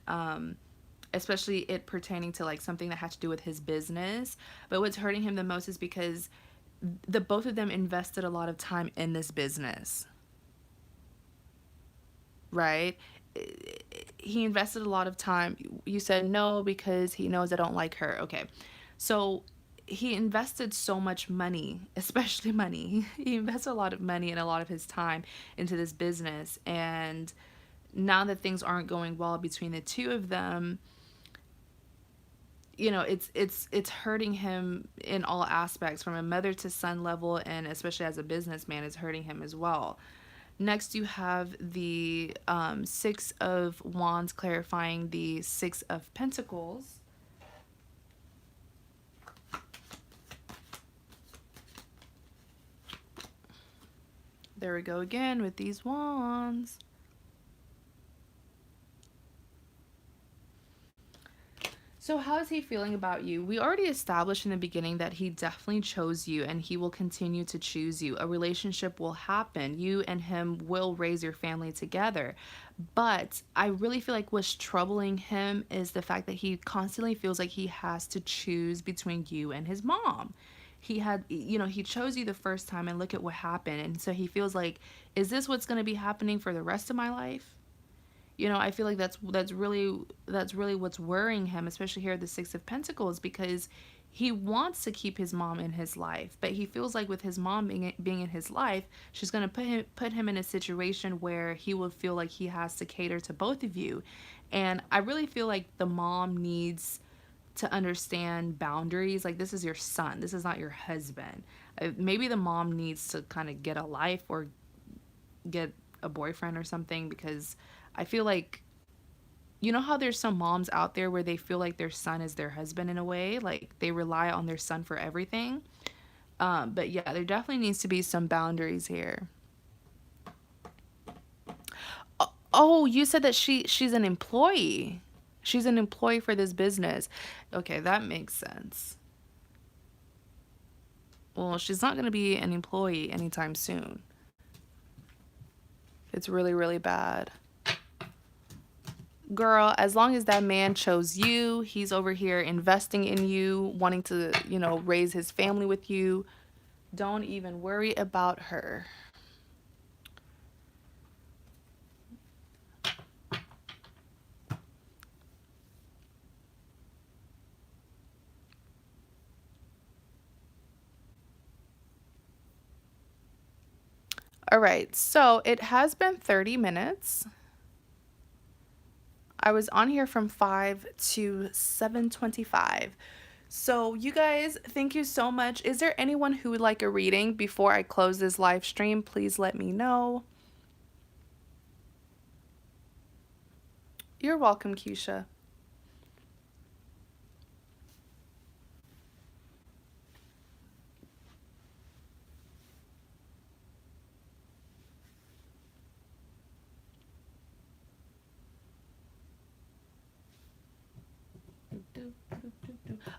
especially it pertaining to like something that had to do with his business. But what's hurting him the most is because the both of them invested a lot of time in this business, right? He invested a lot of time. You said no because he knows I don't like her. Okay. So he invested so much money, especially money. He invested a lot of money and a lot of his time into this business. And now that things aren't going well between the two of them, you know, it's hurting him in all aspects, from a mother to son level, and especially as a businessman, it's hurting him as well. Next, you have the Six of Wands clarifying the Six of Pentacles. There we go again with these wands. So how is he feeling about you? We already established in the beginning that he definitely chose you, and he will continue to choose you. A relationship will happen. You and him will raise your family together. But I really feel like what's troubling him is the fact that he constantly feels like he has to choose between you and his mom. He had, you know, he chose you the first time, and look at what happened. And so he feels like, is this what's going to be happening for the rest of my life? You know, I feel like that's really what's worrying him, especially here at the Six of Pentacles, because he wants to keep his mom in his life, but he feels like with his mom being in his life, she's going to put him in a situation where he will feel like he has to cater to both of you. And I really feel like the mom needs to understand boundaries. Like, this is your son, this is not your husband. Maybe the mom needs to kind of get a life, or get a boyfriend or something, because I feel like, you know how there's some moms out there where they feel like their son is their husband in a way, like they rely on their son for everything. But yeah, there definitely needs to be some boundaries here. Oh, you said that she's an employee. She's an employee for this business. Okay, that makes sense. Well, she's not going to be an employee anytime soon. It's really, really bad. Girl, as long as that man chose you, he's over here investing in you, wanting to, you know, raise his family with you. Don't even worry about her. All right, so it has been 30 minutes. I was on here from 5 to 7:25. So you guys, thank you so much. Is there anyone who would like a reading before I close this live stream? Please let me know. You're welcome, Keisha.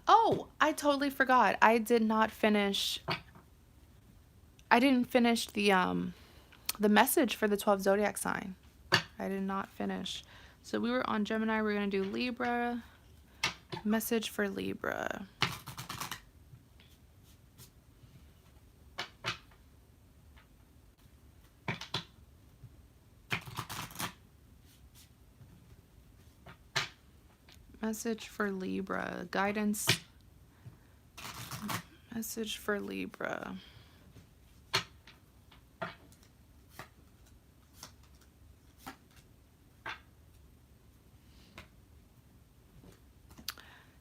Oh, I totally forgot. I didn't finish the message for the 12 zodiac sign. I did not finish. So we were on Gemini, we're going to do Libra. Message for Libra. Message for Libra. Guidance. Message for Libra.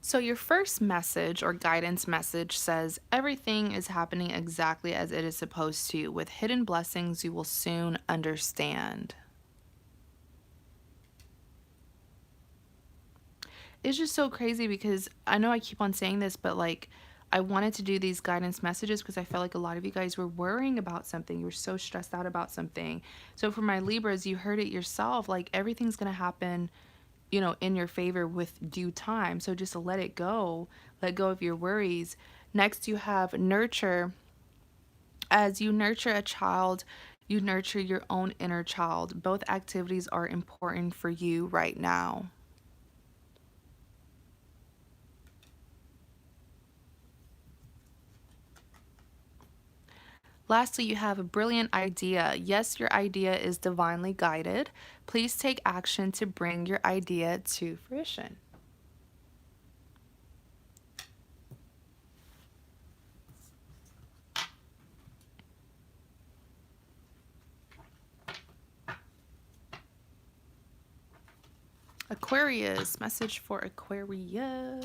So your first message or guidance message says, everything is happening exactly as it is supposed to. With hidden blessings, you will soon understand. It's just so crazy because I know I keep on saying this, but like, I wanted to do these guidance messages because I felt like a lot of you guys were worrying about something. You were so stressed out about something. So for my Libras, you heard it yourself. Like, everything's going to happen, you know, in your favor with due time. So just let it go. Let go of your worries. Next, you have nurture. As you nurture a child, you nurture your own inner child. Both activities are important for you right now. Lastly, you have a brilliant idea. Yes, your idea is divinely guided. Please take action to bring your idea to fruition. Aquarius, message for Aquarius.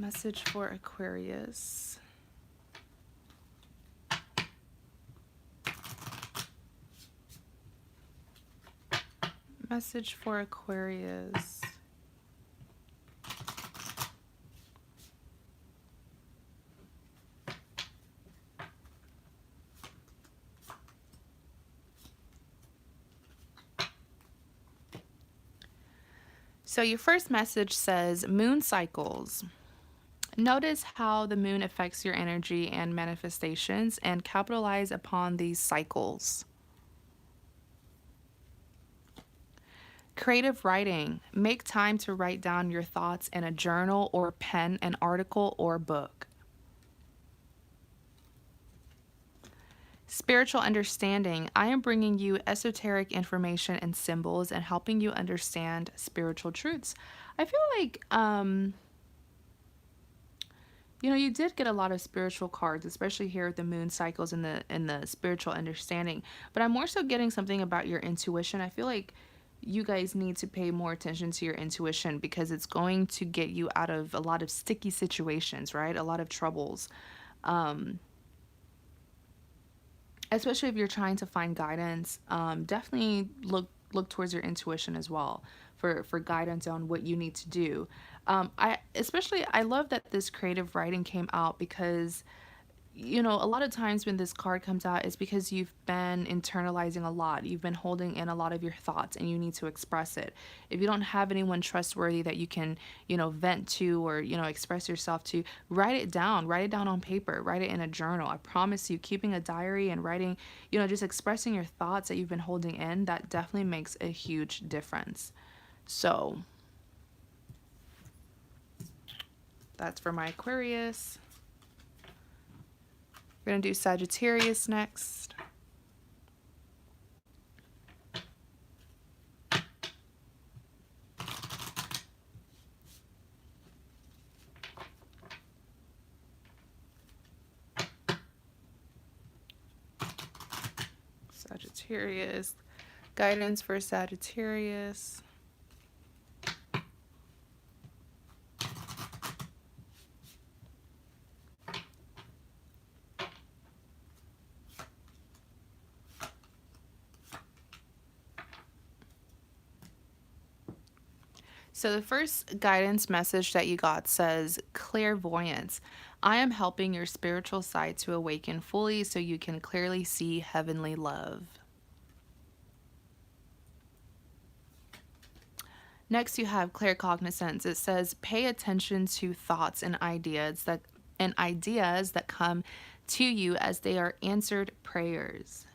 Message for Aquarius. Message for Aquarius. So your first message says moon cycles. Notice how the moon affects your energy and manifestations and capitalize upon these cycles. Creative writing. Make time to write down your thoughts in a journal or pen an article or book. Spiritual understanding. I am bringing you esoteric information and symbols and helping you understand spiritual truths. I feel like you did get a lot of spiritual cards, especially here with the moon cycles and the spiritual understanding. But I'm more so getting something about your intuition. I feel like you guys need to pay more attention to your intuition because it's going to get you out of a lot of sticky situations, right? A lot of troubles. Especially if you're trying to find guidance, definitely look towards your intuition as well for guidance on what you need to do. I love that this creative writing came out because a lot of times when this card comes out is because you've been internalizing a lot. You've been holding in a lot of your thoughts and you need to express it. If you don't have anyone trustworthy that you can, vent to or, express yourself to, write it down. Write it down on paper. Write it in a journal. I promise you, keeping a diary and writing, just expressing your thoughts that you've been holding in, that definitely makes a huge difference. So that's for my Aquarius. We're going to do Sagittarius next. Sagittarius. Guidance for Sagittarius. So the first guidance message that you got says clairvoyance. I am helping your spiritual side to awaken fully so you can clearly see heavenly love. Next you have claircognizance. It says pay attention to thoughts and ideas that come to you as they are answered prayers.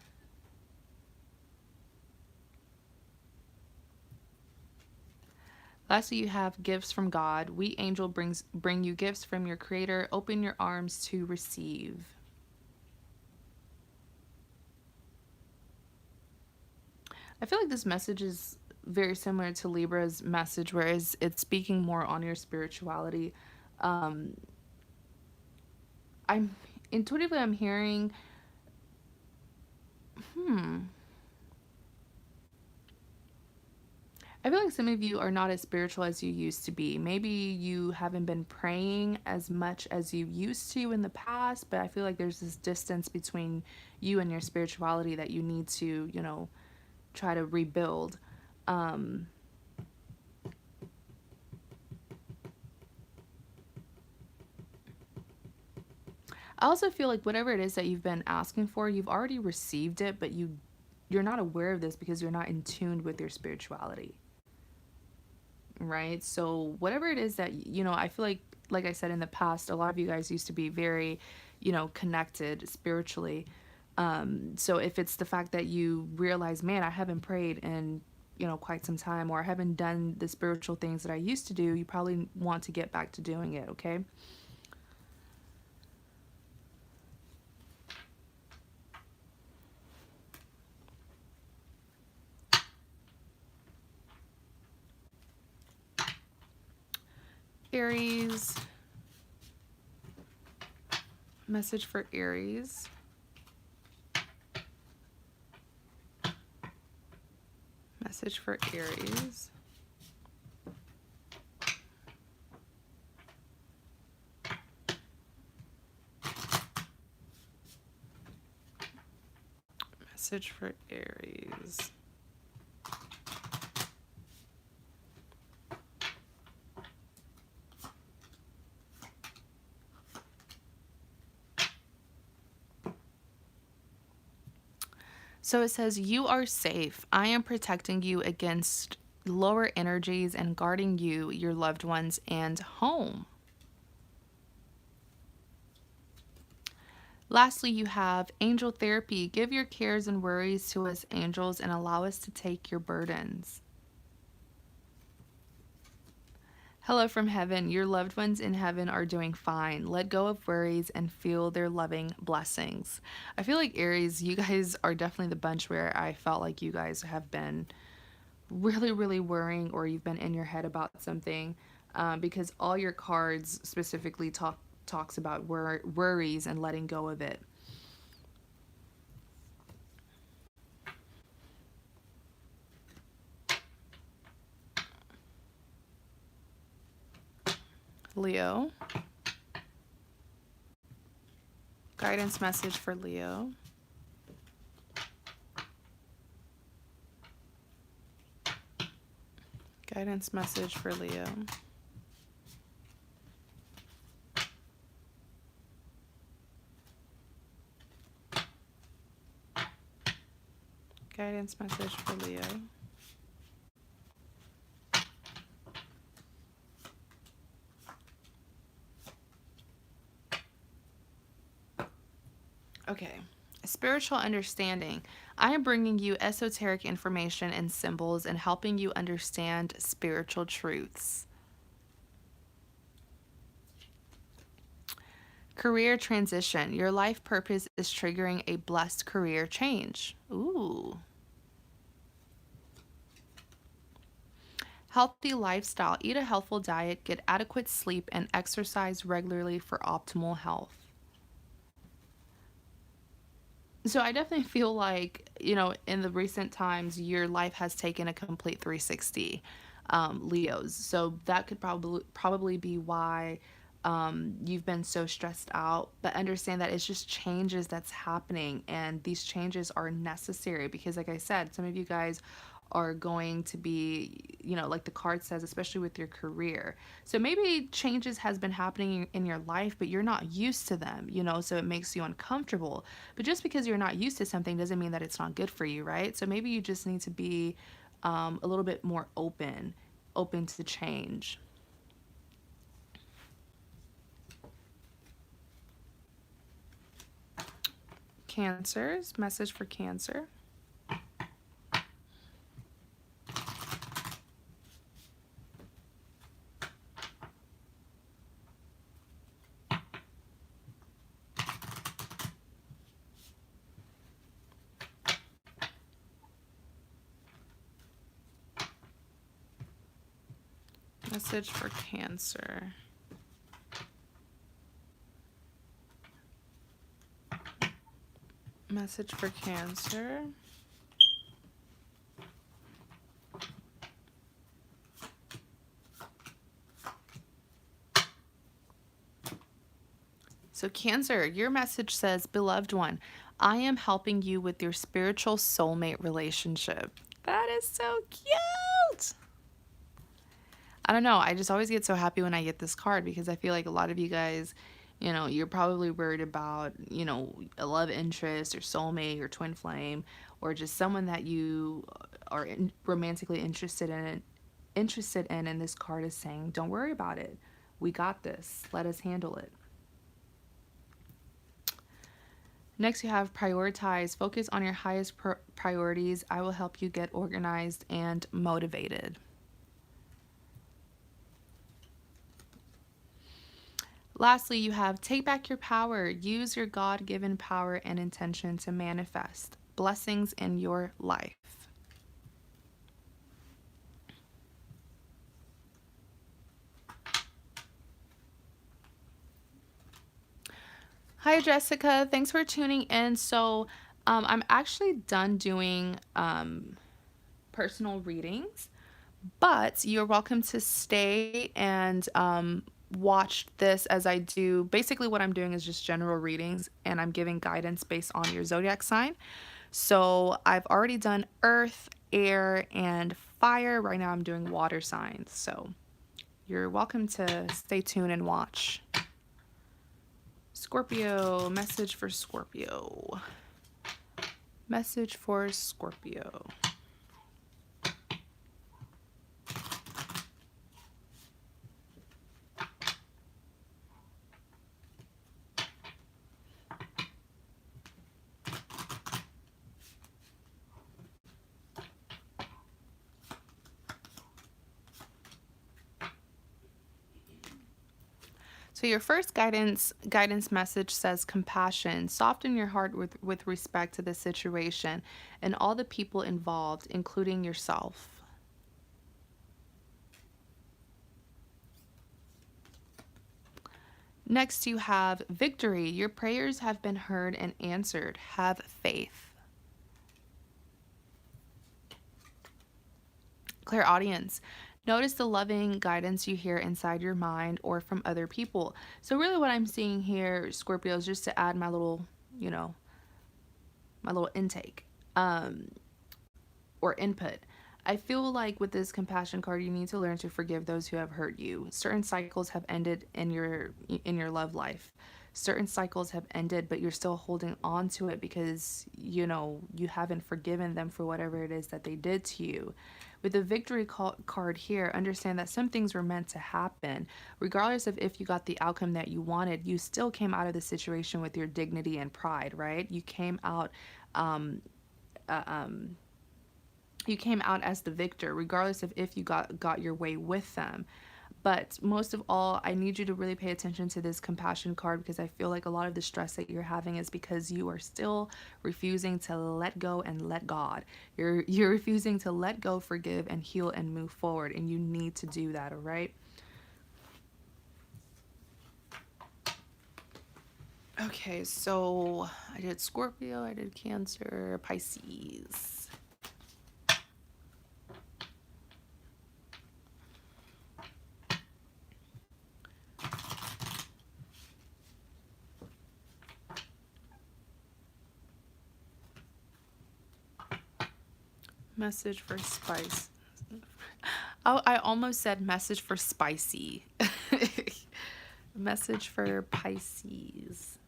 Lastly, you have gifts from God. We angel bring you gifts from your creator. Open your arms to receive. I feel like this message is very similar to Libra's message, whereas it's speaking more on your spirituality. I'm intuitively I'm hearing I feel like some of you are not as spiritual as you used to be. Maybe you haven't been praying as much as you used to in the past, but I feel like there's this distance between you and your spirituality that you need to, try to rebuild. I also feel like whatever it is that you've been asking for, you've already received it, but you're not aware of this because you're not in tune with your spirituality. Right? So whatever it is that, I feel like I said in the past, a lot of you guys used to be very, connected spiritually. So if it's the fact that you realize, man, I haven't prayed in, quite some time, or I haven't done the spiritual things that I used to do, you probably want to get back to doing it, okay? Aries. Message for Aries. Message for Aries. Message for Aries. So it says, you are safe. I am protecting you against lower energies and guarding you, your loved ones, and home. Lastly, you have angel therapy. Give your cares and worries to us angels and allow us to take your burdens. Hello from heaven. Your loved ones in heaven are doing fine. Let go of worries and feel their loving blessings. I feel like Aries, you guys are definitely the bunch where I felt like you guys have been really, really worrying, or you've been in your head about something, because all your cards specifically talks about worries and letting go of it. Leo. Guidance message for Leo. Guidance message for Leo. Guidance message for Leo. Okay. Spiritual understanding. I am bringing you esoteric information and symbols and helping you understand spiritual truths. Career transition. Your life purpose is triggering a blessed career change. Ooh. Healthy lifestyle. Eat a healthful diet, get adequate sleep, and exercise regularly for optimal health. So I definitely feel like, in the recent times, your life has taken a complete 360, Leos. So that could probably be why you've been so stressed out. But understand that it's just changes that's happening, and these changes are necessary because, like I said, some of you guys are going to be, like the card says, especially with your career. So maybe changes has been happening in your life, but you're not used to them, so it makes you uncomfortable. But just because you're not used to something doesn't mean that it's not good for you, right? So maybe you just need to be a little bit more open to change. Cancers, message for Cancer. Message for Cancer. Message for Cancer. So Cancer, your message says, beloved one, I am helping you with your spiritual soulmate relationship. That is so cute. I don't know. I just always get so happy when I get this card because I feel like a lot of you guys, you're probably worried about, a love interest or soulmate or twin flame, or just someone that you are romantically interested in, and this card is saying, don't worry about it. We got this. Let us handle it. Next, you have prioritize. Focus on your highest priorities. I will help you get organized and motivated. Lastly, you have take back your power. Use your God-given power and intention to manifest blessings in your life. Hi, Jessica. Thanks for tuning in. So, I'm actually done doing personal readings, but you're welcome to stay and watch this as I do. Basically, what I'm doing is just general readings, and I'm giving guidance based on your zodiac sign. So I've already done earth, air, and fire. Right now I'm doing water signs. So you're welcome to stay tuned and watch. Scorpio, message for Scorpio. Message for Scorpio. So your first guidance message says compassion. Soften your heart with respect to the situation and all the people involved, including yourself. Next, you have victory. Your prayers have been heard and answered. Have faith. Clear audience. Notice the loving guidance you hear inside your mind or from other people. So really what I'm seeing here, Scorpio, is just to add my little, you know, my little intake or input. I feel like with this compassion card, you need to learn to forgive those who have hurt you. Certain cycles have ended in your love life. Certain cycles have ended, but you're still holding on to it because you haven't forgiven them for whatever it is that they did to you. With the victory card here, understand that some things were meant to happen. Regardless of if you got the outcome that you wanted, you still came out of the situation with your dignity and pride, right? Um, uh, um, you came out as the victor, regardless of if you got your way with them. But most of all, I need you to really pay attention to this compassion card because I feel like a lot of the stress that you're having is because you are still refusing to let go and let God. You're refusing to let go, forgive, and heal and move forward, and you need to do that, all right? Okay, so I did Scorpio, I did Cancer, Pisces. Message for spice. Oh, I almost said message for spicy. Message for Pisces.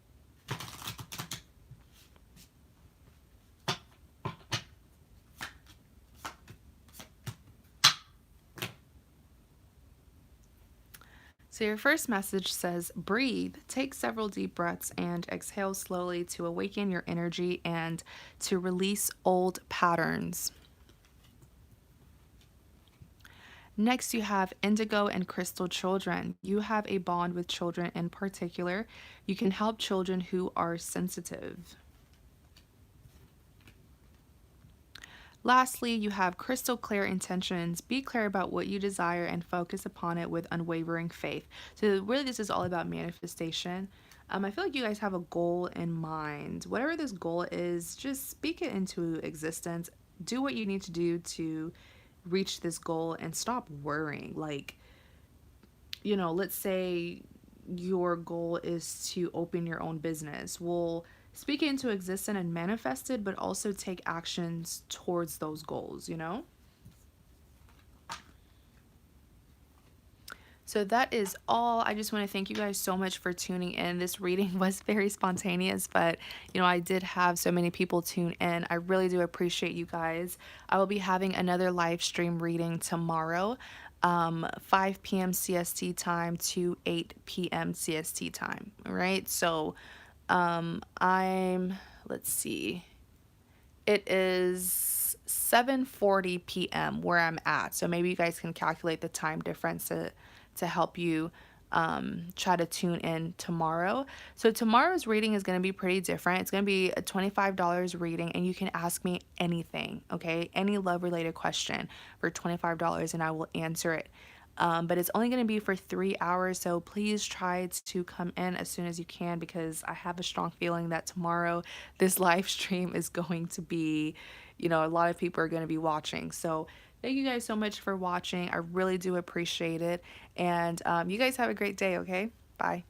So your first message says, breathe, take several deep breaths and exhale slowly to awaken your energy and to release old patterns. Next, you have indigo and crystal children. You have a bond with children in particular. You can help children who are sensitive. Lastly, you have crystal clear intentions. Be clear about what you desire and focus upon it with unwavering faith. So, really, this is all about manifestation. I feel like you guys have a goal in mind. Whatever this goal is, just speak it into existence. Do what you need to do to reach this goal and stop worrying. Like, let's say your goal is to open your own business. Well, speak it into existence and manifest it, but also take actions towards those goals. So that is all. I just want to thank you guys so much for tuning in. This reading was very spontaneous, but I did have so many people tune in. I really do appreciate you guys. I will be having another live stream reading tomorrow, 5 p.m. CST time to 8 p.m. CST time. All right. So let's see. It is 7:40 p.m. where I'm at. So maybe you guys can calculate the time difference to help you try to tune in tomorrow. So tomorrow's reading is going to be pretty different. It's going to be a $25 reading and you can ask me anything, okay? Any love related question for $25 and I will answer it. But it's only going to be for 3 hours, so please try to come in as soon as you can because I have a strong feeling that tomorrow this live stream is going to be, a lot of people are going to be watching. So thank you guys so much for watching. I really do appreciate it. And you guys have a great day, okay? Bye.